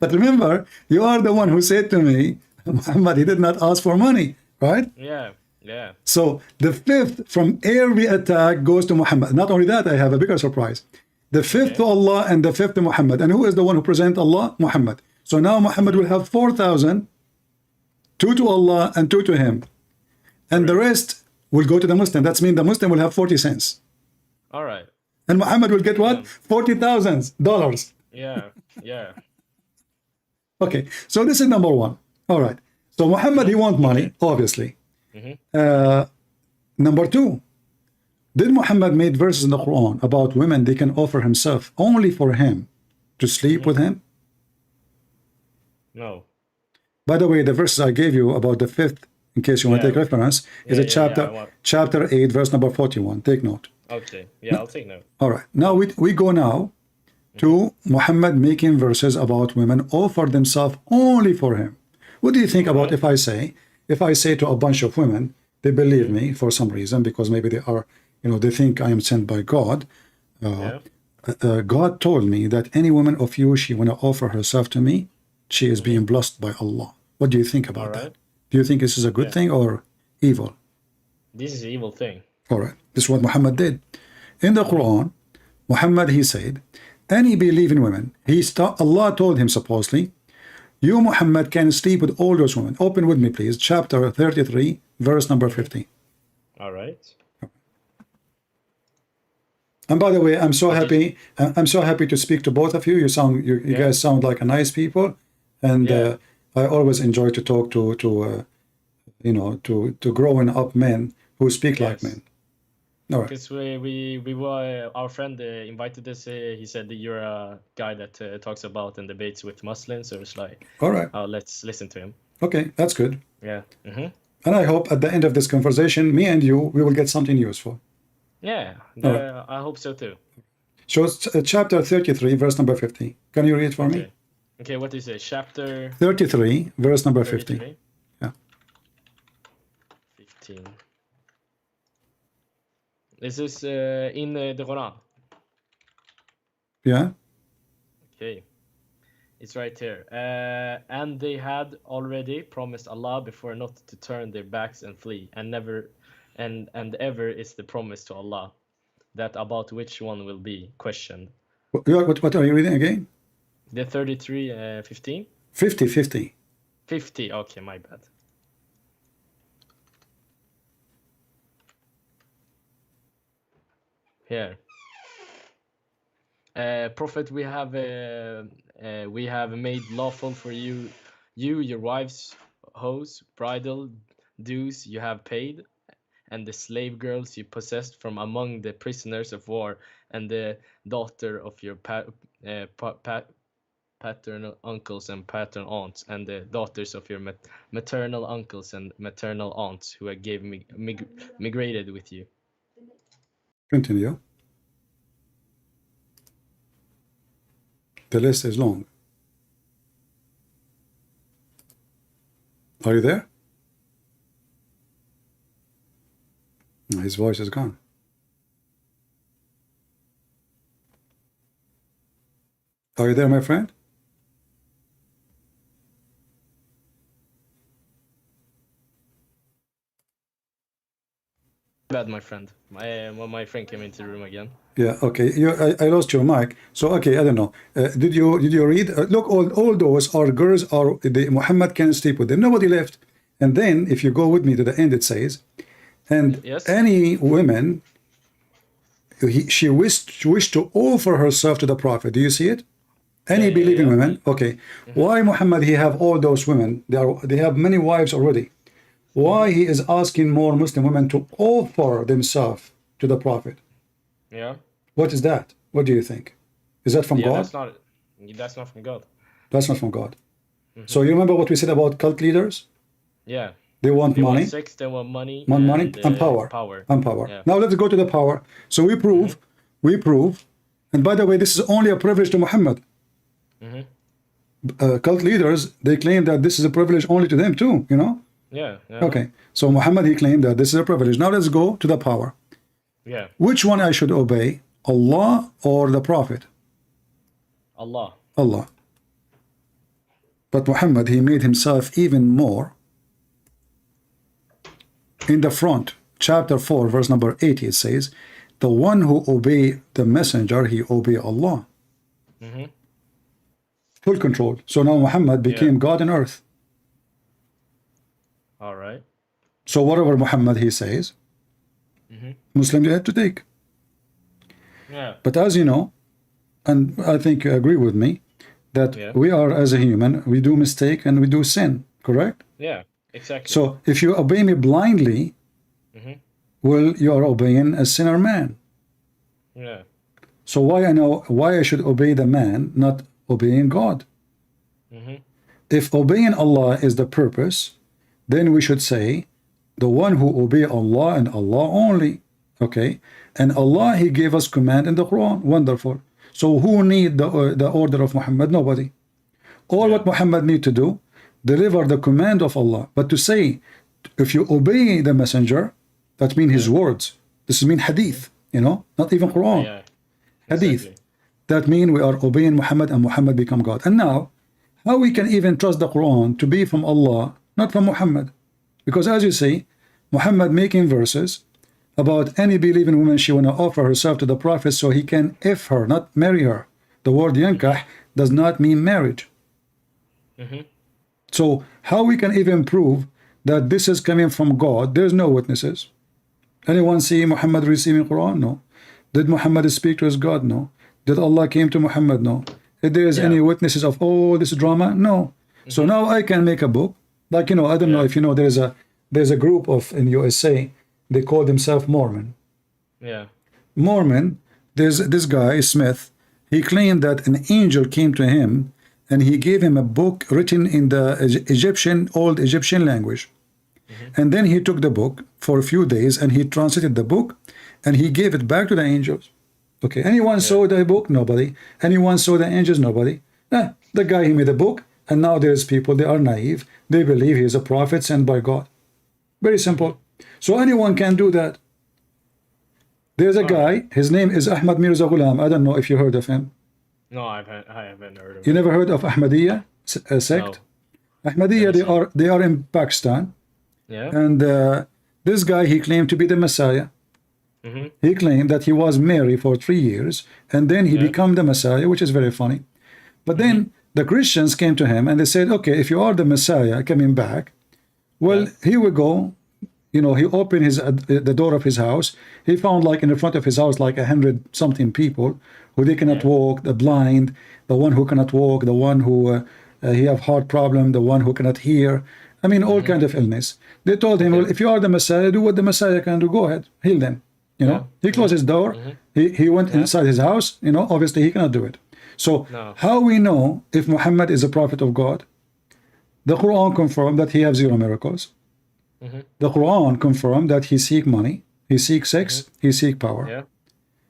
But remember, you are the one who said to me, Muhammad, he did not ask for money, right? Yeah, yeah. So the fifth from every attack goes to Muhammad. Not only that, I have a bigger surprise. The fifth to Allah and the fifth to Muhammad. And who is the one who presents Allah? Muhammad. So now Muhammad will have 4,000, 2 to Allah and 2 to him. And the rest will go to the Muslim. That means the Muslim will have 40 cents. All right. And Muhammad will get what? $40,000. Yeah, yeah. Okay, so this is number one. All right. So Muhammad, he wants money, obviously. Number two, did Muhammad made verses in the Quran about women they can offer himself only for him to sleep with him? No. By the way, the verses I gave you about the fifth, in case you want to Yeah. take reference, is Yeah, a yeah, chapter, yeah, I want- chapter 8, verse number 41. Take note. Okay. Yeah, I'll take note. All right. Now we go now to Muhammad making verses about women offer themselves only for him. What do you think about if I say to a bunch of women, they believe me for some reason, because maybe they are, they think I am sent by God. Yeah. God told me that any woman of you, she want to offer herself to me, she is being blessed by Allah. What do you think about that? Do you think this is a good thing or evil? This is an evil thing. All right. This is what Muhammad did. In the Quran, Muhammad, he said, any believing women, Allah told him supposedly, you, Muhammad, can sleep with all those women. Open with me, please. Chapter 33, verse number 50. All right. And by the way, I'm so happy. I'm so happy to speak to both of you. You guys sound like a nice people, and I always enjoy to talk to growing up men who speak like men. All right. Because we were, our friend invited us. He said that you're a guy that talks about and debates with Muslims. So it's like, all right. Let's listen to him. Okay, that's good. Yeah. Mm-hmm. And I hope at the end of this conversation, me and you, we will get something useful. Yeah, right. I hope so too. So it's chapter 33, verse number 50. Can you read for me? Okay, what is it? Chapter 33, verse number 33? 50. Yeah. 15. This is in the Quran. Yeah. Okay. It's right here. And they had already promised Allah before not to turn their backs and flee, and never and ever is the promise to Allah, that about which one will be questioned. What are you reading again? The 33, 15? 50, 50. 50, okay, my bad. Here. Prophet, we have made lawful for you, your wives, hoes, bridal dues you have paid, and the slave girls you possessed from among the prisoners of war, and the daughter of your paternal uncles and paternal aunts, and the daughters of your maternal uncles and maternal aunts who have migrated with you. Continue. The list is long. Are you there? His voice is gone. Are you there, my friend? Bad, my friend. My friend came into the room again. Yeah. Okay. I lost your mic. So okay, I don't know. Did you read? Look, all those are girls. Muhammad can sleep with them. Nobody left. And then, if you go with me to the end, it says, and any women, she wished to offer herself to the Prophet. Do you see it? Any believing women. Okay. Why Muhammad? He have all those women. They have many wives already. Why he is asking more Muslim women to offer themselves to the Prophet? Yeah. What is that? What do you think? Is that from God? That's not from God. That's not from God. So you remember what we said about cult leaders? Yeah. They want money. Want sex, they want money. Money and power. And power. Yeah. Now let's go to the power. So we prove, and by the way, this is only a privilege to Muhammad. Cult leaders, they claim that this is a privilege only to them too, Yeah. Okay. So Muhammad, he claimed that this is a privilege. Now let's go to the power. Yeah. Which one I should obey? Allah or the Prophet? Allah. Allah. But Muhammad, he made himself even more. In the front, chapter 4, verse number 80, it says, the one who obey the messenger, he obey Allah. Full control. So now Muhammad became God on earth. All right. So whatever Muhammad he says, Muslims they have to take. Yeah. But as you know, and I think you agree with me, that we are, as a human, we do mistake and we do sin, correct? Yeah, exactly. So if you obey me blindly, well, you are obeying a sinner man. Yeah. So why I should obey the man, not obeying God? If obeying Allah is the purpose, then we should say the one who obey Allah and Allah only. Okay, and Allah, He gave us command in the Quran. Wonderful. So who need the order of Muhammad? Nobody. All what Muhammad need to do, deliver the command of Allah. But to say, if you obey the messenger, that means his words. This mean hadith, you know, not even Quran. Yeah. Hadith. Exactly. That means we are obeying Muhammad and Muhammad become God. And now, how we can even trust the Quran to be from Allah, not from Muhammad? Because as you say, Muhammad making verses about any believing woman, she want to offer herself to the Prophet so he can if her, not marry her. The word yankah does not mean marriage. So how we can even prove that this is coming from God? There's no witnesses. Anyone see Muhammad receiving Quran? No. Did Muhammad speak to his God? No. Did Allah came to Muhammad? No. If there is any witnesses of all this drama? No. So now I can make a book, like, you know, I don't know if you know, there's a group of in USA, they call themselves Mormon. Yeah. Mormon, there's this guy Smith, he claimed that an angel came to him and he gave him a book written in the old Egyptian language. And then he took the book for a few days and he translated the book and he gave it back to the angels. Okay, anyone saw the book? Nobody. Anyone saw the angels? Nobody. The guy, he made a book, and now there's people, they are naive, they believe he is a prophet sent by God. Very simple. So anyone can do that. There's a guy, his name is Ahmad Mirza Ghulam. I don't know if you heard of him. No, I haven't heard of You it. never heard of Ahmadiyya sect? No. Ahmadiyya, they are in Pakistan. Yeah. And this guy, he claimed to be the Messiah. He claimed that he was married for 3 years and then he became the Messiah, which is very funny. But then the Christians came to him and they said, okay, if you are the Messiah coming back, well, here we go. You know, he opened the door of his house. He found like in the front of his house like 100-something people who they cannot walk, the blind, the one who cannot walk, the one who he have heart problem, the one who cannot hear. I mean, all kind of illness. They told him, well, if you are the Messiah, do what the Messiah can do. Go ahead, heal them. You know, he closed his door. He went inside his house. You know, obviously he cannot do it. So how we know if Muhammad is a prophet of God? The Quran confirmed that he has 0 miracles. The Quran confirmed that he seek money, he seek sex, he seek power.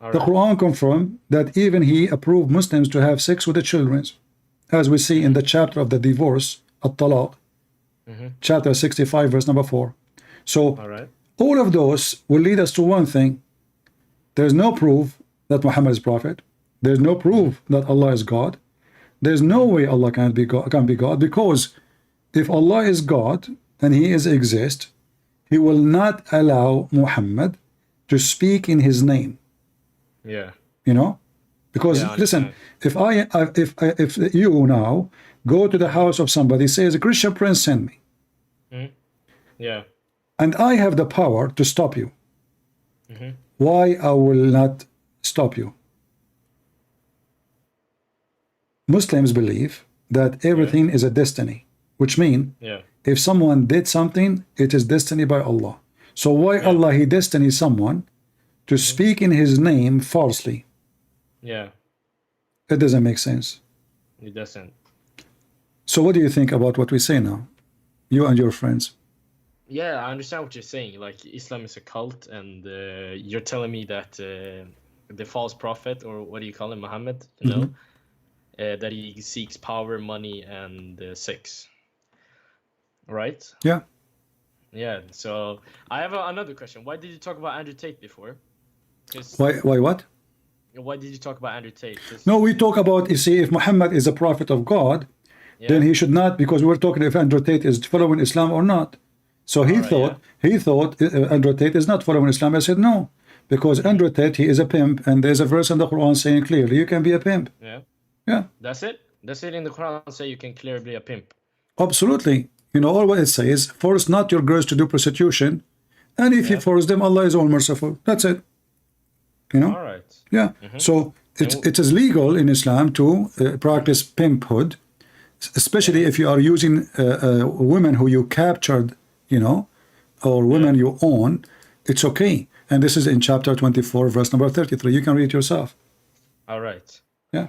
The Quran confirmed that even he approved Muslims to have sex with the children, as we see in the chapter of the divorce, At-Talaq, chapter 65, verse number 4. So all of those will lead us to one thing. There's no proof that Muhammad is prophet. There's no proof that Allah is God. There's no way Allah can be God, because if Allah is God and he exists, he will not allow Muhammad to speak in his name. Yeah. You know, because listen, if you now go to the house of somebody, says a Christian prince send me. Yeah. And I have the power to stop you. Why I will not stop you? Muslims believe that everything is a destiny, which means if someone did something, it is destiny by Allah. So why Allah he destiny someone to speak in his name falsely? Yeah. It doesn't make sense. It doesn't. So what do you think about what we say now, you and your friends? Yeah, I understand what you're saying. Like, Islam is a cult, and you're telling me that the false prophet, or what do you call him, Muhammad, you know, that he seeks power, money, and sex. Right? Yeah. Yeah. So I have another question. Why did you talk about Andrew Tate before? Why what? Why did you talk about Andrew Tate? No, we talk about, you see, if Muhammad is a prophet of God, then he should not, because we're talking if Andrew Tate is following Islam or not. So he thought Andrew Tate is not following Islam. I said no, because Andrew Tate, he is a pimp, and there's a verse in the Quran saying clearly you can be a pimp. Yeah. That's it. That's it in the Quran. Say you can clearly be a pimp. Absolutely. You know, all what it says: force not your girls to do prostitution, and if you force them, Allah is all merciful. That's it. You know. All right. Yeah. So it is legal in Islam to practice pimphood, especially if you are using women who you captured, you know, or women you own. It's okay. And this is in chapter 24, verse number 33. You can read it yourself. All right. Yeah.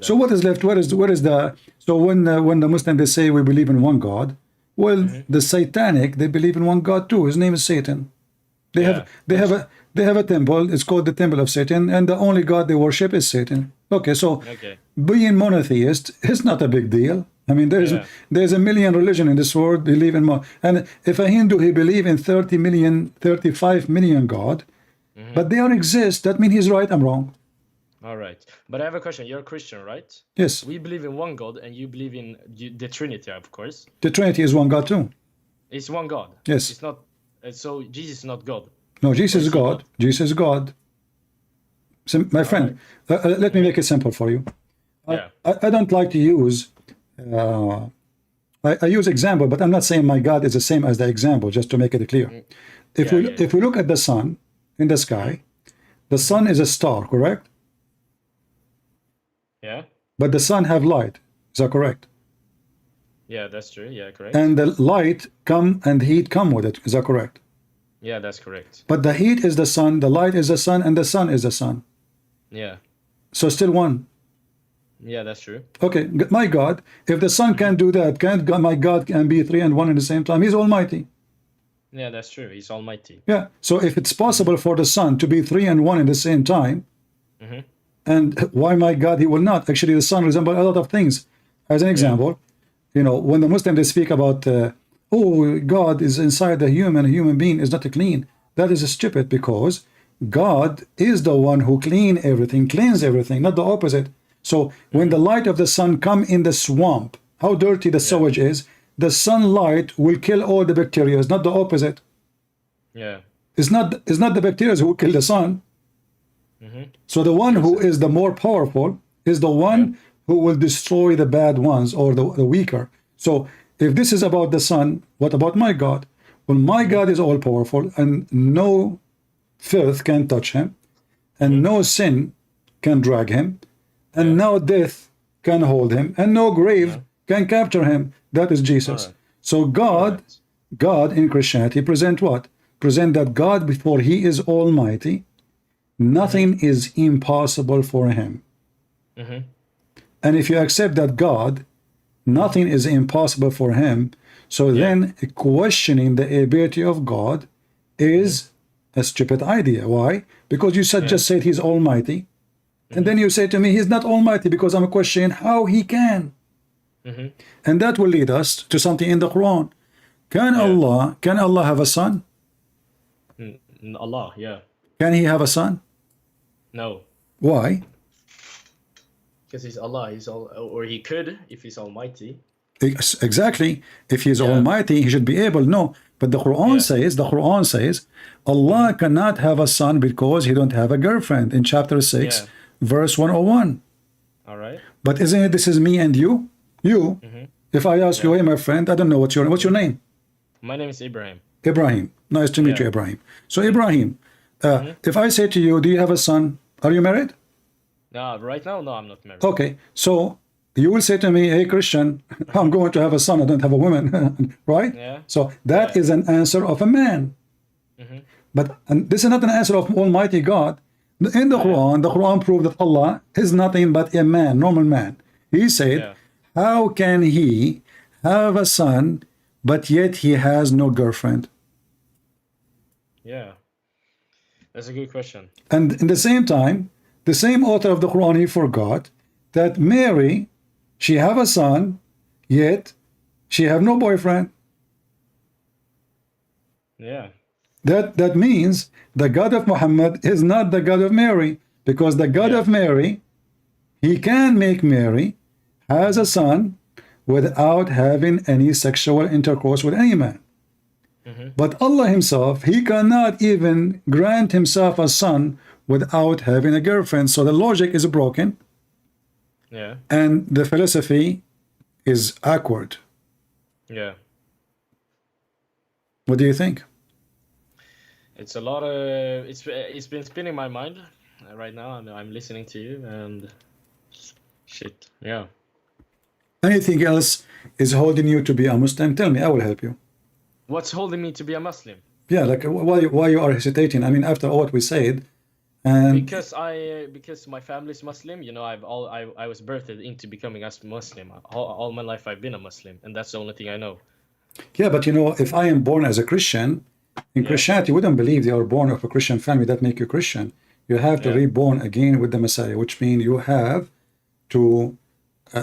So what is left? What is the? So when the Muslims, they say we believe in one God, Well, the satanic, they believe in one God too. His name is Satan. They have a temple. It's called the Temple of Satan, and the only God they worship is Satan. Okay, so being monotheist is not a big deal. I mean, there's a million religion in this world believe in and if a Hindu he believe in 30 million, 35 million God, but they don't exist. That means he's right. I'm wrong. All right, but I have a question. You're a Christian, right? Yes. We believe in one God, and you believe in the Trinity, of course. The Trinity is one God too. It's one God. Yes. It's not. So Jesus is not God. No, Jesus is God. Jesus is God. So, my friend, let me make it simple for you. I don't like to use. I use example, but I'm not saying my God is the same as the example. Just to make it clear, if we look at the sun in the sky, the sun is a star, correct? Yeah. But the sun have light. Is that correct? Yeah, that's true. Yeah, correct. And the light come and heat come with it. Is that correct? Yeah, that's correct. But the heat is the sun, the light is the sun, and the sun is the sun. Yeah. So still one. Yeah, that's true. Okay, my God, if the sun can't do that, can't God, my God can be 3 and 1 at the same time? He's almighty. Yeah, that's true. He's almighty. Yeah, so if it's possible for the sun to be 3 and 1 at the same time, and why my God, he will not? Actually, the sun resembles a lot of things. As an example, you know, when the Muslims, they speak about, oh, God is inside the human, a human being is not clean. That is stupid, because God is the one who cleans everything, not the opposite. So when the light of the sun come in the swamp, how dirty the sewage is, the sunlight will kill all the bacteria, not the opposite. Yeah. It's not the bacteria who kill the sun. So the one who is the more powerful is the one who will destroy the bad ones, or the weaker. So if this is about the sun, what about my God? Well, my God is all powerful, and no filth can touch him, and no sin can drag him, and no death can hold him, and no grave can capture him. That is Jesus. So God in Christianity present what? Present that God, before he is almighty, nothing is impossible for him. And if you accept that God, nothing is impossible for him, so then questioning the ability of God is a stupid idea. Why? Because you just said he's almighty, and then you say to me he's not almighty, because I'm questioning how he can. And that will lead us to something in the Quran. Can Allah have a son? Allah, yeah. Can he have a son? No. Why? Because he's Allah. He's all, or he could if he's almighty. Exactly. If he's almighty, he should be able. No, but the Quran says, Allah cannot have a son because he don't have a girlfriend in chapter 6, verse 101. All right. But isn't it, this is me and you? You. If I ask you, hey, my friend, I don't know what's your name. My name is Ibrahim. Ibrahim. Nice to meet you, Ibrahim. So Ibrahim, if I say to you, do you have a son? Are you married? No, right now, no, I'm not married. Okay, so you will say to me, hey, Christian, I'm going to have a son, I don't have a woman, right? Yeah. So that is an answer of a man. But this is not an answer of Almighty God. In the Quran proved that Allah is nothing but a man, normal man. He said, how can he have a son, but yet he has no girlfriend? Yeah, that's a good question. And in the same time, the same author of the Quran, he forgot that Mary, she have a son, yet she have no boyfriend. Yeah. That means the God of Muhammad is not the God of Mary, because the God of Mary, he can make Mary has a son without having any sexual intercourse with any man. But Allah himself, he cannot even grant himself a son without having a girlfriend. So the logic is broken. Yeah. And the philosophy is awkward. Yeah. What do you think? It's a lot of it's been spinning my mind right now, and I'm listening to you, and shit. Yeah. Anything else is holding you to be a Muslim? Tell me, I will help you. What's holding me to be a Muslim? Yeah, like why you are hesitating? I mean, after all what we said, and because my family's Muslim, you know, I was birthed into becoming a Muslim. All my life I've been a Muslim, and that's the only thing I know. Yeah, but you know, if I am born as a Christian, in Christianity, you wouldn't believe you are born of a Christian family that make you Christian. You have to reborn again with the Messiah, which means you have to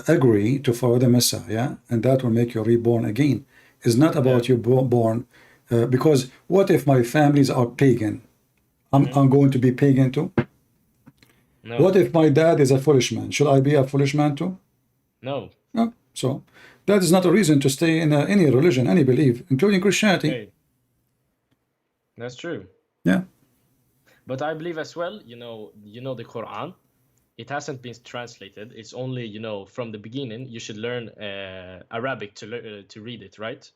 agree to follow the Messiah, and that will make you reborn again. It's not about you born, because what if my families are pagan? I'm going to be pagan too? No. What if my dad is a foolish man? Should I be a foolish man too? No. No. So that is not a reason to stay in any religion, any belief, including Christianity. Okay. That's true. Yeah. But I believe as well, you know the Quran, it hasn't been translated. It's only, from the beginning, you should learn Arabic to read it, right?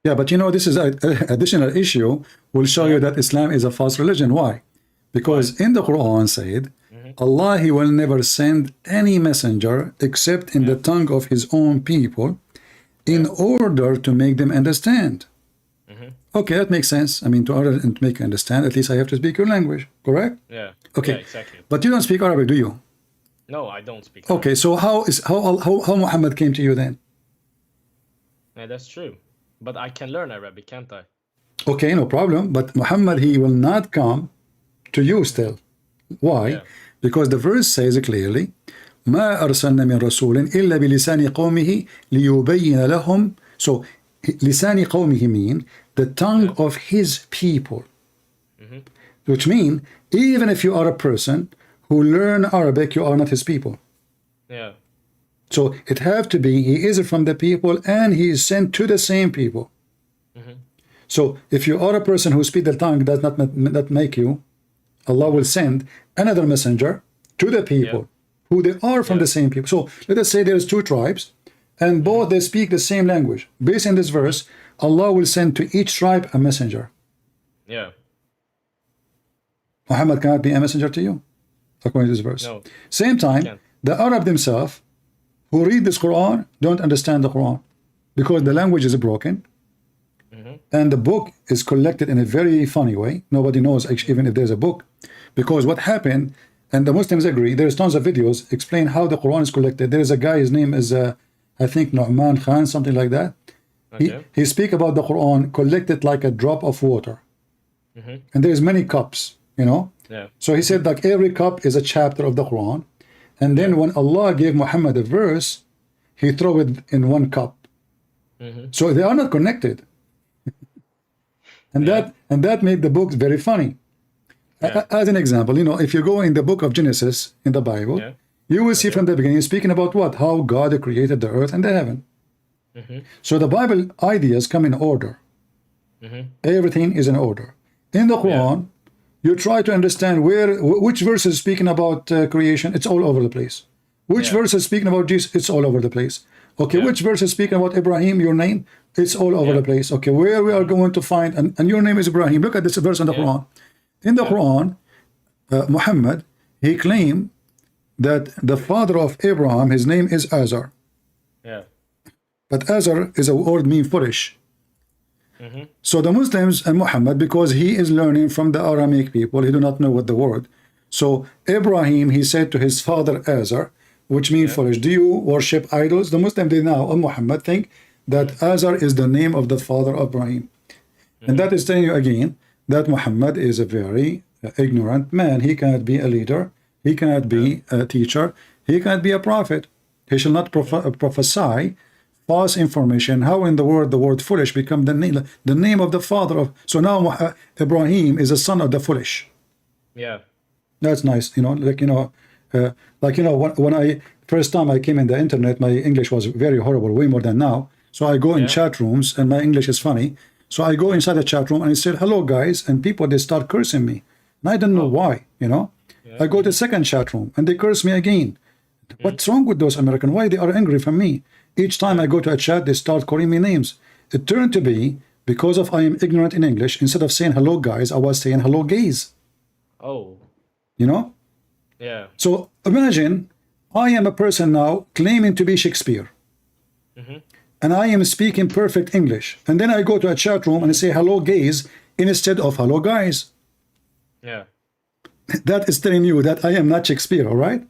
Yeah, but you know, this is an additional issue. Will show you that Islam is a false religion. Why? Because in the Quran said, Allah, He will never send any messenger except in the tongue of His own people in order to make them understand. Okay, that makes sense. I mean, to order and to make you understand, at least I have to speak your language, correct? Yeah. Okay. Yeah, exactly. But you don't speak Arabic, do you? No, I don't speak. Okay, so how Muhammad came to you then? Yeah, that's true. But I can learn Arabic, can't I? Okay, no problem. But Muhammad, he will not come to you still. Why? Yeah. Because the verse says clearly, ما أرسلنا من رسول إلا بلسان قومه ليبين لهم. So لسان قومه mean the tongue of his people. Which mean even if you are a person who learn Arabic, you are not his people. Yeah. So it have to be he is from the people and he is sent to the same people. So if you are a person who speaks the tongue does not make you, Allah will send another messenger to the people who they are from the same people. So let us say there's two tribes and both they speak the same language. Based on this verse, Allah will send to each tribe a messenger. Yeah. Muhammad cannot be a messenger to you, according to this verse. No. Same time, the Arab themselves who read this Quran don't understand the Quran because the language is broken and the book is collected in a very funny way. Nobody knows even if there's a book, because what happened, and the Muslims agree, there's tons of videos explain how the Quran is collected. There is a guy, his name is I think Nu'man Khan, something like that. He speak about the Quran collected like a drop of water, and there's many cups, so he said like every cup is a chapter of the Quran, and then when Allah gave Muhammad a verse, he threw it in one cup. So they are not connected. And that made the book very funny. As an example, if you go in the book of Genesis in the Bible, you will see from the beginning speaking about what? How God created the earth and the heaven. So the Bible ideas come in order. Everything is in order. In the Quran, you try to understand which verse is speaking about creation. It's all over the place. Which verse is speaking about Jesus? It's all over the place. Okay, which verse is speaking about Ibrahim, your name? It's all over the place. Okay, where we are going to find, and your name is Ibrahim. Look at this verse in the Quran. In the Quran, Muhammad, he claimed that the father of Abraham, his name is Azar. Yeah. But Azar is a word mean foolish. So the Muslims and Muhammad, because he is learning from the Aramaic people, he do not know what the word. So Ibrahim, he said to his father Azar, which means foolish. Do you worship idols? The Muslim, they now, Muhammad, think that Azar is the name of the father of Ibrahim. And that is telling you again that Muhammad is a very ignorant man. He cannot be a leader. He cannot be a teacher. He cannot be a prophet. He shall not prophesy false information. How in the word foolish become the name of the father of? So now Ibrahim is a son of the foolish. Yeah. That's nice. When I first time I came in the internet, my English was very horrible, way more than now. So I go in chat rooms and my English is funny. So I go inside the chat room and I said, hello guys, and people, they start cursing me. And I don't know why, I go to the second chat room and they curse me again. What's wrong with those Americans? Why they are angry from me? Each time I go to a chat, they start calling me names. It turned to be because of I am ignorant in English. Instead of saying hello guys, I was saying hello gays. Oh. Yeah. So imagine I am a person now claiming to be Shakespeare. And I am speaking perfect English. And then I go to a chat room and I say hello gays instead of hello guys. Yeah. That is telling you that I am not Shakespeare, all right?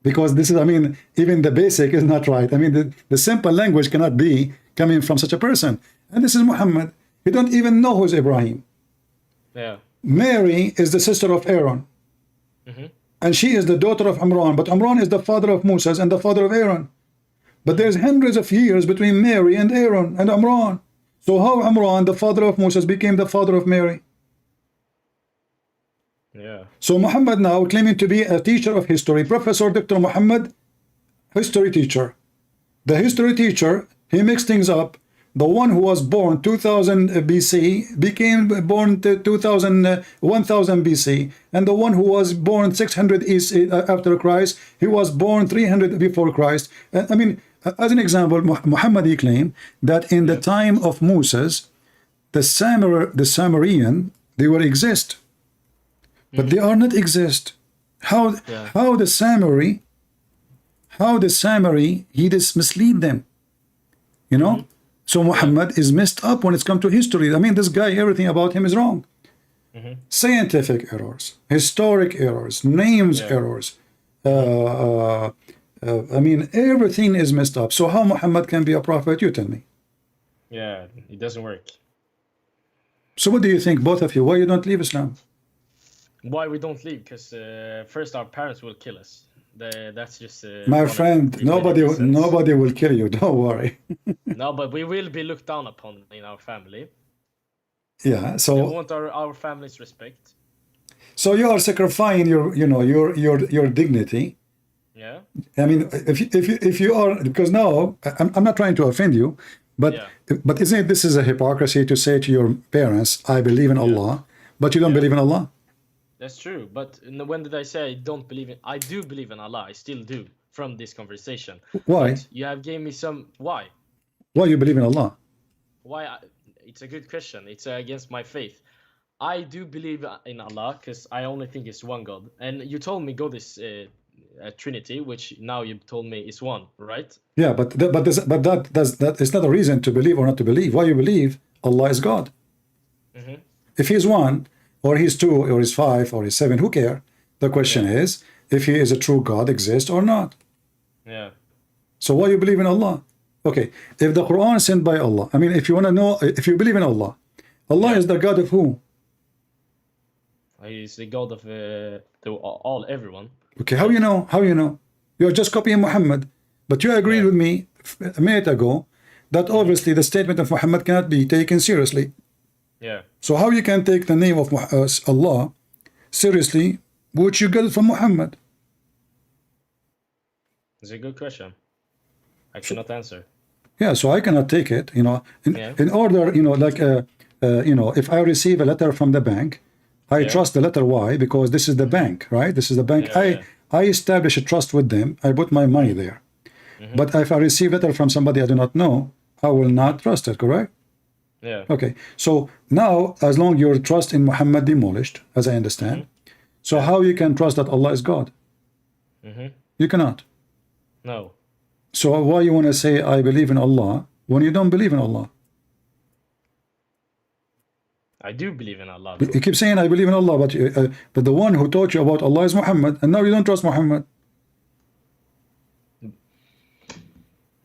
because this is, I mean, even the basic is not right. I mean, the simple language cannot be coming from such a person. And this is Muhammad. You don't even know who's Ibrahim. Yeah. Mary is the sister of Aaron. And she is the daughter of Imran. But Imran is the father of Moses and the father of Aaron. But there's hundreds of years between Mary and Aaron and Imran. So how Imran, the father of Moses, became the father of Mary? Yeah. So Muhammad now claiming to be a teacher of history, Professor Dr. Muhammad, history teacher. The history teacher, he mixed things up. The one who was born 2000 BC became born 1000 BC, and the one who was born 600 after Christ, he was born 300 before Christ. I mean, as an example, Muhammad, he claimed that in the time of Moses, the Samarian, they will exist, but they are not exist. How the Samari, he just mislead them, you know. So Muhammad is messed up when it's come to history. I mean, this guy, everything about him is wrong. Scientific errors, historic errors, names errors. I mean, everything is messed up. So how Muhammad can be a prophet? You tell me. Yeah, it doesn't work. So what do you think, both of you? Why you don't leave Islam? Why we don't leave? Because first our parents will kill us. That's just my friend. Nobody will kill you. Don't worry. No, but we will be looked down upon in our family. Yeah. So we want our family's respect. So you are sacrificing your dignity. Yeah. I mean, if you are, because now I'm not trying to offend you, but isn't it, this is a hypocrisy to say to your parents, I believe in Allah, but you don't believe in Allah? That's true, but when did I say I don't believe in? I do believe in Allah. I still do from this conversation. Why? But you have gave me some. Why? Why you believe in Allah? Why? It's a good question. It's against my faith. I do believe in Allah because I only think it's one God. And you told me God is Trinity, which now you told me is one, right? Yeah, but that is not a reason to believe or not to believe. Why you believe Allah is God? If He's one, or He's two, or He's five, or He's seven, who care? The question is if He is a true God, exists or not. Yeah. So why you believe in Allah? Okay, if the Quran is sent by Allah, I mean, if you want to know, if you believe in Allah, Allah is the God of who? He's the God of everyone. Okay, how you know? How you know? You're just copying Muhammad, but you agreed with me a minute ago that obviously the statement of Muhammad cannot be taken seriously. Yeah. So how you can take the name of Allah seriously, which you get it from Muhammad? It's a good question. I cannot answer. Yeah, so I cannot take it. In order, like if I receive a letter from the bank, I trust the letter. Why? Because this is the bank, right? This is the bank. I establish a trust with them. I put my money there. But if I receive a letter from somebody I do not know, I will not trust it, correct? Yeah. Okay. So now, as long your trust in Muhammad demolished, as I understand, so how you can trust that Allah is God? You cannot. No. So why you want to say I believe in Allah when you don't believe in Allah? I do believe in Allah. You keep saying I believe in Allah, but the one who taught you about Allah is Muhammad, and now you don't trust Muhammad.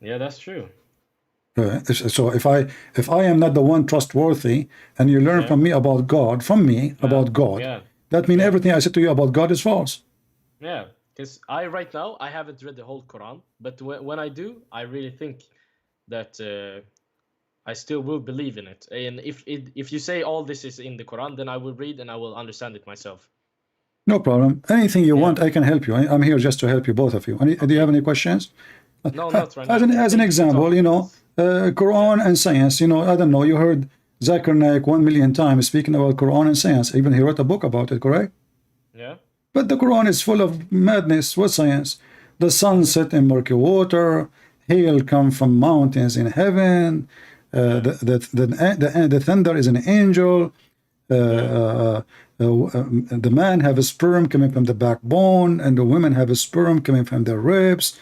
Yeah, that's true. So if I am not the one trustworthy, and you learn from me about God, that means everything I said to you about God is false. Yeah, because right now I haven't read the whole Quran, but when I do, I really think that I still will believe in it. And if you say all this is in the Quran, then I will read and I will understand it myself. No problem. Anything you want, I can help you. I'm here just to help you, both of you. Do you have any questions? No, not right now. As an example, Quran and science. I don't know. You heard Zakir Naik 1 million times speaking about Quran and science. Even he wrote a book about it, correct? Yeah. But the Quran is full of madness. What science? The sun set in murky water. Hail come from mountains in heaven. The thunder is an angel. The man have a sperm coming from the backbone, and the women have a sperm coming from their ribs.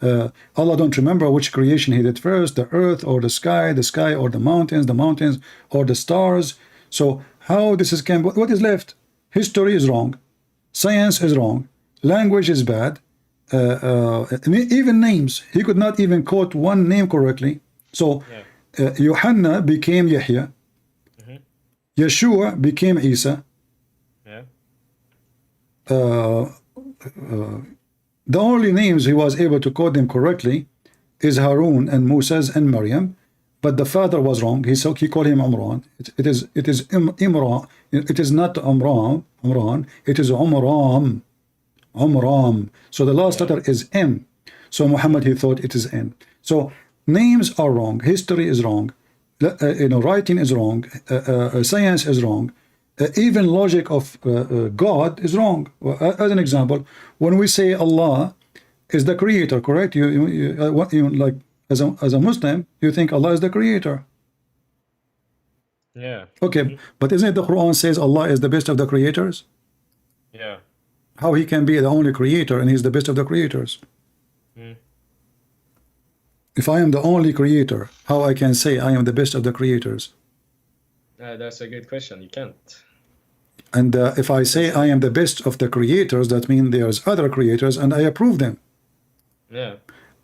Allah don't remember which creation He did first, the earth or the sky or the mountains or the stars. So how this is what is left? History is wrong, science is wrong, language is bad, even names. He could not even quote one name correctly. So Yohanna became Yahya. Yeshua became Isa. The only names he was able to quote them correctly is Harun and Moses and Maryam, but the father was wrong. He called him Imran. It is Imran. It is not Imran. It is Umram. Umram. So the last letter is M. So Muhammad, he thought it is N. So names are wrong. History is wrong. Writing is wrong. Science is wrong. Even logic of God is wrong. As an example, when we say Allah is the creator, correct? You like as a Muslim, you think Allah is the creator. Yeah. Okay, but isn't it the Quran says Allah is the best of the creators? Yeah. How he can be the only creator and he's the best of the creators? If I am the only creator, how I can say I am the best of the creators? That's a good question. You can't. And if I say I am the best of the creators, that means there's other creators and I approve them. Yeah.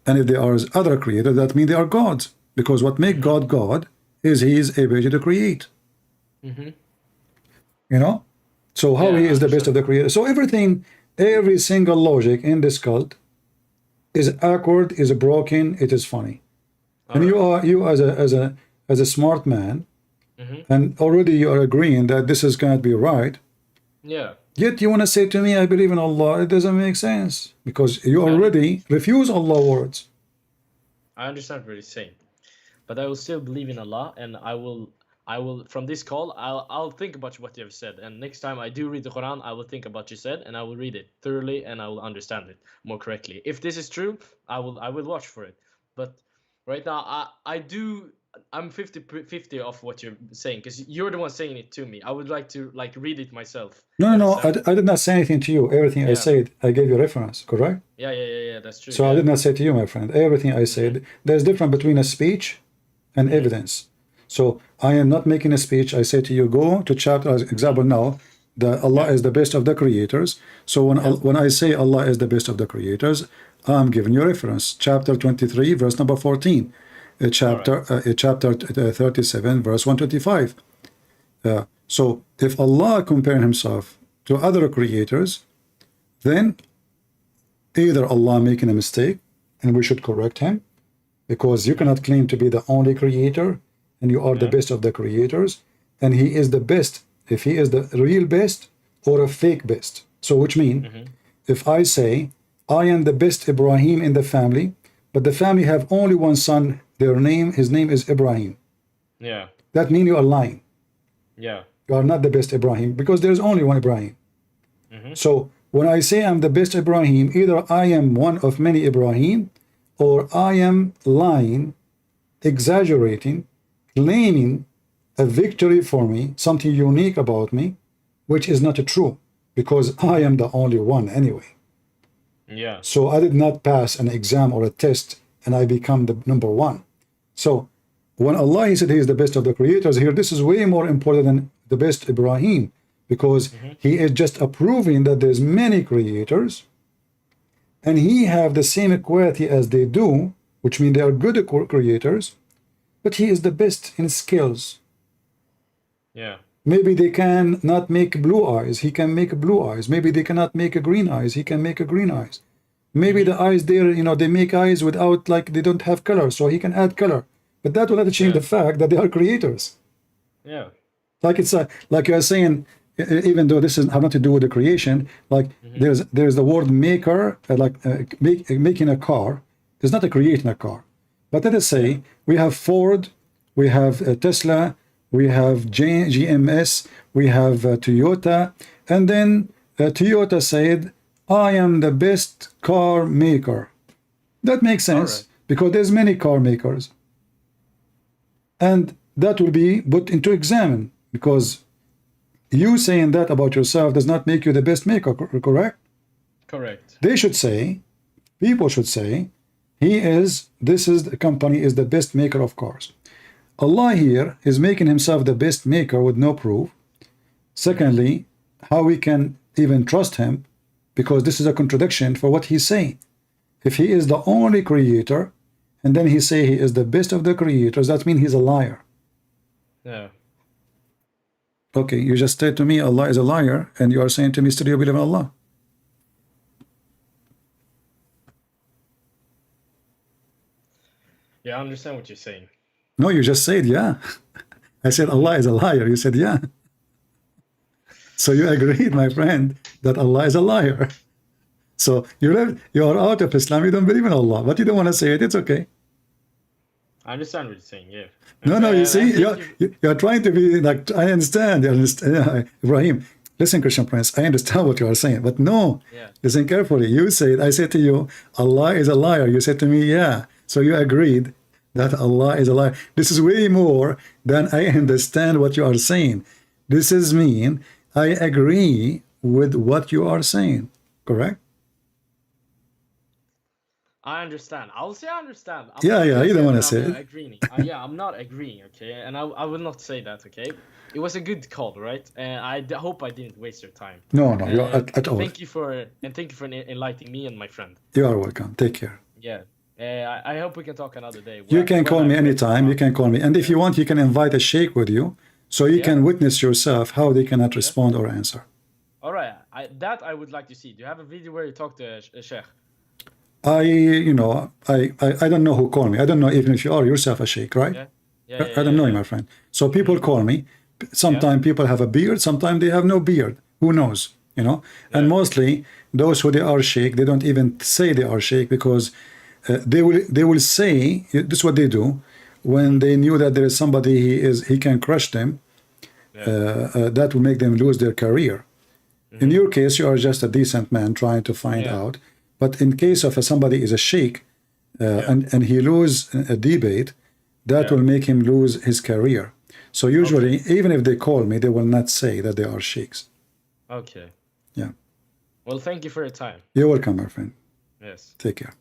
And if there are other creators, that means they are gods. Because what makes God God is he is able to create. You know? So how he is the best of the creators. So everything, every single logic in this cult is awkward, is broken, it is funny. And you as a smart man, and already you are agreeing that this is going to be right. Yeah. Yet you want to say to me, I believe in Allah. It doesn't make sense because you already refuse Allah words. I understand what you're saying, but I will still believe in Allah, and I will from this call I'll think about what you have said, and next time I do read the Quran I will think about what you said and I will read it thoroughly and I will understand it more correctly. If this is true, I will watch for it. But right now I'm 50-50 of what you're saying because you're the one saying it to me. I would like to read it myself. No, I did not say anything to you. Everything I said, I gave you reference, correct? Yeah, that's true. So I did not say to you, my friend, everything I said, there's difference between a speech and evidence. So I am not making a speech. I say to you, go to chapter, as example now, that Allah is the best of the creators. So when I say Allah is the best of the creators, I'm giving you reference. Chapter 23, verse number 14. Chapter 37, verse 125. So if Allah comparing himself to other creators, then either Allah making a mistake and we should correct him, because you cannot claim to be the only creator and you are the best of the creators, and he is the best, if he is the real best or a fake best. So which means if I say I am the best Ibrahim in the family, but the family have only one son, his name is Ibrahim. Yeah. That means you are lying. Yeah. You are not the best Ibrahim because there is only one Ibrahim. So when I say I'm the best Ibrahim, either I am one of many Ibrahim or I am lying, exaggerating, claiming a victory for me, something unique about me, which is not true because I am the only one anyway. Yeah. So I did not pass an exam or a test and I become the number one. So when Allah he said he is the best of the creators here, this is way more important than the best Ibrahim, because he is just approving that there's many creators and he have the same quality as they do, which means they are good creators, but he is the best in skills. Yeah. Maybe they can not make blue eyes, he can make blue eyes. Maybe they cannot make a green eyes, he can make a green eyes. Maybe the eyes there, they make eyes without, they don't have color, so he can add color. But that will not change the fact that they are creators. Yeah. Like it's like you are saying, even though this has nothing to do with the creation, there's the word maker, making a car is not a creating a car. But let us say we have Ford, we have Tesla, we have GMS, we have Toyota, and then Toyota said, I am the best car maker. That makes sense because there's many car makers. And that will be put into examine because you saying that about yourself does not make you the best maker, correct? Correct. They should say, people should say, the company is the best maker of cars. Allah here is making himself the best maker with no proof. Secondly, how we can even trust him, because this is a contradiction for what he's saying. If he is the only creator, and then he say he is the best of the creators, that means he's a liar. Yeah. Okay, you just said to me Allah is a liar, and you are saying to me still you believe in Allah. Yeah, I understand what you're saying. No, you just said yeah. I said Allah is a liar. You said yeah. So you agreed, my friend, that Allah is a liar. So you are out of Islam. You don't believe in Allah, but you don't want to say it. It's okay. I understand what you're saying. Yeah. No, you see, you're trying to be like, I understand. Yeah, Ibrahim, listen, Christian Prince, I understand what you are saying, but no, listen carefully. You said, I said to you, Allah is a liar. You said to me, yeah. So you agreed that Allah is a liar. This is way more than I understand what you are saying. This is mean, I agree with what you are saying, correct? I understand. I'll say I understand. Yeah, you don't want to say it. Agreeing. Yeah, I'm not agreeing, okay? And I will not say that, okay? It was a good call, right? And I hope I didn't waste your time. No, you're at all. Thank you for enlightening me and my friend. You are welcome. Take care. Yeah. I hope we can talk another day. You can call me anytime. You can call me. And if you want, you can invite a sheikh with you, so you can witness yourself how they cannot respond or answer. All right. That I would like to see. Do you have a video where you talk to a sheikh? I don't know who called me. I don't know even if you are yourself a sheikh, right? I don't know you, my friend. So people call me. Sometimes people have a beard. Sometimes they have no beard. Who knows? You know. And mostly those who they are sheikh, they don't even say they are sheikh, because they will say this is what they do when they knew that there is somebody he can crush them. That will make them lose their career. In your case, you are just a decent man trying to find out. But in case of somebody is a sheikh and he lose a debate, that will make him lose his career. So usually, even if they call me, they will not say that they are sheikhs. Okay. Yeah. Well, thank you for your time. You're welcome, my friend. Yes. Take care.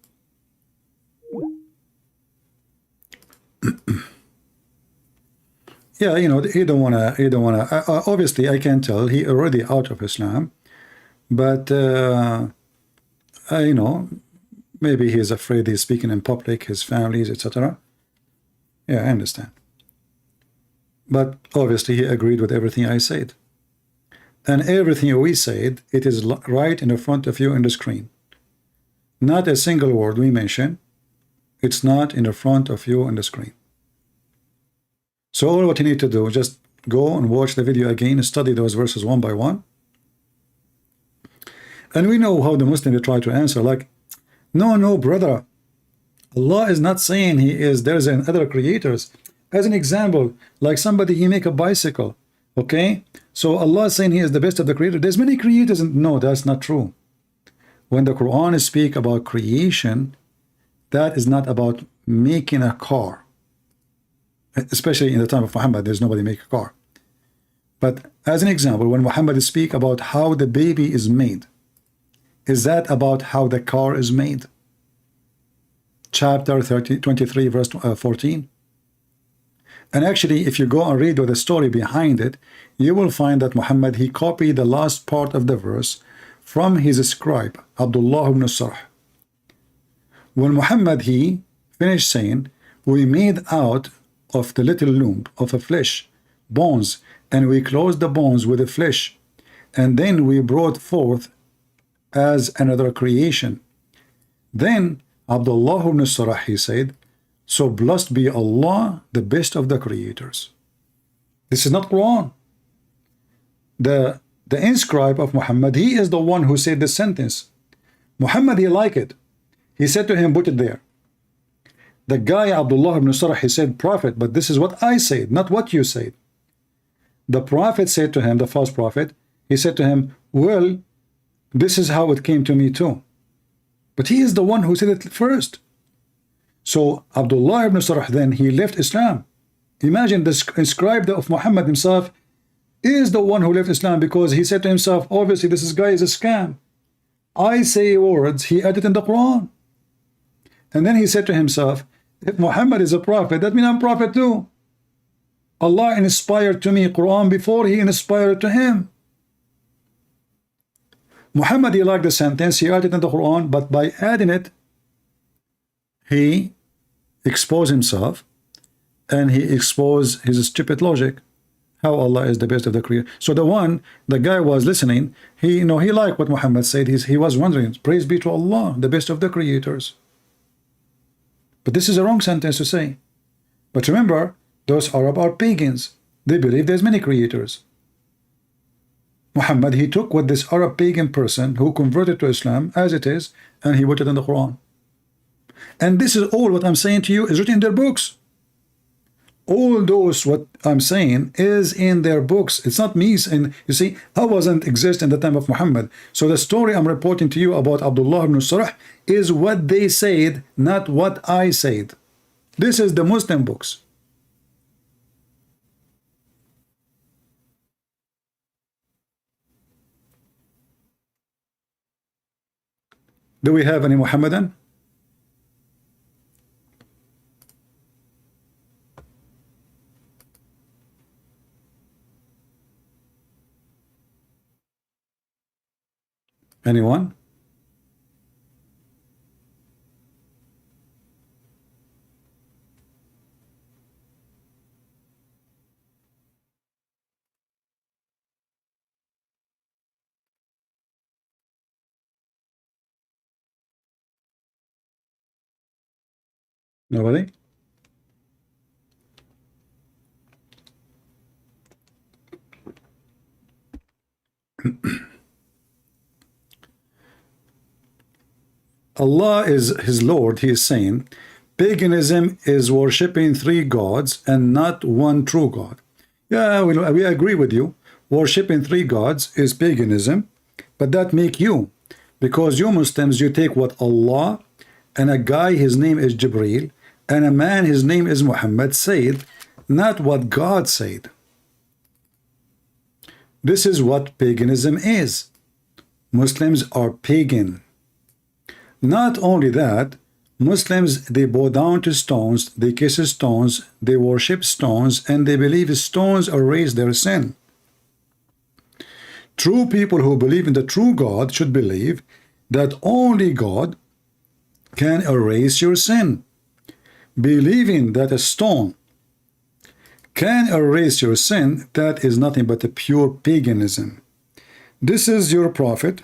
Yeah, he don't wanna. Obviously, I can tell he already out of Islam, but. Maybe he's afraid he's speaking in public, his families, etc. Yeah, I understand. But obviously he agreed with everything I said. And everything we said, it is right in the front of you in the screen. Not a single word we mention, it's not in the front of you on the screen. So all what you need to do, just go and watch the video again, study those verses one by one. And we know how the Muslims try to answer, like, no, brother, Allah is not saying there's other creators. As an example, like somebody, he make a bicycle, okay? So Allah is saying he is the best of the creators. There's many creators, and no, that's not true. When the Quran speaks about creation, that is not about making a car. Especially in the time of Muhammad, there's nobody make a car. But as an example, when Muhammad speaks about how the baby is made, is that about how the car is made? Chapter 23, verse 14. And actually, if you go and read the story behind it, you will find that Muhammad, he copied the last part of the verse from his scribe, Abdullah ibn Sarh. When Muhammad, he finished saying, we made out of the little lump of a flesh, bones, and we closed the bones with the flesh, and then we brought forth as another creation. Then Abdullah ibn Sarh, he said, so blessed be Allah, the best of the creators. This is not Quran. The inscribe of Muhammad, he is the one who said this sentence. Muhammad, he liked it. He said to him, put it there. The guy Abdullah ibn Sarh, he said, Prophet, but this is what I said, not what you said. The Prophet said to him, the false prophet, he said to him, well, this is how it came to me too. But he is the one who said it first. So Abdullah ibn Sarh, then he left Islam. Imagine the scribe of Muhammad himself is the one who left Islam, because he said to himself, obviously this guy is a scam. I say words, he added in the Quran. And then he said to himself, if Muhammad is a prophet, that means I'm a prophet too. Allah inspired to me Quran before he inspired to him. Muhammad, he liked the sentence, he added in the Quran, but by adding it, he exposed himself and he exposed his stupid logic, how Allah is the best of the creator. So the guy was listening, he liked what Muhammad said. He was wondering, praise be to Allah, the best of the creators. But this is a wrong sentence to say. But remember, those Arab are pagans. They believe there's many creators. Muhammad, he took what this Arab pagan person who converted to Islam as it is, and he put it in the Quran. And this is all what I'm saying to you is written in their books. All those what I'm saying is in their books. It's not me. And you see, I wasn't exist in the time of Muhammad. So the story I'm reporting to you about Abdullah ibn Sarah is what they said, not what I said. This is the Muslim books. Do we have any Muhammadan? Anyone? Nobody? Allah is his Lord. He is saying paganism is worshipping three gods and not one true God. Yeah, we agree with you. Worshipping three gods is paganism, but that make you, because you Muslims, you take what Allah and a guy, his name is Jibreel, and a man, his name is Muhammad, said, not what God said. This is what paganism is. Muslims are pagan. Not only that, Muslims, they bow down to stones, they kiss stones, they worship stones, and they believe stones erase their sin. True people who believe in the true God should believe that only God can erase your sin. Believing that a stone can erase your sin, that is nothing but a pure paganism. This is your prophet,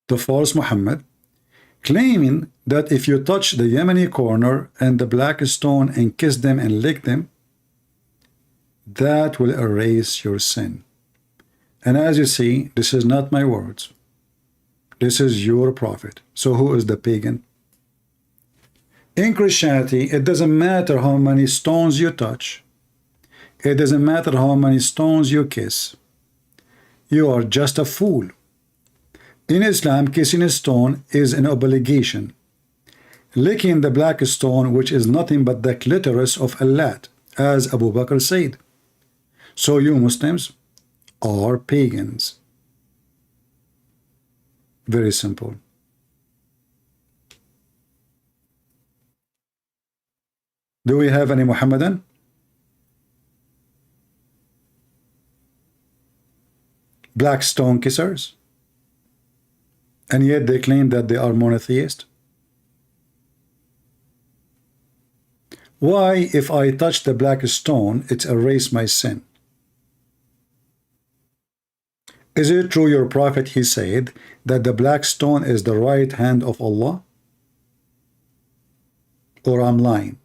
the false Muhammad, claiming that if you touch the Yemeni corner and the black stone and kiss them and lick them, that will erase your sin. And as you see, this is not my words. This is your prophet. So who is the pagan? In Christianity, it doesn't matter how many stones you touch. It doesn't matter how many stones you kiss. You are just a fool. In Islam, kissing a stone is an obligation. Licking the black stone, which is nothing but the clitoris of Allah, as Abu Bakr said. So you Muslims are pagans. Very simple. Do we have any Muhammadan? Black stone kissers? And yet they claim that they are monotheist. Why, if I touch the black stone, it erased my sin? Is it true your prophet, he said, that the black stone is the right hand of Allah? Or I'm lying?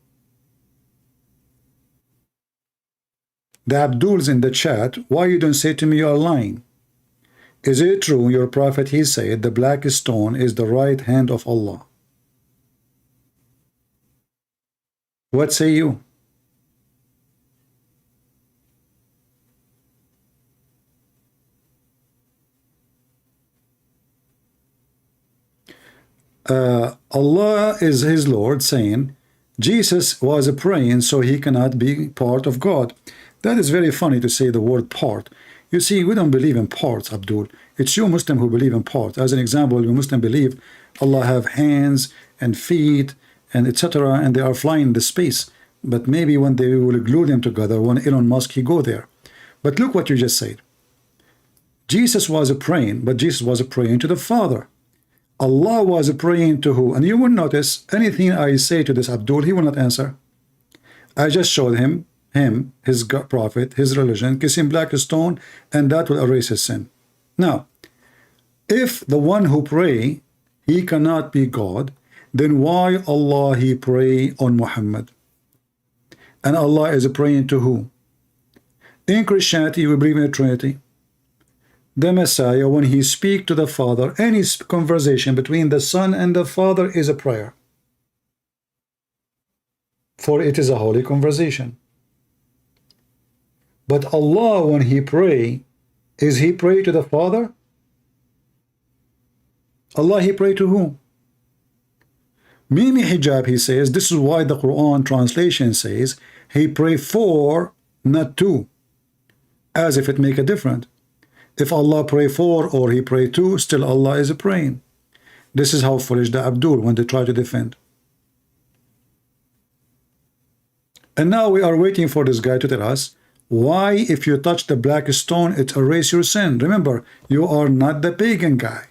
The Abduls in the chat, why you don't say to me you are lying? Is it true your prophet, he said, the black stone is the right hand of Allah? What say you? Allah is his Lord, saying Jesus was praying so he cannot be part of God. That is very funny to say the word part. You see, we don't believe in parts, Abdul. It's you Muslim who believe in parts. As an example, you Muslim believe Allah have hands and feet and etc. and they are flying in the space. But maybe when they will glue them together, when Elon Musk, he go there. But look what you just said. Jesus was praying, but Jesus was praying to the Father. Allah was praying to who? And you will notice anything I say to this Abdul, he will not answer. I just showed him, his prophet, his religion, kiss him black stone, and that will erase his sin. Now, if the one who pray, he cannot be God, then why Allah he pray on Muhammad? And Allah is praying to who? In Christianity, we believe in the Trinity. The Messiah, when he speak to the Father, any conversation between the Son and the Father is a prayer. For it is a holy conversation. But Allah, when he pray, is he pray to the Father? Allah, he pray to whom? Mimi Hijab, he says, this is why the Quran translation says, he pray for, not to, as if it make a difference. If Allah pray for or he pray to, still Allah is praying. This is how foolish the Abdul when they try to defend. And now we are waiting for this guy to tell us why if you touch the black stone, it erases your sin. Remember, you are not the pagan guy.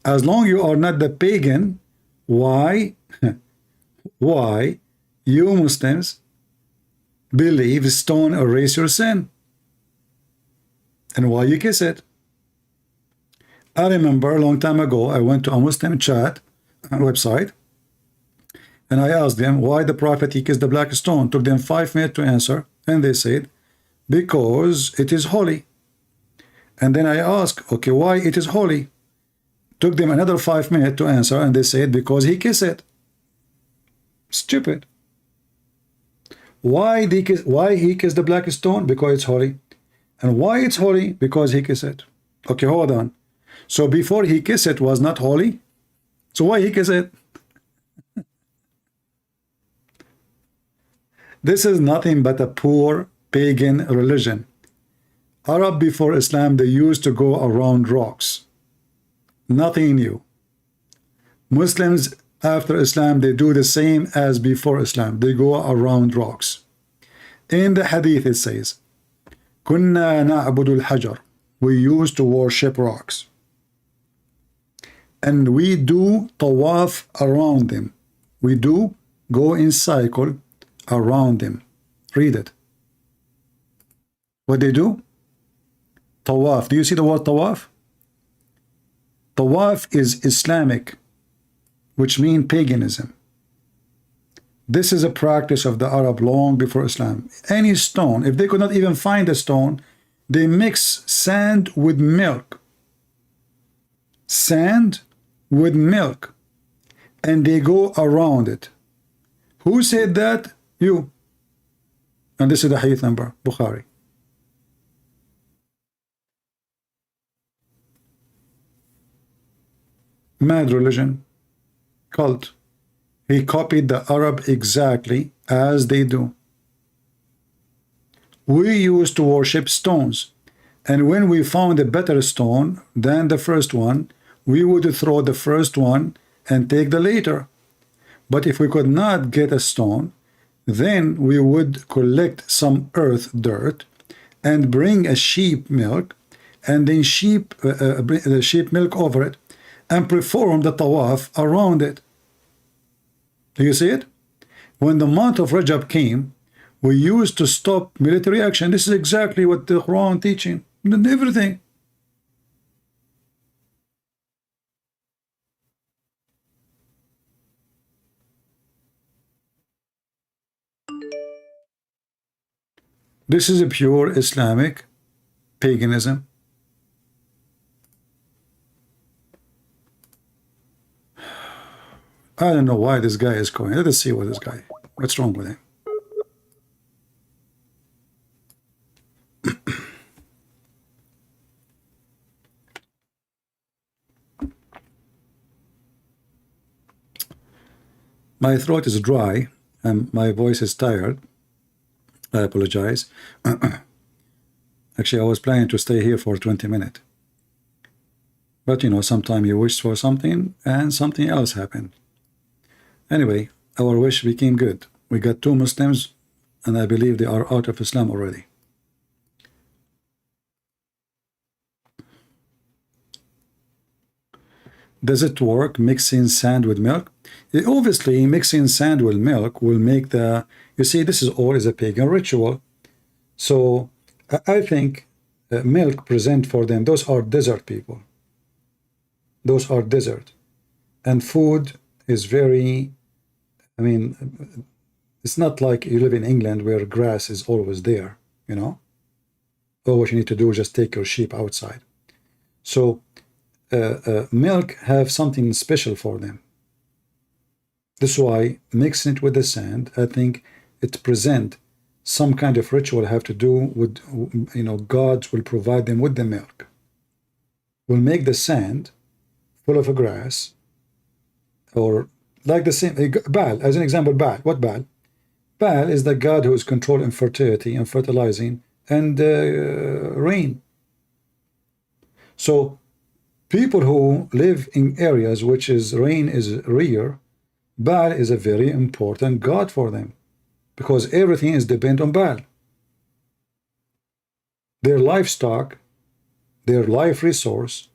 As long you are not the pagan, why you Muslims believe stone erase your sin? And why you kiss it? I remember a long time ago, I went to a Muslim chat website, and I asked them why the Prophet he kissed the black stone. Took them 5 minutes to answer, and they said, because it is holy. And then I asked, okay, why it is holy? Took them another 5 minutes to answer, and they said, because he kissed it. Stupid. Why he kissed the black stone? Because it's holy. And why it's holy? Because he kissed it. Okay, hold on. So before he kissed it was not holy? So why he kissed it? This is nothing but a poor pagan religion. Arab before Islam, they used to go around rocks. Nothing new. Muslims after Islam, they do the same as before Islam. They go around rocks. In the hadith it says, Kunna na'budu al-hajar. We used to worship rocks. And we do tawaf around them. We do go in cycle around them. Read it. What they do? Tawaf. Do you see the word tawaf? Tawaf is Islamic, which means paganism. This is a practice of the Arab long before Islam. Any stone, if they could not even find a stone, they mix sand with milk. Sand with milk. And they go around it. Who said that? You. And this is the hadith number, Bukhari. Mad religion. Cult. He copied the Arab exactly as they do. We used to worship stones, and when we found a better stone than the first one, we would throw the first one and take the later. But if we could not get a stone, then we would collect some earth dirt and bring a sheep milk, and then the sheep milk over it, and perform the tawaf around it. Do you see it? When the month of Rajab came, we used to stop military action. This is exactly what the Quran teaching. Everything. This is a pure Islamic paganism. I don't know why this guy is going. Let us see what this guy, what's wrong with him. My throat is dry and my voice is tired. I apologize. Actually, I was planning to stay here for 20 minutes. But you know, sometimes you wish for something and something else happened. Anyway, our wish became good. We got 2 Muslims, and I believe they are out of Islam already. Does it work mixing sand with milk? Obviously, mixing sand with milk will make the, you see, this is all is a pagan ritual. So I think milk present for them, those are desert people. Those are desert. And food is very, I mean, it's not like you live in England where grass is always there, you know? All what you need to do is just take your sheep outside. So milk have something special for them. This is why mixing it with the sand, I think it present some kind of ritual have to do with, you know, gods will provide them with the milk. Will make the sand full of a grass, or like the same, Baal, as an example, Baal. What Baal? Baal is the god who is controlling fertility and fertilizing and rain. So people who live in areas which is rain is rare, Baal is a very important god for them, because everything is dependent on Baal. Their livestock, their life resource.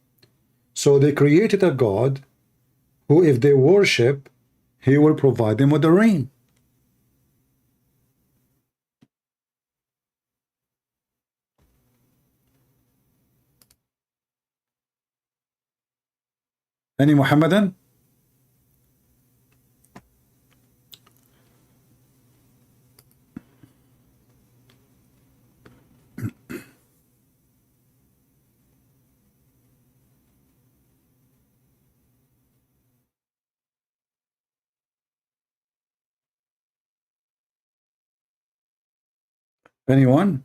So they created a god who, if they worship, he will provide them with the rain. Any Muhammadan? Anyone?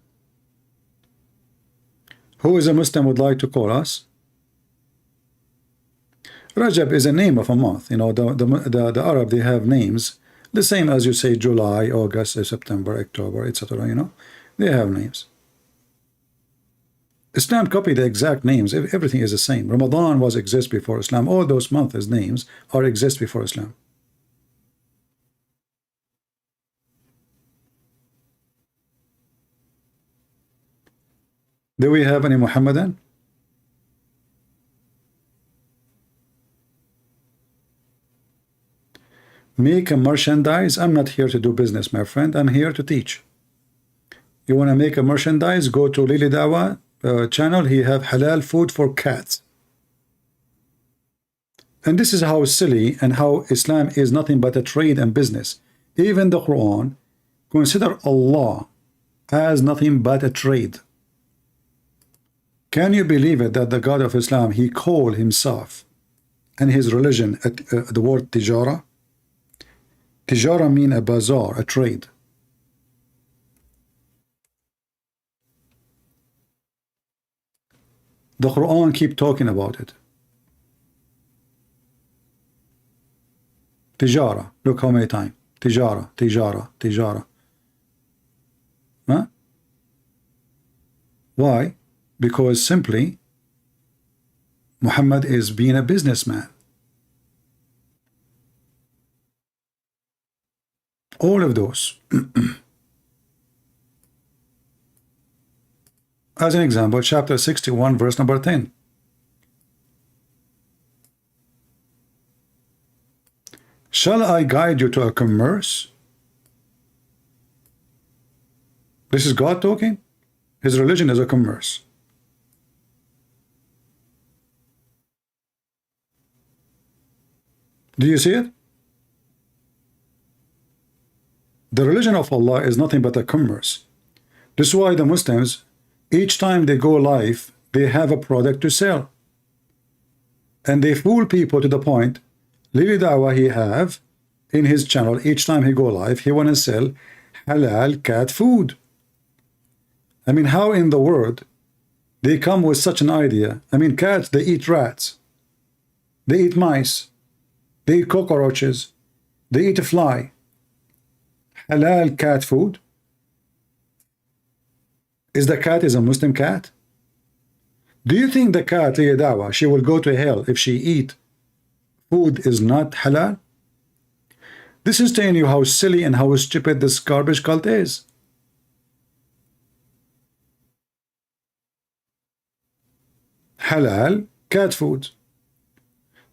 Who is a Muslim would like to call us? Rajab is a name of a month. You know, the Arab, they have names the same as you say July, August, September, October, etc. You know, they have names. Islam copied the exact names. Everything is the same. Ramadan was exist before Islam. All those months' names are exist before Islam. Do we have any Muhammadan? Make a merchandise. I'm not here to do business, my friend. I'm here to teach. You want to make a merchandise? Go to Lili Dawa channel. He have halal food for cats. And this is how silly and how Islam is nothing but a trade and business. Even the Quran consider Allah as nothing but a trade. Can you believe it that the God of Islam, he called himself and his religion the word tijara? Tijara mean a bazaar, a trade. The Quran keep talking about it. Tijara. Look how many times. Tijara, tijara, tijara. Huh? Why? Because simply Muhammad is being a businessman. All of those. As an example, chapter 61, verse number 10. Shall I guide you to a commerce? This is God talking. His religion is a commerce. Do you see it? The religion of Allah is nothing but a commerce. This is why the Muslims, each time they go live, they have a product to sell. And they fool people to the point, Lili Dawa he have in his channel, each time he go live, he want to sell halal cat food. I mean, how in the world they come with such an idea? I mean, cats, they eat rats. They eat mice. They eat cockroaches. They eat a fly. Halal cat food. Is the cat is a Muslim cat? Do you think the cat, Lili Dawa, she will go to hell if she eat food is not halal? This is telling you how silly and how stupid this garbage cult is. Halal cat food.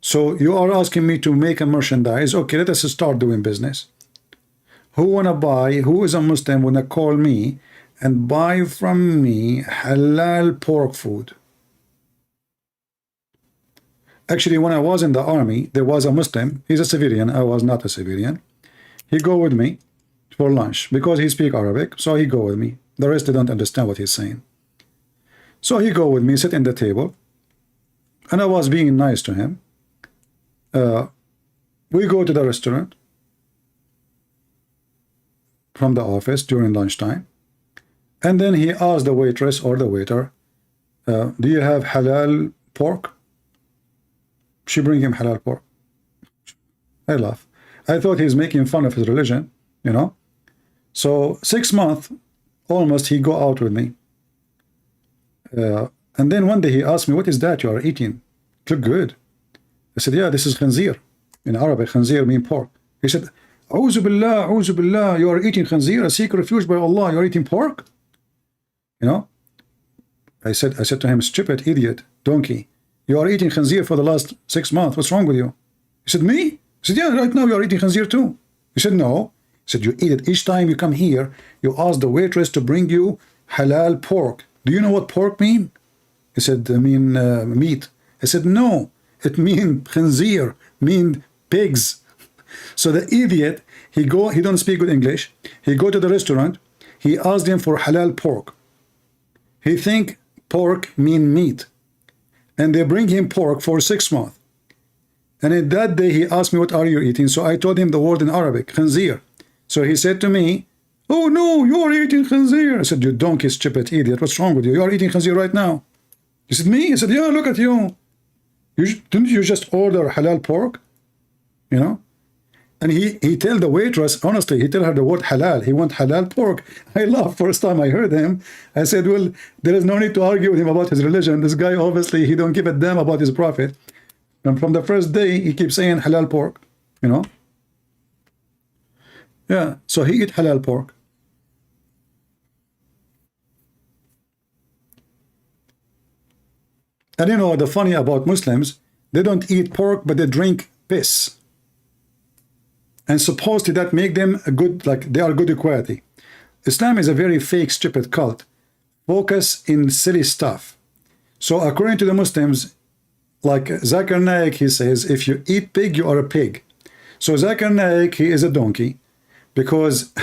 So you are asking me to make a merchandise. Okay, let us start doing business. Who wanna buy? Who is a Muslim wanna call me and buy from me halal pork food? Actually, when I was in the army, there was a Muslim. He's a civilian. I was not a civilian. He go with me for lunch because he speak Arabic. So he go with me. The rest they don't understand what he's saying. So he go with me, sit in the table, and I was being nice to him. We go to the restaurant from the office during lunchtime, and then he asked the waitress or the waiter, do you have halal pork? She bring him halal pork. I laugh. I thought he's making fun of his religion, you know. So 6 months almost he go out with me, and then one day he asked me, what is that you are eating? It look good. I said, yeah, this is khanzir. In Arabic, khanzir means pork. He said, A'udhu billah, you are eating khanzir, I seek refuge by Allah, you are eating pork? You know? I said to him, stupid, idiot, donkey, you are eating khanzir for the last 6 months, what's wrong with you? He said, me? I said, yeah, right now you are eating khanzir too. He said, no. He said, you eat it each time you come here, you ask the waitress to bring you halal pork. Do you know what pork mean? He said, I mean meat. I said, no, it mean khanzir, mean pigs. So the idiot, he don't speak good English. He go to the restaurant, he asked them for halal pork. He think pork mean meat. And they bring him pork for 6 months. And in that day he asked me, what are you eating? So I told him the word in Arabic, khanzir. So he said to me, oh no, you are eating khanzir. I said, you donkey, stupid idiot, what's wrong with you? You are eating khanzir right now. He said, me? I said, yeah, look at you. Didn't you just order halal pork? You know? And he tell the waitress, honestly, he tell her the word halal. He want halal pork. I laughed first time I heard him. I said, well, there is no need to argue with him about his religion. This guy, obviously, he don't give a damn about his prophet. And from the first day, he keeps saying halal pork, you know? Yeah, so he eat halal pork. And you know, the funny about Muslims, they don't eat pork, but they drink piss. And supposedly that make them a good, like they are good equality. Islam is a very fake, stupid cult. Focus in silly stuff. So according to the Muslims, like Zakir Naik, he says, if you eat pig, you are a pig. So Zakir Naik, he is a donkey, because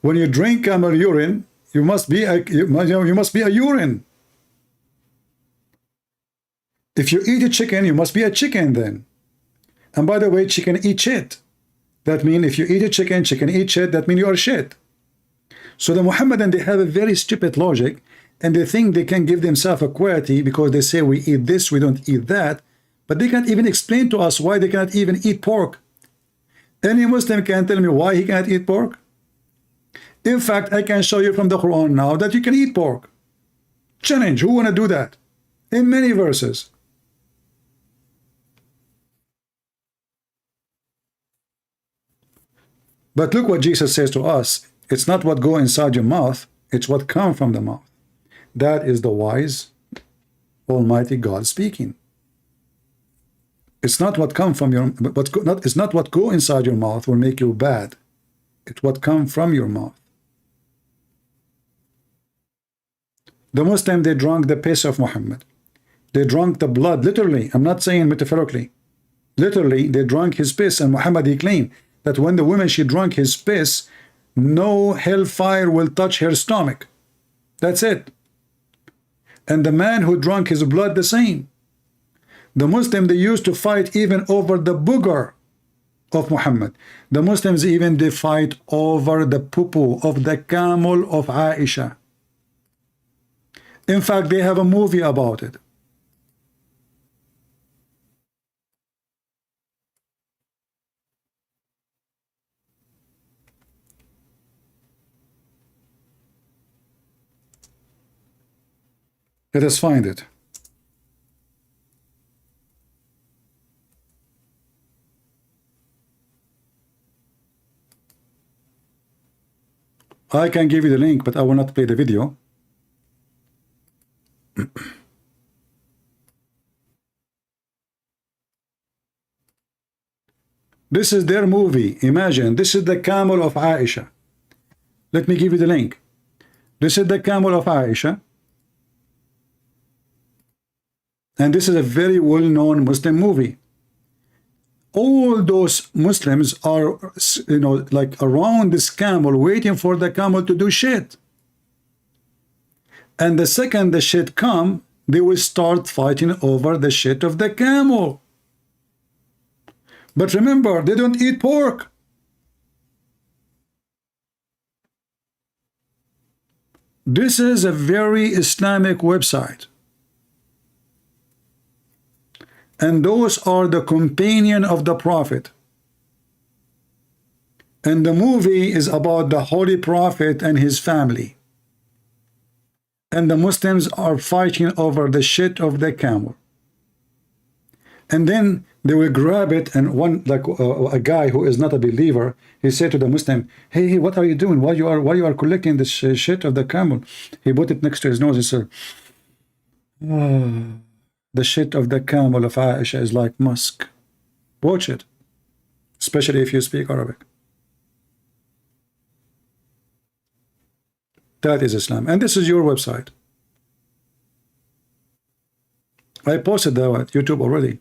when you drink camel urine, you must be a urine. If you eat a chicken, you must be a chicken then. And by the way, chicken eat shit. That means if you eat a chicken, chicken eat shit, that means you are shit. So the Muhammadan, they have a very stupid logic, and they think they can give themselves equality because they say we eat this, we don't eat that, but they can't even explain to us why they cannot even eat pork. Any Muslim can tell me why he can't eat pork? In fact, I can show you from the Quran now that you can eat pork. Challenge, who want to do that? In many verses. But look what Jesus says to us. It's not what go inside your mouth, it's what come from the mouth. That is the wise, almighty God speaking. It's not what come from your, it's not what go inside your mouth will make you bad. It's what come from your mouth. The Muslim, they drank the piss of Muhammad. They drank the blood, literally. I'm not saying metaphorically. Literally, they drank his piss, and Muhammad, he claimed that when the woman, she drank his piss, no hellfire will touch her stomach. That's it. And the man who drank his blood, the same. The Muslim, they used to fight even over the booger of Muhammad. The Muslims even, they fight over the poo-poo of the camel of Aisha. In fact, they have a movie about it. Let us find it. I can give you the link, but I will not play the video. This is their movie. Imagine, this is the camel of Aisha. Let me give you the link. This is the camel of Aisha. And this is a very well-known Muslim movie. All those Muslims are, you know, like around this camel, waiting for the camel to do shit. And the second the shit come, they will start fighting over the shit of the camel. But remember, they don't eat pork. This is a very Islamic website. And those are the companion of the Prophet. And the movie is about the Holy Prophet and his family. And the Muslims are fighting over the shit of the camel. And then they will grab it, and one, like a guy who is not a believer, he said to the Muslim, hey, what are you doing? Why you are collecting this shit of the camel? He put it next to his nose. He said, the shit of the camel of Aisha is like musk. Watch it, especially if you speak Arabic. That is Islam. And this is your website. I posted that at YouTube already.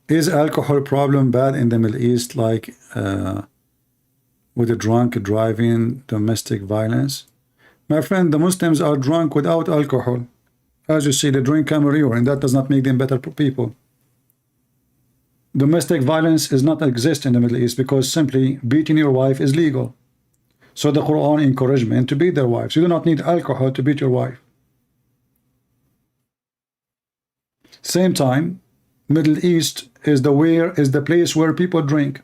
Is alcohol problem bad in the Middle East, like with the drunk driving, domestic violence? My friend, the Muslims are drunk without alcohol. As you see, they drink camel urine, and that does not make them better people. Domestic violence does not exist in the Middle East because simply beating your wife is legal. So the Quran encourages men to beat their wives. You do not need alcohol to beat your wife. Same time, Middle East is the place where people drink.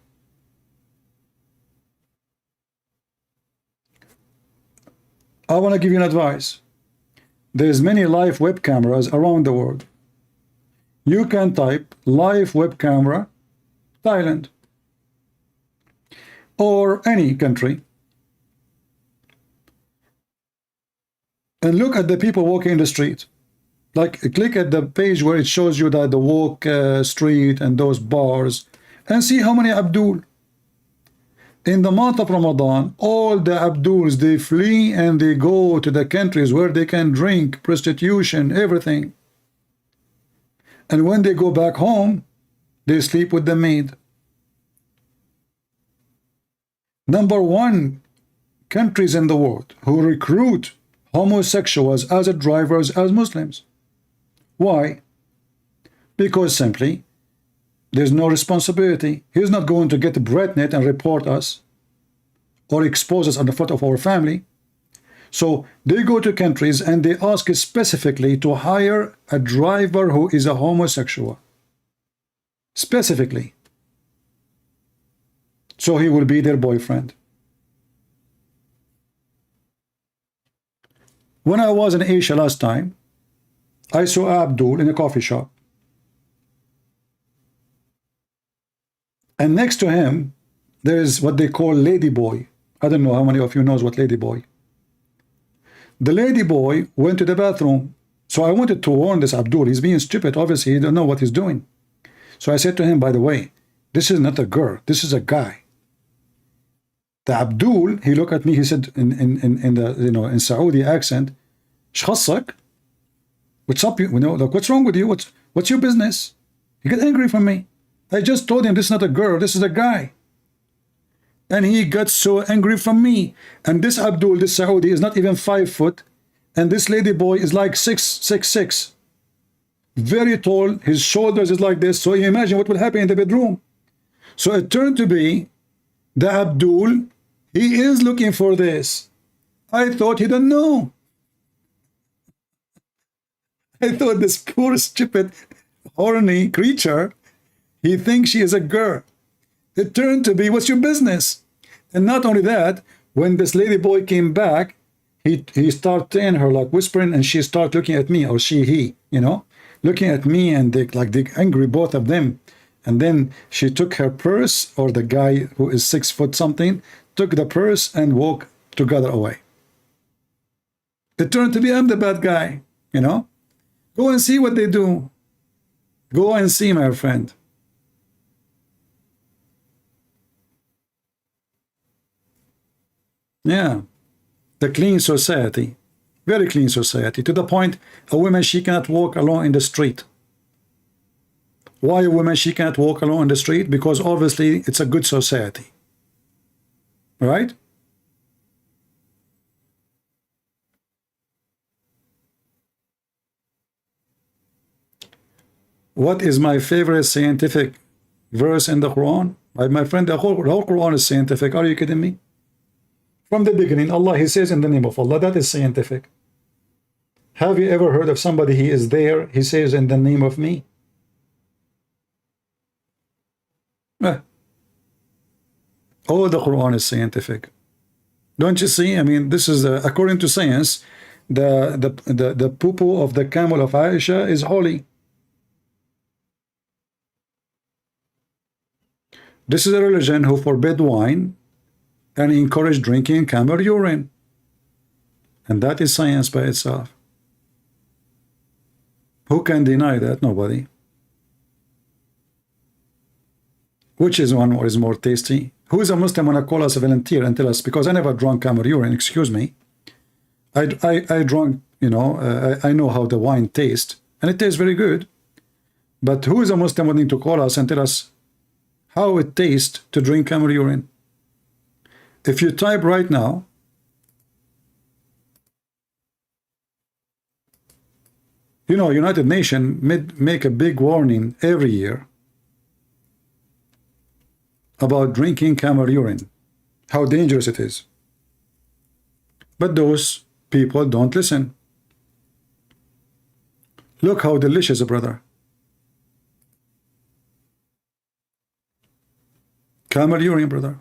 I want to give you an advice. There's many live web cameras around the world. You can type live web camera Thailand or any country and look at the people walking in the street. Like, click at the page where it shows you that the walk street and those bars, and see how many Abdul. In the month of Ramadan, all the Abduls, they flee and they go to the countries where they can drink, prostitution, everything. And when they go back home, they sleep with the maid. Number one countries in the world who recruit homosexuals as drivers as Muslims. Why? Because simply there's no responsibility. He's not going to get a BreadNet and report us or expose us on the front of our family. So they go to countries and they ask specifically to hire a driver who is a homosexual. Specifically. So he will be their boyfriend. When I was in Asia last time, I saw Abdul in a coffee shop. And next to him, there is what they call ladyboy. I don't know how many of you knows what ladyboy. The ladyboy went to the bathroom. So I wanted to warn this Abdul. He's being stupid. Obviously, he don't know what he's doing. So I said to him, by the way, this is not a girl. This is a guy. The Abdul, he looked at me. He said in the in Saudi accent, "Shkhassak? What's up? Like, what's wrong with you? What's your business?" He got angry from me. I just told him this is not a girl. This is a guy. And he got so angry from me. And this Abdul, this Saudi, is not even 5 foot. And this lady boy is like 6'6". Very tall. His shoulders is like this. So you imagine what will happen in the bedroom. So it turned to be the Abdul, he is looking for this. I thought he didn't know. I thought this poor, stupid, horny creature, he thinks she is a girl. It turned to be, what's your business? And not only that, when this lady boy came back, he started saying her, like whispering, and she started looking at me, or he, looking at me, and they angry, both of them. And then she took her purse, or the guy who is 6 foot something, took the purse and walked together away. It turned to be I'm the bad guy, Go and see what they do. Go and see, my friend. Yeah. The clean society. Very clean society. To the point, a woman, she cannot walk alone in the street. Why a woman, she cannot walk alone in the street? Because obviously it's a good society. Right? What is my favorite scientific verse in the Quran? My friend, the whole Quran is scientific. Are you kidding me? From the beginning, Allah, He says in the name of Allah. That is scientific. Have you ever heard of somebody, he is there, he says in the name of me? All the Quran is scientific. Don't you see? I mean, this is according to science, the poo-poo of the camel of Aisha is holy. This is a religion who forbid wine and encourage drinking camel urine. And that is science by itself. Who can deny that? Nobody. Which is one is more tasty? Who is a Muslim want to call us a volunteer and tell us, because I never drunk camel urine, excuse me. I drunk, you know, I know how the wine tastes, and it tastes very good. But who is a Muslim wanting to call us and tell us how it tastes to drink camel urine? If you type right now, you know, United Nations make a big warning every year about drinking camel urine, how dangerous it is. But those people don't listen. Look how delicious, brother. Camel urine, brother.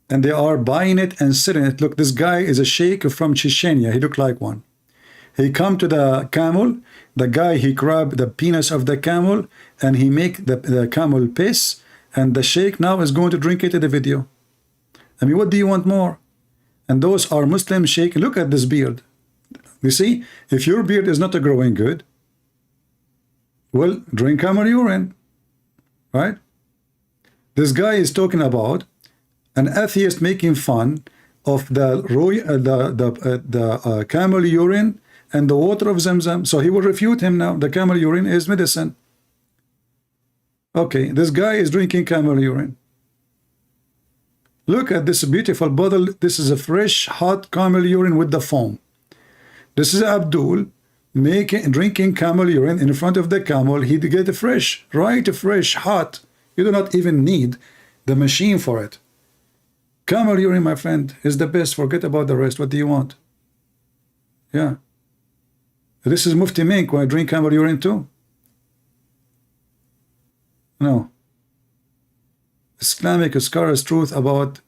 And they are buying it and selling it. Look, this guy is a sheikh from Chechnya. He looked like one. He come to the camel. The guy, he grab the penis of the camel and he make the camel piss. And the sheikh now is going to drink it in the video. I mean, what do you want more? And those are Muslim sheikh. Look at this beard. You see, if your beard is not growing good, well, drink camel urine, right? This guy is talking about an atheist making fun of the camel urine and the water of Zamzam. So he will refute him now. The camel urine is medicine. Okay, this guy is drinking camel urine. Look at this beautiful bottle. This is a fresh, hot camel urine with the foam. This is Abdul drinking camel urine in front of the camel. He get it fresh, right? Fresh, hot. You do not even need the machine for it. Camel urine, my friend, is the best. Forget about the rest. What do you want? Yeah. This is Mufti Mink when I drink camel urine too. No. Islamic scholars' truth about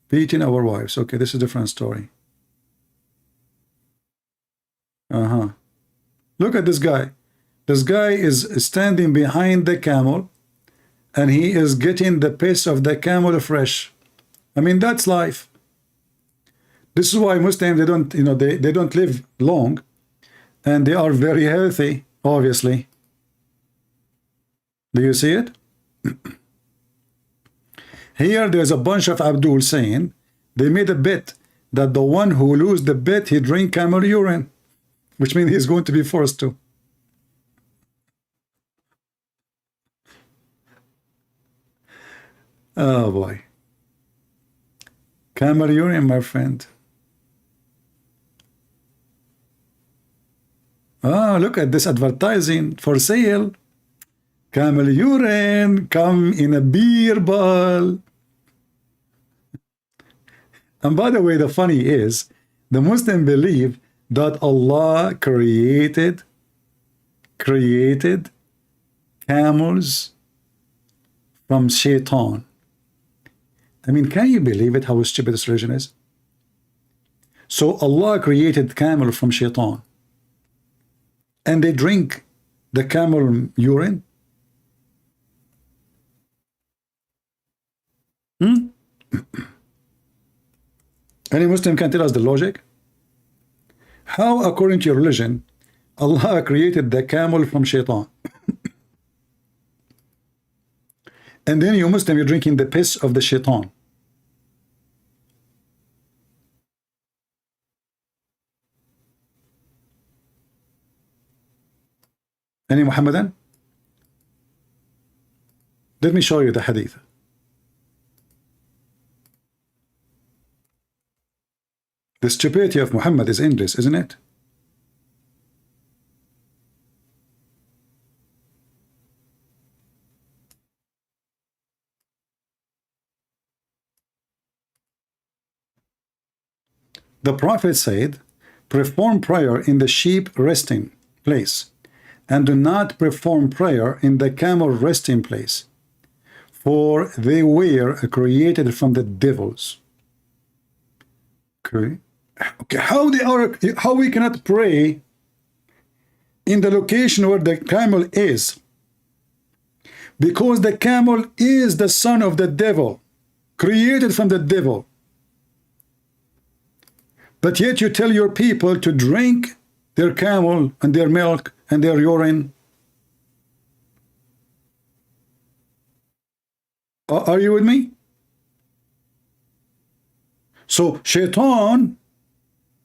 beating our wives. Okay, this is a different story. Look at this guy. This guy is standing behind the camel and he is getting the piss of the camel fresh. I mean, that's life. This is why Muslims, they don't, you know, they don't live long and they are very healthy, obviously. Do you see it? Here there's a bunch of Abdul saying they made a bet that the one who lose the bet, he drink camel urine, which means he's going to be forced to. Oh boy. Camel urine, my friend. Oh, look at this advertising for sale. Camel urine come in a beer bottle. And by the way, the funny is, the Muslims believe that Allah created camels from shaitan. I mean, can you believe it, how stupid this religion is? So Allah created camel from shaitan. And they drink the camel urine? Any Muslim can tell us the logic? How, according to your religion, Allah created the camel from shaitan. And then you Muslim, you're drinking the piss of the shaitan. Any Muhammadan? Let me show you the hadith. The stupidity of Muhammad is endless, isn't it? The Prophet said, perform prayer in the sheep resting place, and do not perform prayer in the camel resting place, for they were created from the devils. Okay. How we cannot pray in the location where the camel is? Because the camel is the son of the devil, created from the devil. But yet you tell your people to drink their camel and their milk and their urine. Are you with me? So shaitan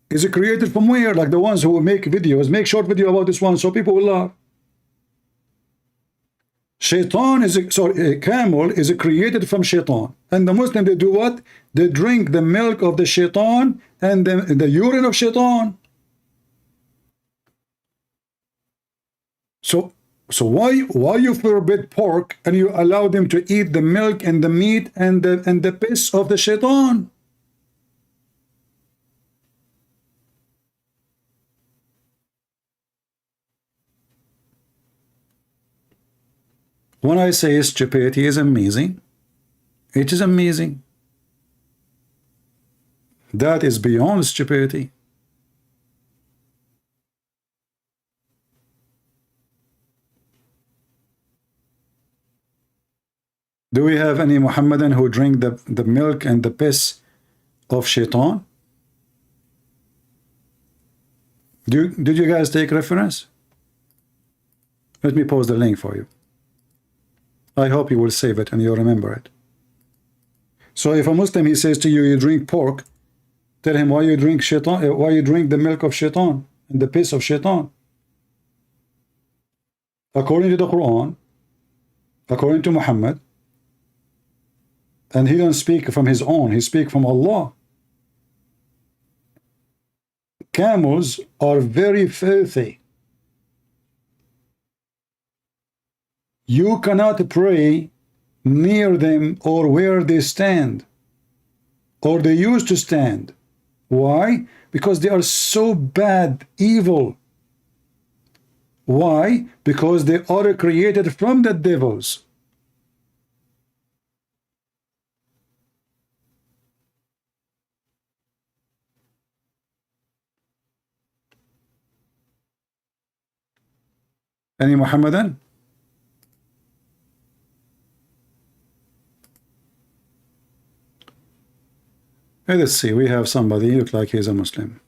is created from where? Like the ones who make videos, make short video about this one so people will laugh. Shaitan is a camel is created from shaitan, and the Muslim, they do what? They drink the milk of the shaitan and the urine of shaitan. So why you forbid pork and you allow them to eat the milk and the meat and the piss of the shaitan? When I say stupidity is amazing, it is amazing. That is beyond stupidity. Do we have any Muhammadan who drink the milk and the piss of shaitan? Did you guys take reference? Let me post the link for you. I hope you will save it and you'll remember it. So if a Muslim, he says to you, you drink pork, tell him why you drink shaitan, why you drink the milk of shaitan and the piss of shaitan. According to the Quran, according to Muhammad, and he don't speak from his own, he speaks from Allah. Camels are very filthy. You cannot pray near them or where they stand, or they used to stand. Why? Because they are so bad, evil. Why? Because they are created from the devils. Any Muhammadan? Let's see, we have somebody who looks like he's a Muslim.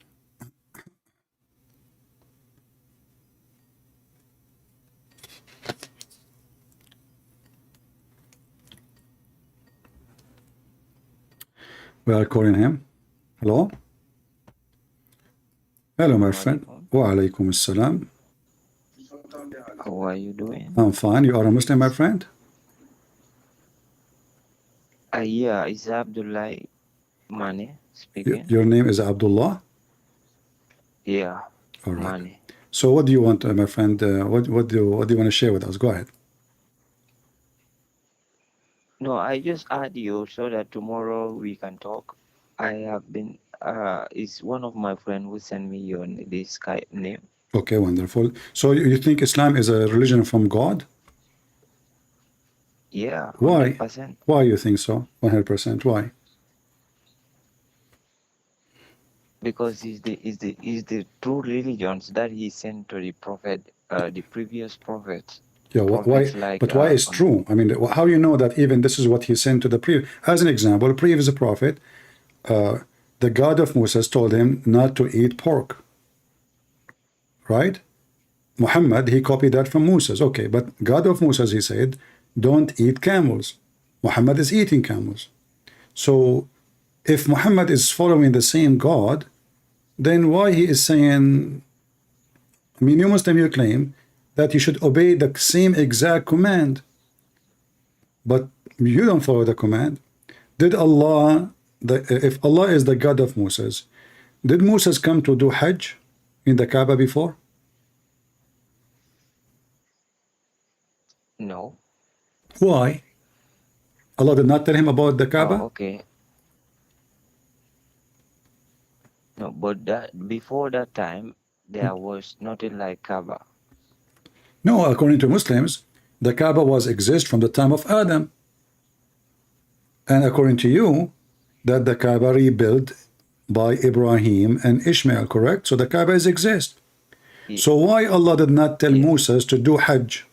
We are calling him. Hello? Hello, my friend. Wa alaikum assalam. How are you doing? I'm fine. You are a Muslim, my friend? Yeah, it's Abdullah Mane speaking. Your name is Abdullah? Yeah, all right. Mane. So what do you want, my friend? What do you want to share with us? Go ahead. No, I just add you so that tomorrow we can talk. I have been, it's one of my friends who sent me your this Skype name. Okay, wonderful. So you think Islam is a religion from God? Yeah, 100%. Why? Why you think so? 100%. Why? Because it's the true religions that he sent to the prophet, the previous prophets. Yeah, why? Like, but why is true? I mean, how you know that even this is what he sent to the previous? As an example, previous prophet, the God of Moses told him not to eat pork, right? Muhammad, he copied that from Moses. Okay, but God of Moses, he said, don't eat camels. Muhammad is eating camels. So if Muhammad is following the same God, then why he is saying, I mean, you Muslim, you claim that you should obey the same exact command, but you don't follow the command. Did Allah, if Allah is the God of Moses, did Moses come to do Hajj in the Kaaba before? No. Why? Allah did not tell him about the Kaaba? Oh, okay. No, but that before that time, there was nothing like Kaaba. No, according to Muslims, the Kaaba was exist from the time of Adam. And according to you, that the Kaaba rebuilt by Ibrahim and Ishmael, correct? So the Kaaba is exist. So why Allah did not tell Moses to do Hajj?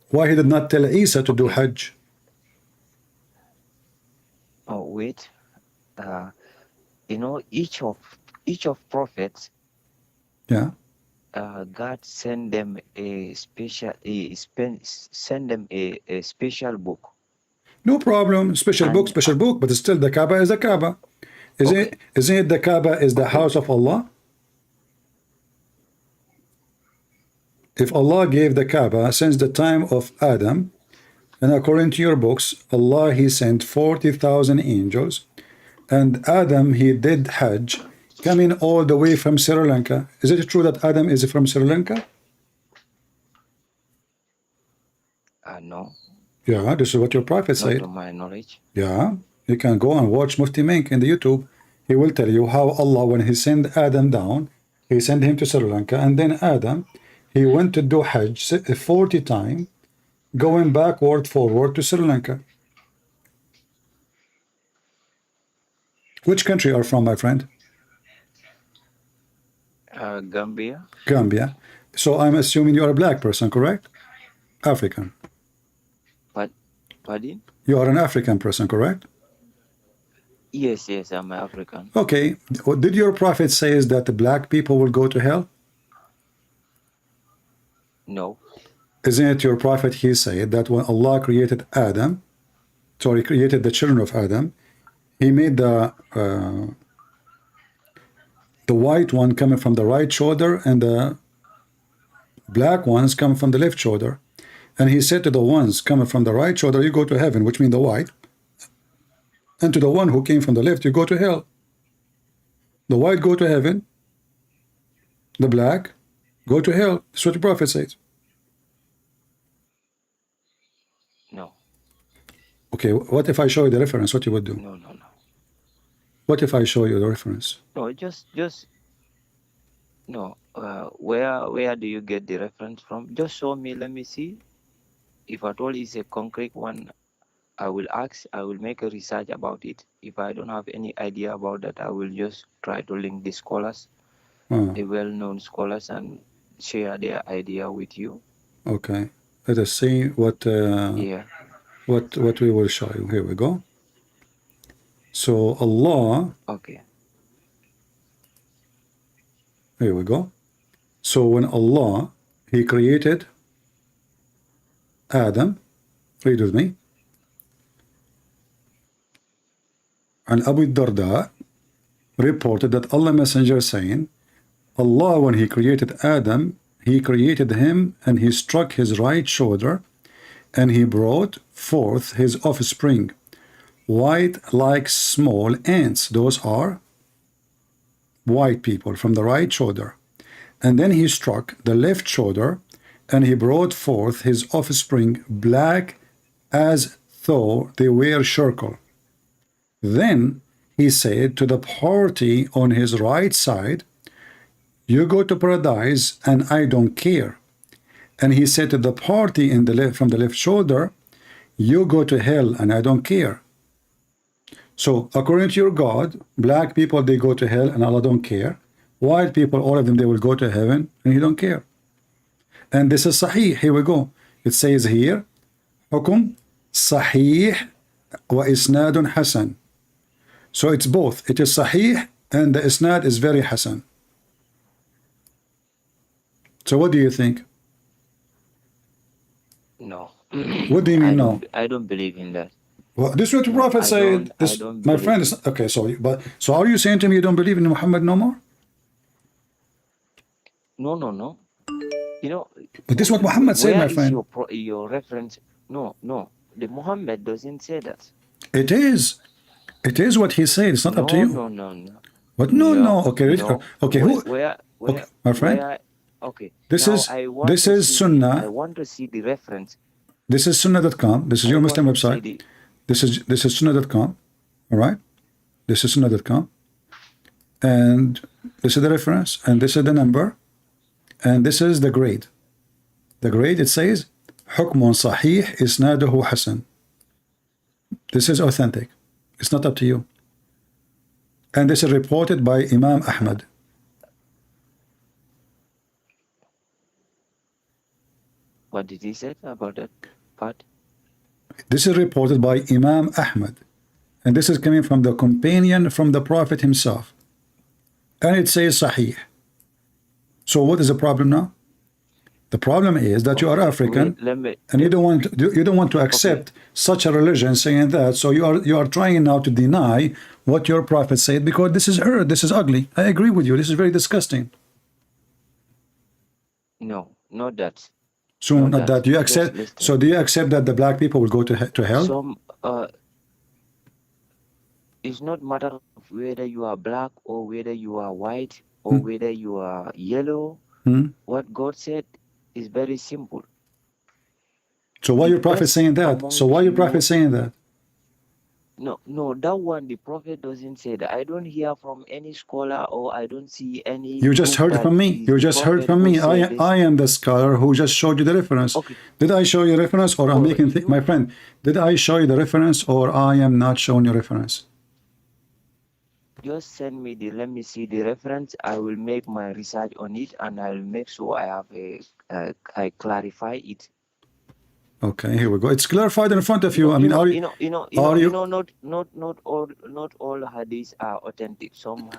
Why he did not tell Isa to do Hajj? Oh, wait. You know, each of prophets, Yeah. God send them a special, send them a special book. No problem. Special book, but still the Kaaba is the Kaaba. Isn't it the Kaaba is the house of Allah? If Allah gave the Kaaba since the time of Adam, and according to your books, Allah, he sent 40,000 angels, and Adam, he did Hajj, coming all the way from Sri Lanka. Is it true that Adam is from Sri Lanka? No. Yeah, this is what your prophet said. Not to my knowledge. Yeah, you can go and watch Mufti Mink in the YouTube. He will tell you how Allah, when he sent Adam down, he sent him to Sri Lanka, and then Adam, he went to do Hajj 40 times, going backward, forward to Sri Lanka. Which country are from, my friend? Gambia. Gambia. So I'm assuming you're a black person, correct? African. Pardon? You are an African person, correct? Yes, I'm African. Okay. Did your prophet say that the black people will go to hell? No. Isn't it your prophet, he said that when Allah created Adam, so he created the children of Adam, he made the white one coming from the right shoulder and the black ones coming from the left shoulder. And he said to the ones coming from the right shoulder, you go to heaven, which means the white. And to the one who came from the left, you go to hell. The white go to heaven, the black go to hell. That's what the prophet says. No. Okay, what if I show you the reference? What you would do? No. What if I show you the reference? No, just no. Where do you get the reference from? Just show me. Let me see. If at all is a concrete one, I will ask. I will make a research about it. If I don't have any idea about that, I will just try to link the scholars, the well-known scholars, and share their idea with you. Okay. Let us see what what we will show you. Here we go. So Allah. Okay. Here we go. So when Allah, he created Adam, read with me. And Abu Darda reported that Allah Messenger saying, Allah, when he created Adam, he created him and he struck his right shoulder and he brought forth his offspring, white like small ants. Those are white people from the right shoulder. And then he struck the left shoulder and he brought forth his offspring black as though they were charcoal. Then he said to the party on his right side, you go to paradise and I don't care. And he said to the party in the left, from the left shoulder, you go to hell and I don't care. So according to your God, black people, they go to hell and Allah don't care. White people, all of them, they will go to heaven and he don't care. And this is Sahih. Here we go. It says here, Hukum Sahih wa Isnadun Hasan. So it's both. It is Sahih and the Isnad is very Hasan. So what do you think? No. What do you mean no? I don't believe in that. Well, this is what the No, Prophet I said. don't My believe friend is okay. So are you saying to me you don't believe in Muhammad no more? No. You know, But this is what Muhammad said, where my is friend. your reference? No. The Muhammad doesn't say that. It is. It is what he said. It's not up to you. No. What? No. Okay. No. Okay. Where, Okay, my friend. Okay. This now is I want this to is see, Sunnah. I want to see the reference. This is Sunnah.com. This is your Muslim want to see website. This is Sunnah.com. All right. This is Sunnah.com. And this is the reference. And this is the number. And this is the grade. The grade, it says حكم صحيح إسناده حسن. This is authentic. It's not up to you. And this is reported by Imam Ahmad. What did he say about that part? This is reported by Imam Ahmad. And this is coming from the companion from the Prophet himself. And it says Sahih. So what is the problem now? The problem is that you are African and you don't want to accept such a religion saying that. So you are trying now to deny what your Prophet said because this is this is ugly. I agree with you. This is very disgusting. No, not that. So not that you accept. So do you accept that the black people will go to hell? It's not matter of whether you are black or whether you are white or whether you are yellow. What God said is very simple. So why your prophet saying that? So why your prophet saying that? No, that one the prophet doesn't say that. I don't hear from any scholar or I don't see any. You just heard from me. You just heard from me. I am the scholar who just showed you the reference. Okay. Did I show you reference or I'm making my friend? Did I show you the reference or I am not showing you reference? Just send me let me see the reference. I will make my research on it and I'll make sure I have I clarify it. Okay, here we go. It's clarified in front of you. I mean, not all hadiths are authentic. Some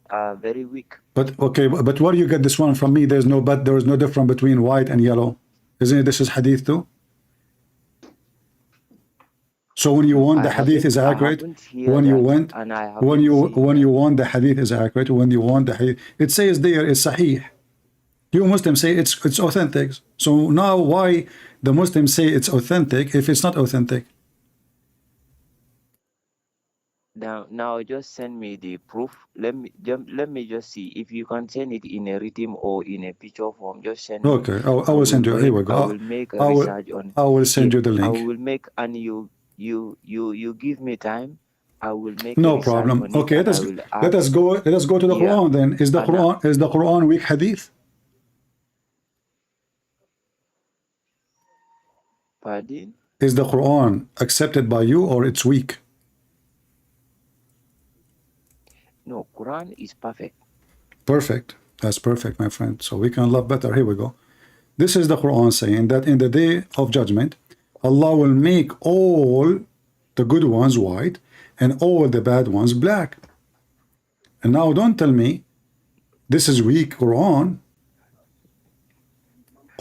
are very weak. But okay, but where do you get this one from me? There is no difference between white and yellow. Isn't it? This is hadith too. So when you want the hadith is accurate, when you want the hadith is accurate, when you want the hadith, it says there is sahih. You Muslims say it's authentic. So now why the Muslims say it's authentic if it's not authentic? Now just send me the proof. Let me just see if you can send it in a written or in a picture form. Just send. Okay, I will send you. Here we go. I will make a research on. I will send you the link. I will make and you give me time. I will make. No problem. Okay, let us go to the Quran then. Is the Quran weak hadith? Pardon? Is the Quran accepted by you or it's weak? No, Quran is perfect. Perfect. That's perfect, my friend. So we can love better. Here we go. This is the Quran saying that in the day of judgment, Allah will make all the good ones white and all the bad ones black. And now don't tell me this is weak Quran.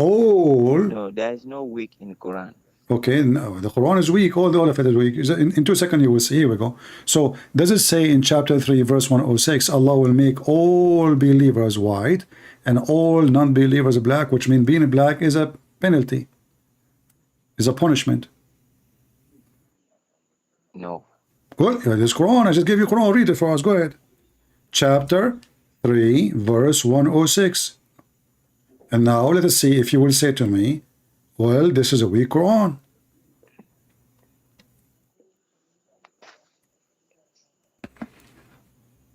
No, there is no weak in Quran. Okay, no, the Quran is weak. All of it is weak. In 2 seconds you will see. Here we go. So does it say in chapter 3 verse 106 Allah will make all believers white and all non-believers black, which means being black is a penalty, is a punishment? No. Good. This Quran, I just gave you Quran. Read it for us. Go ahead. Chapter 3 verse 106. And now let us see if you will say to me, well, this is a weak Quran.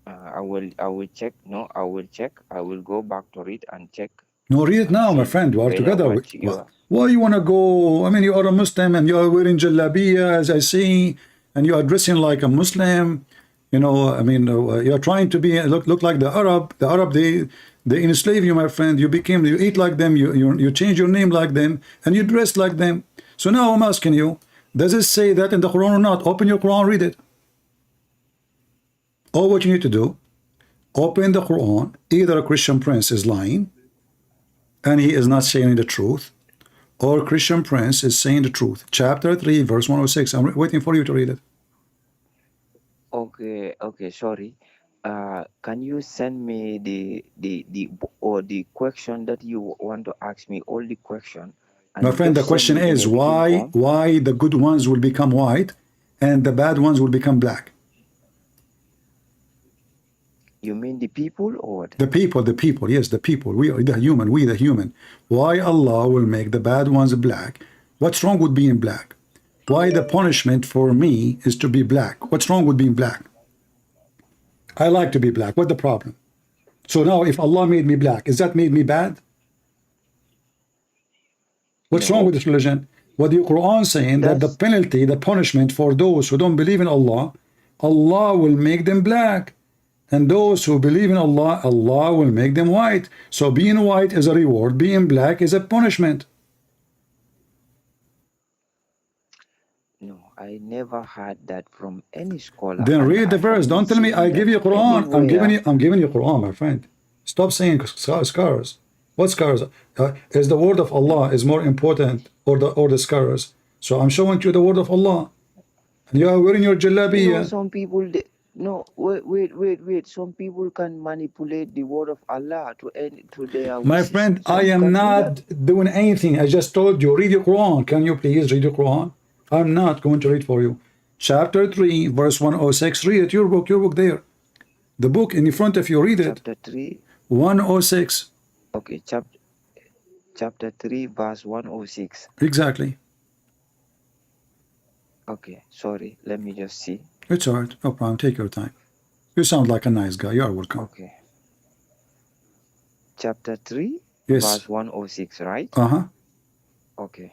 I will check. No, I will check. I will go back to read and check. No, read it now, my friend. We are together. Why you want to go? I mean, you are a Muslim and you are wearing jalabiya, as I see, and you are dressing like a Muslim. You know, I mean, you are trying to be look like the Arab. The Arab, they enslave you, my friend. You eat like them. You change your name like them, and you dress like them. So now I'm asking you, does it say that in the Quran or not? Open your Quran, read it. All what you need to do, open the Quran. Either a Christian prince is lying, and he is not saying the truth, or Christian Prince is saying the truth. Chapter 3, verse 106. I'm waiting for you to read it. Okay, sorry. Can you send me the question that you want to ask me, all the question, My and friend, the just send question me in is a written form? why the good ones will become white and the bad ones will become black? You mean the people or what? The people, yes, the people. We are the human. Why Allah will make the bad ones black? What's wrong with being black? Why the punishment for me is to be black? What's wrong with being black? I like to be black. What's the problem? So now if Allah made me black, is that made me bad? What's wrong No. with this religion? What the Quran saying that the penalty, the punishment for those who don't believe in Allah, Allah will make them black. And those who believe in Allah, Allah will make them white. So being white is a reward, being black is a punishment. No, I never heard that from any scholar. Then and read the I have verse. not Don't tell me seen I that give you Quran. anywhere. I'm giving you Quran, my friend. Stop saying scars. What scars? Is the word of Allah is more important or the scars? So I'm showing you the word of Allah. And you are wearing your jalabiya. Some people, no, wait. Some people can manipulate the word of Allah to their My wishes. friend, I Some am can do not that. doing anything. I just told you, read your Quran. Can you please read your Quran? I'm not going to read for you. Chapter 3, verse 106. Read it, your book there. The book in front of you, read it. Chapter 3. 106. Okay, chapter 3, verse 106. Exactly. Okay, sorry. Let me just see. It's all right. No problem. Take your time. You sound like a nice guy. You are welcome. Okay. Chapter 3, Yes. verse 106, right? Uh-huh. Okay.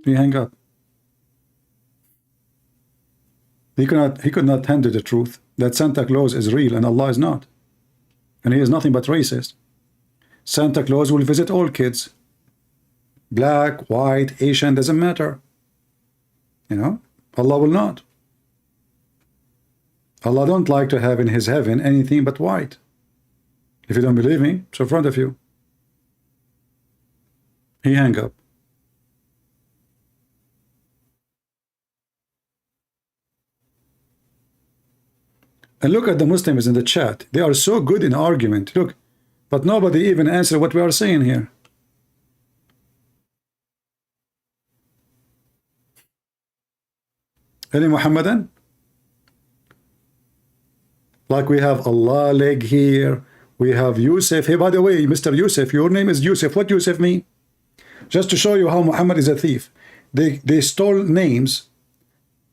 He hang up. He could not handle the truth that Santa Claus is real and Allah is not. And he is nothing but racist. Santa Claus will visit all kids. Black, white, Asian, doesn't matter. You know, Allah will not. Allah don't like to have in his heaven anything but white. If you don't believe me, it's in front of you. He hang up. And look at the Muslims in the chat. They are so good in argument. Look, but nobody even answer what we are saying here. Any Muhammadan? Like we have Allah leg here. We have Yusuf. Hey, by the way, Mr. Yusuf, your name is Yusuf. What Yusuf mean? Just to show you how Muhammad is a thief. They stole names,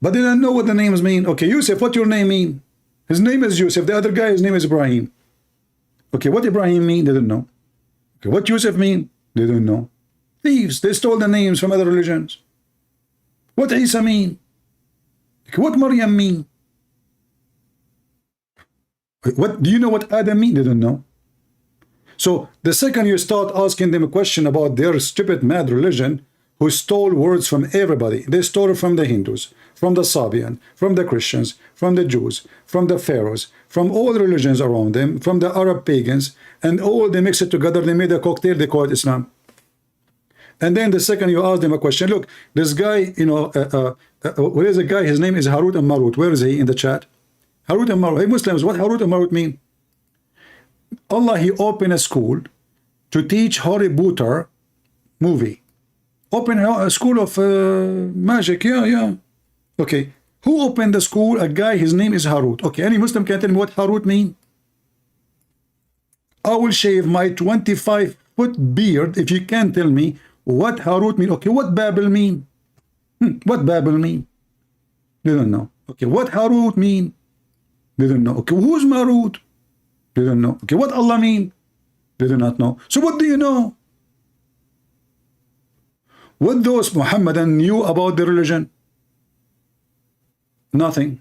but they don't know what the names mean. Okay, Yusuf, what your name mean? His name is Yusuf. The other guy, his name is Ibrahim. Okay, what Ibrahim mean? They don't know. Okay, what Yusuf mean? They don't know. Thieves. They stole the names from other religions. What Isa mean? Okay, what Maryam mean? What do you know what Adam mean? They don't know. So the second you start asking them a question about their stupid mad religion, who stole words from everybody, they stole from the Hindus, from the Sabian, from the Christians, from the Jews, from the Pharaohs, from all religions around them, from the Arab pagans, and all they mix it together, they made a cocktail, they call it Islam. And then the second you ask them a question, look, this guy, you know, where is the guy? His name is Harut and Marut. Where is he in the chat? Harut and Marut. Hey Muslims, what Harut and Marut mean? Allah, he opened a school to teach Harry Potter movie. Open a school of magic. Yeah. Okay. Who opened the school? A guy, his name is Harut. Okay, any Muslim can tell me what Harut mean? I will shave my 25-foot beard if you can tell me what Harut mean. Okay, what Babel mean? What Babel mean? They don't know. Okay, what Harut mean? They don't know. Okay, who's Marut? They don't know. Okay, what Allah mean? They do not know. So what do you know? What those Muhammadan knew about the religion? Nothing.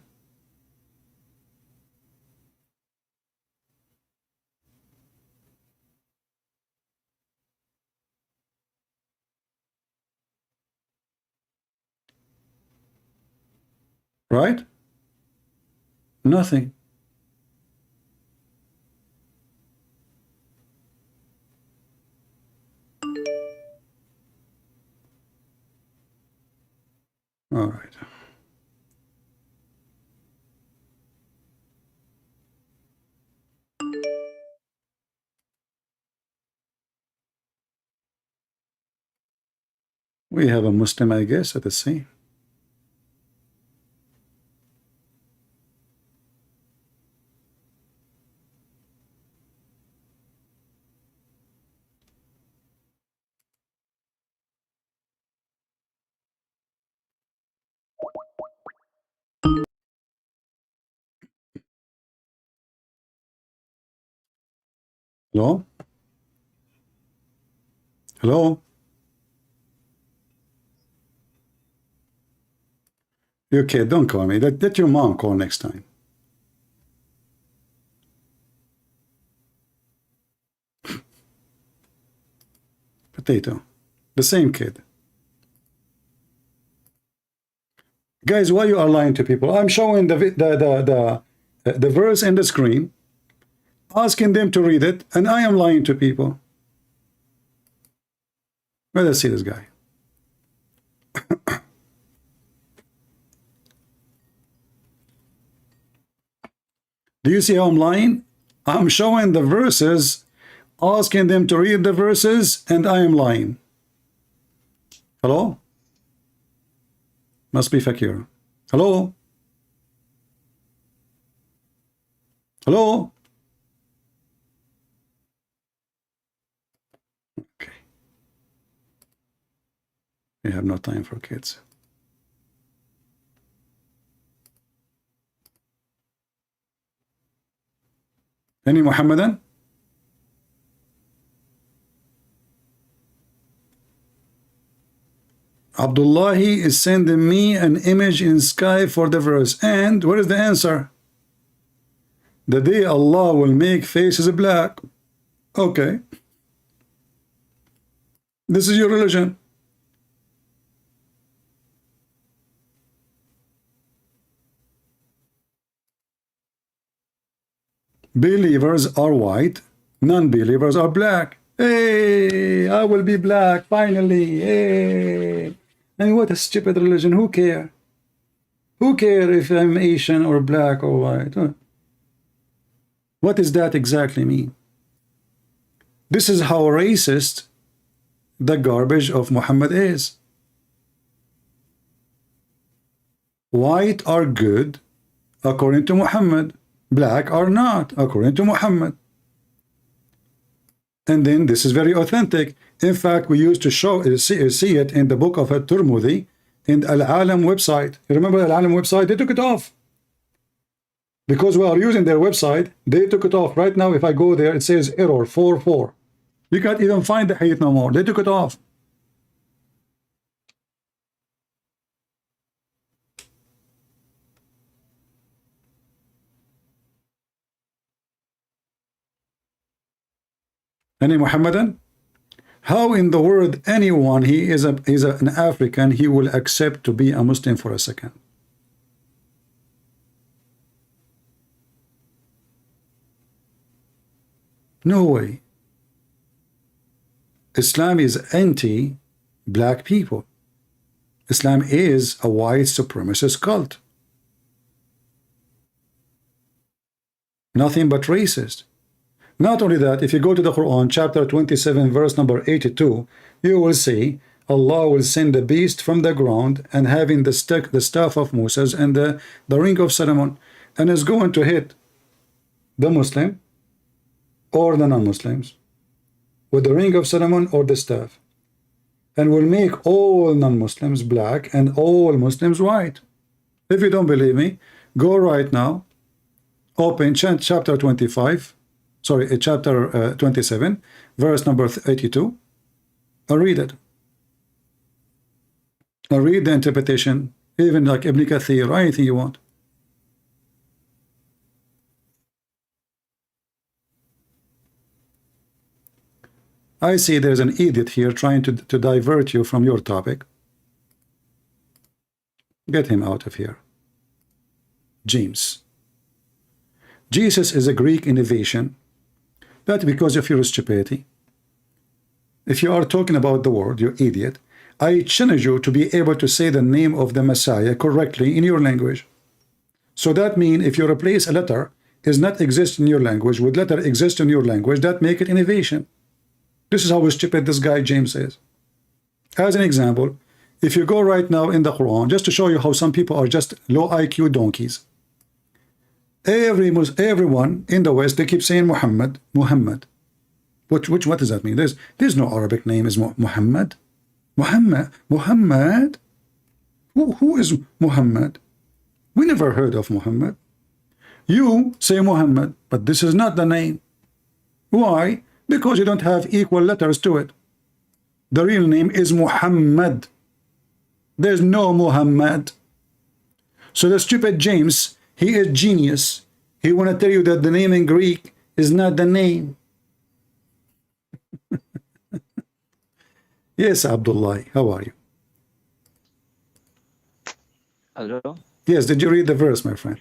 Right? Nothing. All right. We have a Muslim, I guess, at the sea. Hello? Hello? You okay, don't call me. Let your mom call next time. Potato. The same kid. Guys, why you are lying to people? I'm showing the verse in the screen, asking them to read it, and I am lying to people. Let us see this guy. Do you see how I'm lying? I'm showing the verses, asking them to read the verses, and I am lying. Hello? Must be Fakir. Hello? Hello? Okay. We have no time for kids. Any Muhammadan? Abdullahi is sending me an image in sky for the verse. And what is the answer? The day Allah will make faces black. Okay. This is your religion. Believers are white, non-believers are black. Hey, I will be black finally. Hey. And what a stupid religion. Who care? Who care if I'm Asian or black or white? What does that exactly mean? This is how racist the garbage of Muhammad is. White are good according to Muhammad. Black are not according to Muhammad. And then this is very authentic. In fact, we used to see it in the book of At-Tirmidhi in Al-Alam website. You remember Al-Alam website? They took it off. Because we are using their website, they took it off. Right now, if I go there, it says error 44. You can't even find the hadith no more. They took it off. Any Muhammadan? How in the world anyone he is an African, he will accept to be a Muslim for a second? No way. Islam is anti-black people. Islam is a white supremacist cult. Nothing but racist. Not only that, if you go to the Quran, chapter 27, verse number 82, you will see Allah will send a beast from the ground and having the staff of Moses and the ring of Solomon, and is going to hit the Muslim or the non-Muslims with the ring of Solomon or the staff, and will make all non-Muslims black and all Muslims white. If you don't believe me, go right now, open chapter 25, sorry, chapter 27, verse number 82, and read it. And read the interpretation, even like Ibn Kathir or anything you want. I see there's an idiot here trying to divert you from your topic. Get him out of here. James. Jesus is a Greek innovation. That's because of your stupidity. If you are talking about the word, you idiot, I challenge you to be able to say the name of the Messiah correctly in your language. So that means if you replace a letter is not exist in your language with letter exist in your language, that make it innovation. This is how stupid this guy James is. As an example, if you go right now in the Quran, just to show you how some people are just low IQ donkeys. Everyone in the West, they keep saying Muhammad, Muhammad. What does that mean? There's no Arabic name is Muhammad. Muhammad? Who is Muhammad? We never heard of Muhammad. You say Muhammad, but this is not the name. Why? Because you don't have equal letters to it. The real name is Muhammad. There's no Muhammad. So the stupid James, he is genius. He want to tell you that the name in Greek is not the name. Yes, Abdullah, how are you? Hello? Yes, did you read the verse, my friend?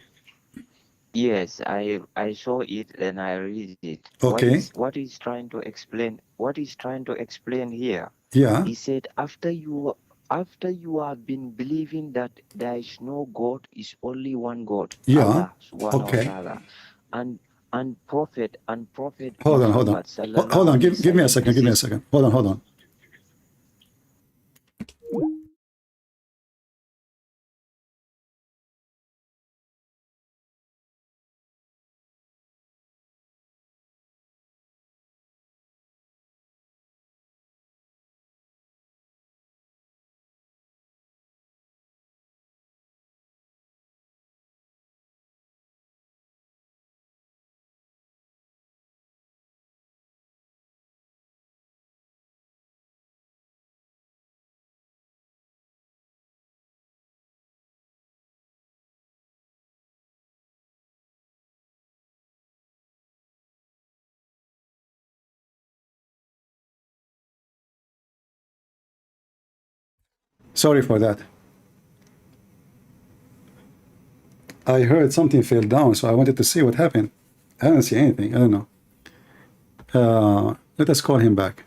Yes, I saw it and I read it. Okay. What he's trying to explain? What he's trying to explain here? Yeah. He said after you have been believing that there is no God, is only one God. Yeah. Allah, subhanahu Okay. wa ta'ala. And prophet Hold on. Muhammad sallallahu Hold on. alaihi Give me a wasallam, second. Give me a second. Hold on. Sorry for that. I heard something fell down, so I wanted to see what happened. I don't see anything. I don't know. Let us call him back.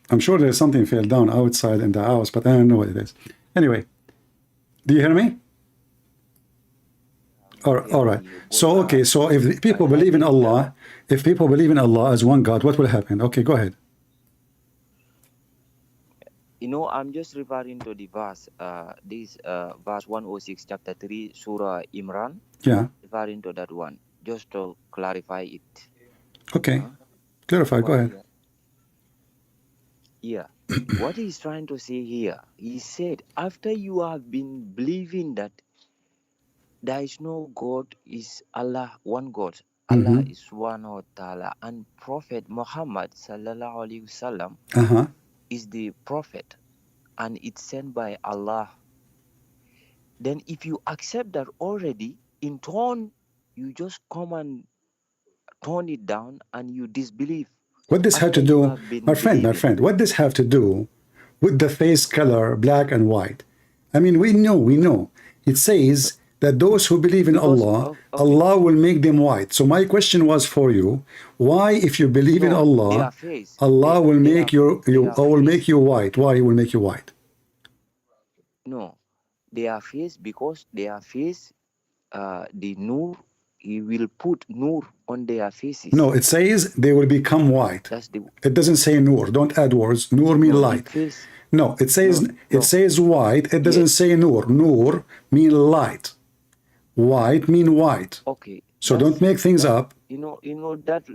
I'm sure there's something fell down outside in the house, but I don't know what it is. Anyway, do you hear me? All right. So, okay. So if people believe in Allah, as one God, what will happen? Okay, go ahead. You know, I'm just referring to the verse, verse 106, chapter 3, Surah Imran. Yeah. Referring to that one, just to clarify it. Okay. Clarify, go ahead. Yeah. What he's trying to say here, he said, after you have been believing that there is no God, is Allah, one God. Allah is one wa ta'ala. And Prophet Muhammad sallallahu alaihi wasallam is the prophet and it's sent by Allah. Then if you accept that already, in turn, you just come and turn it down and you disbelieve. What this have to do, my friend, what this have to do with the face color, black and white? I mean, we know. It says that those who believe in Allah, Allah will make them white. So my question was for you, why if you believe in Allah, Allah will make you white? Why He will make you white? No, their face, because their face, the nur, He will put nur on their faces. No, it says they will become white. It doesn't say nur. Don't add words. Nur mean light. No, it says white. It doesn't say nur. Nur mean light. White mean white. Okay. So don't make things up. You know that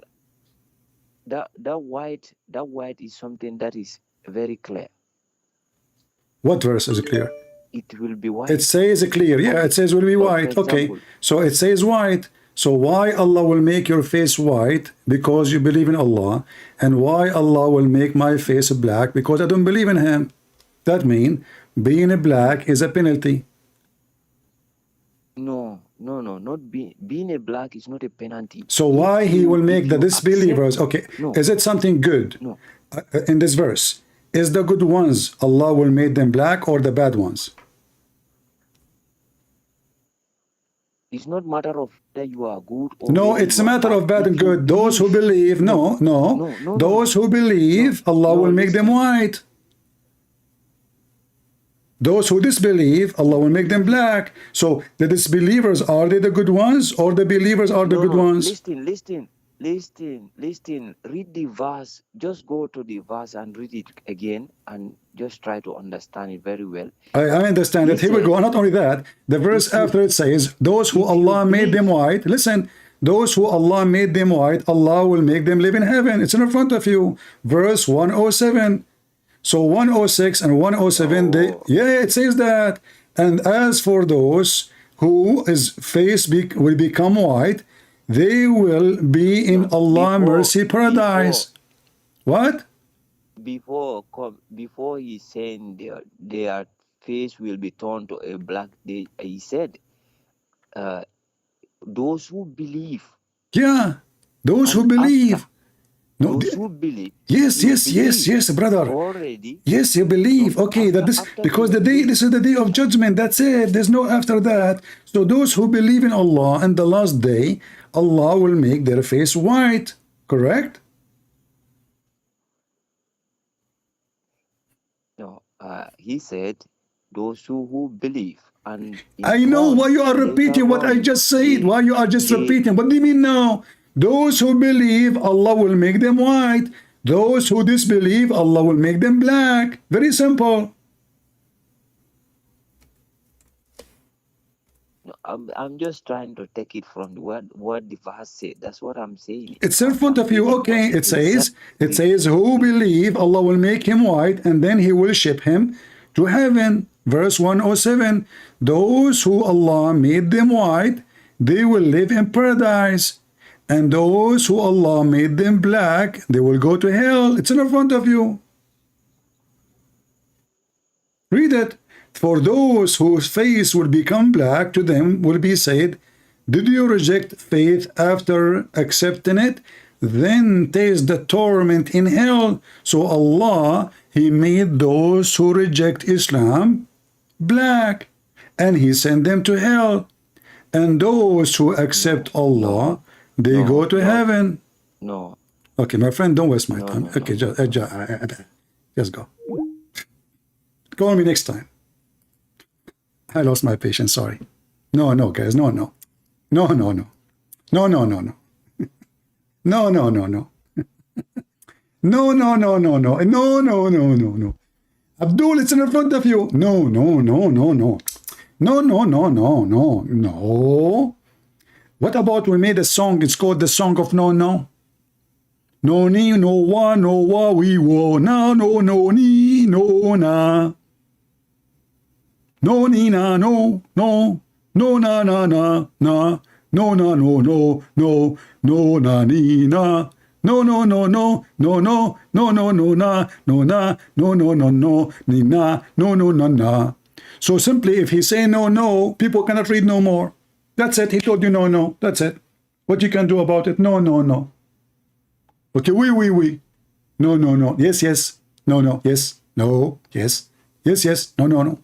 white is something that is very clear. What verse is clear? It will be white. It says clear. Yeah, it says will be white. Okay. So it says white. So why Allah will make your face white? Because you believe in Allah. And why Allah will make my face black? Because I don't believe in Him. That means being a black is a penalty. No, not being a black is not a penalty. So why He will make the disbelievers? Okay, is it something good? No. In this verse, is the good ones Allah will make them black or the bad ones? It's not matter of that you are good or No, whether it's a you are matter bad. of bad If and you good. Those who believe, no, those who believe, Allah will make them listen. white. Those who disbelieve, Allah will make them black. So the disbelievers, are they the good ones, or the believers are the good ones? Listen. Read the verse. Just go to the verse and read it again and just try to understand it very well. I understand that. Here we go. Not only that, the verse after it says, those who Allah made them white, listen, those who Allah made them white, Allah will make them live in heaven. It's in front of you. Verse 107. So 106 and 107, it says that. And as for those whose face will become white, they will be in Allah mercy paradise. What? Before he's saying their face will be turned to a black, he said, those who believe. Yeah, those who believe. No, those who believe. Yes, brother. Already. Yes, you believe. Okay, that this because this is the day of judgment. That's it. There's no after that. So those who believe in Allah and the last day, Allah will make their face white. Correct? No, he said, those who believe. And I know why you are repeating what I just said. Why you are just repeating? What do you mean now? Those who believe, Allah will make them white. Those who disbelieve, Allah will make them black. Very simple. I'm just trying to take it from what the verse said. That's what I'm saying. It's in front of you. Okay, it says, who believe, Allah will make him white, and then he will ship him to heaven. Verse 107. Those who Allah made them white, they will live in paradise. And those who Allah made them black, they will go to hell. It's in front of you. Read it. For those whose face will become black, to them will be said, did you reject faith after accepting it? Then taste the torment in hell. So Allah, He made those who reject Islam black, and He sent them to hell. And those who accept Allah, they go to heaven. No. Okay, my friend, don't waste my time. Okay, just go. Call me next time. I lost my patience, sorry. No, guys, no. No. No. No. Abdul, it's in front of you. No. What about we made a song? It's called the Song of No. No ni, no wa, we wo, na, no ni, no na. No ni na, no na, na, no na, no na ni na. No na, no na, ni na, no na. So simply, if he say no, people cannot read no more. That's it. He told you no. That's it. What you can do about it? No. Okay, we. No. Yes. No. Yes. No. Yes. Yes. No.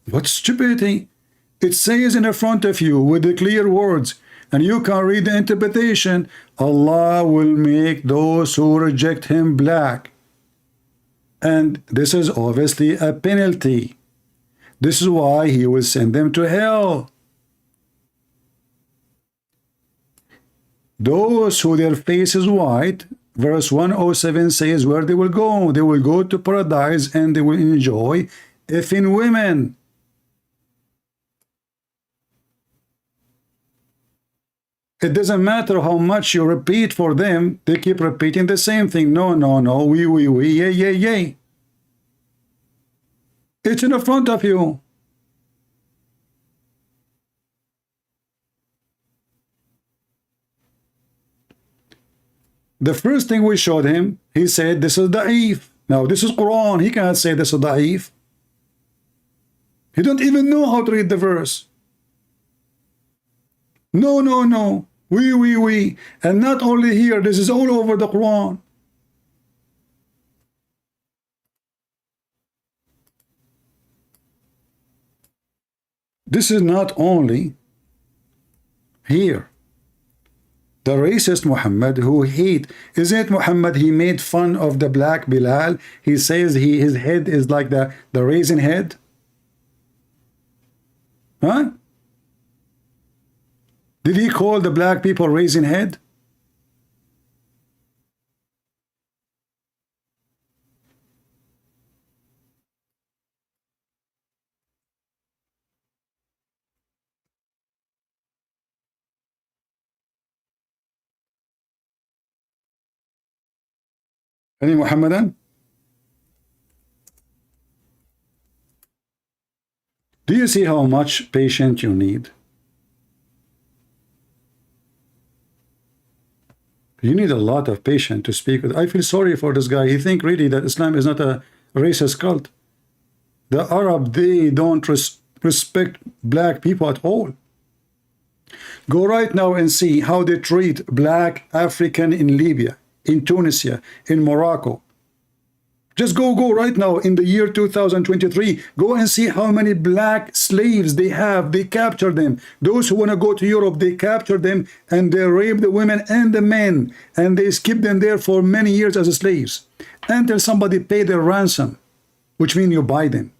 What stupidity. It says in front of you with the clear words, and you can read the interpretation. Allah will make those who reject Him black. And this is obviously a penalty. This is why He will send them to hell. Those who their face is white, verse 107 says where they will go. They will go to paradise and they will enjoy effing women. It doesn't matter how much you repeat for them, they keep repeating the same thing. No, we, yay. It's in the front of you. The first thing we showed him, he said, this is da'if. Now, this is Quran. He cannot say this is da'if. He don't even know how to read the verse. No. We. And not only here, this is all over the Quran. This is not only Here. The racist Muhammad who hate, isn't it Muhammad, he made fun of the black Bilal. He says his head is like the raisin head. Huh? Did he call the black people raisin head? Any Muhammadan? Do you see how much patience you need? You need a lot of patience to speak with. I feel sorry for this guy. He think really that Islam is not a racist cult. The Arab, they don't respect black people at all. Go right now and see how they treat black African in Libya, in Tunisia, in Morocco. Just go right now in the year 2023. Go and see how many black slaves they have. They capture them. Those who want to go to Europe, they capture them and they rape the women and the men. And they keep them there for many years as slaves until somebody pay their ransom, which means you buy them.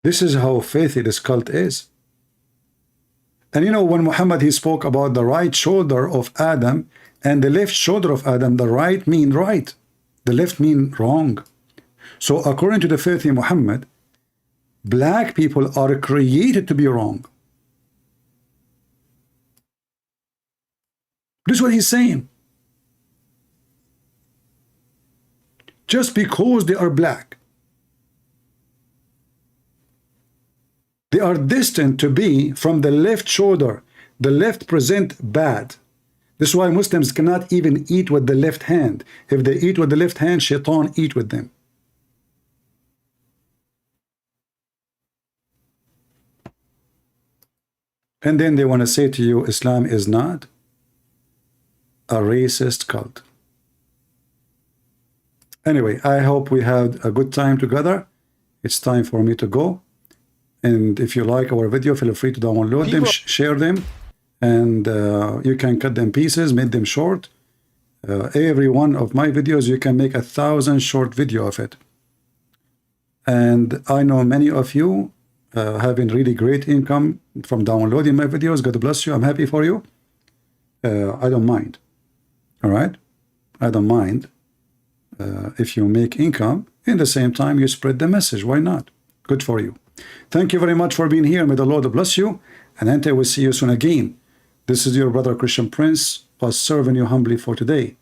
This is how faithy this cult is. And you know, when Muhammad, he spoke about the right shoulder of Adam and the left shoulder of Adam, the right mean right, the left mean wrong. So according to the faithy Muhammad, black people are created to be wrong. This is what he's saying. Just because they are black, they are destined to be from the left shoulder. The left present bad. This is why Muslims cannot even eat with the left hand. If they eat with the left hand, shaitan eat with them. And then they want to say to you, Islam is not a racist cult. Anyway, I hope we had a good time together. It's time for me to go. And if you like our video, feel free to download them, share them, and you can cut them pieces, make them short. Every one of my videos, you can make 1,000 short video of it. And I know many of you having really great income from downloading my videos. God bless you. I'm happy for you. I don't mind. All right? I don't mind if you make income. In the same time, you spread the message. Why not? Good for you. Thank you very much for being here. May the Lord bless you. And until we see you soon again. This is your brother Christian Prince, was serving you humbly for today.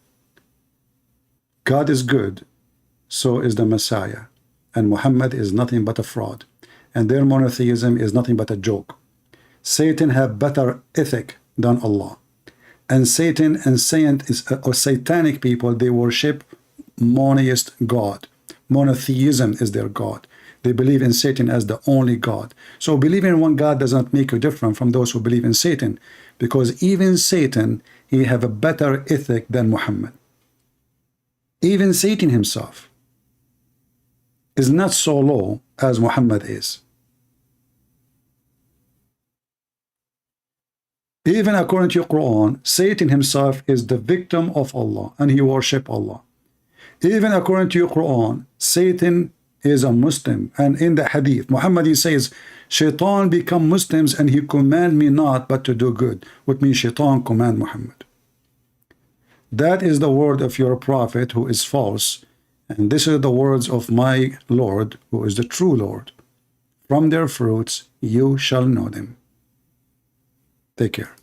God is good. So is the Messiah. And Muhammad is nothing but a fraud. And their monotheism is nothing but a joke. Satan have better ethic than Allah. And Satan and satanic people, they worship monotheist God. Monotheism is their God. They believe in Satan as the only God. So believing in one God does not make you different from those who believe in Satan. Because even Satan, he have a better ethic than Muhammad. Even Satan himself is not so low as Muhammad is. Even according to your Quran, Satan himself is the victim of Allah and he worship Allah. Even according to your Quran, Satan is a Muslim, and in the hadith Muhammad, he says, Shaitan become Muslims and he command me not but to do good, which means Shaitan command Muhammad. That is the word of your prophet who is false, and this is the words of my Lord who is the true Lord. From their fruits you shall know them. Take care.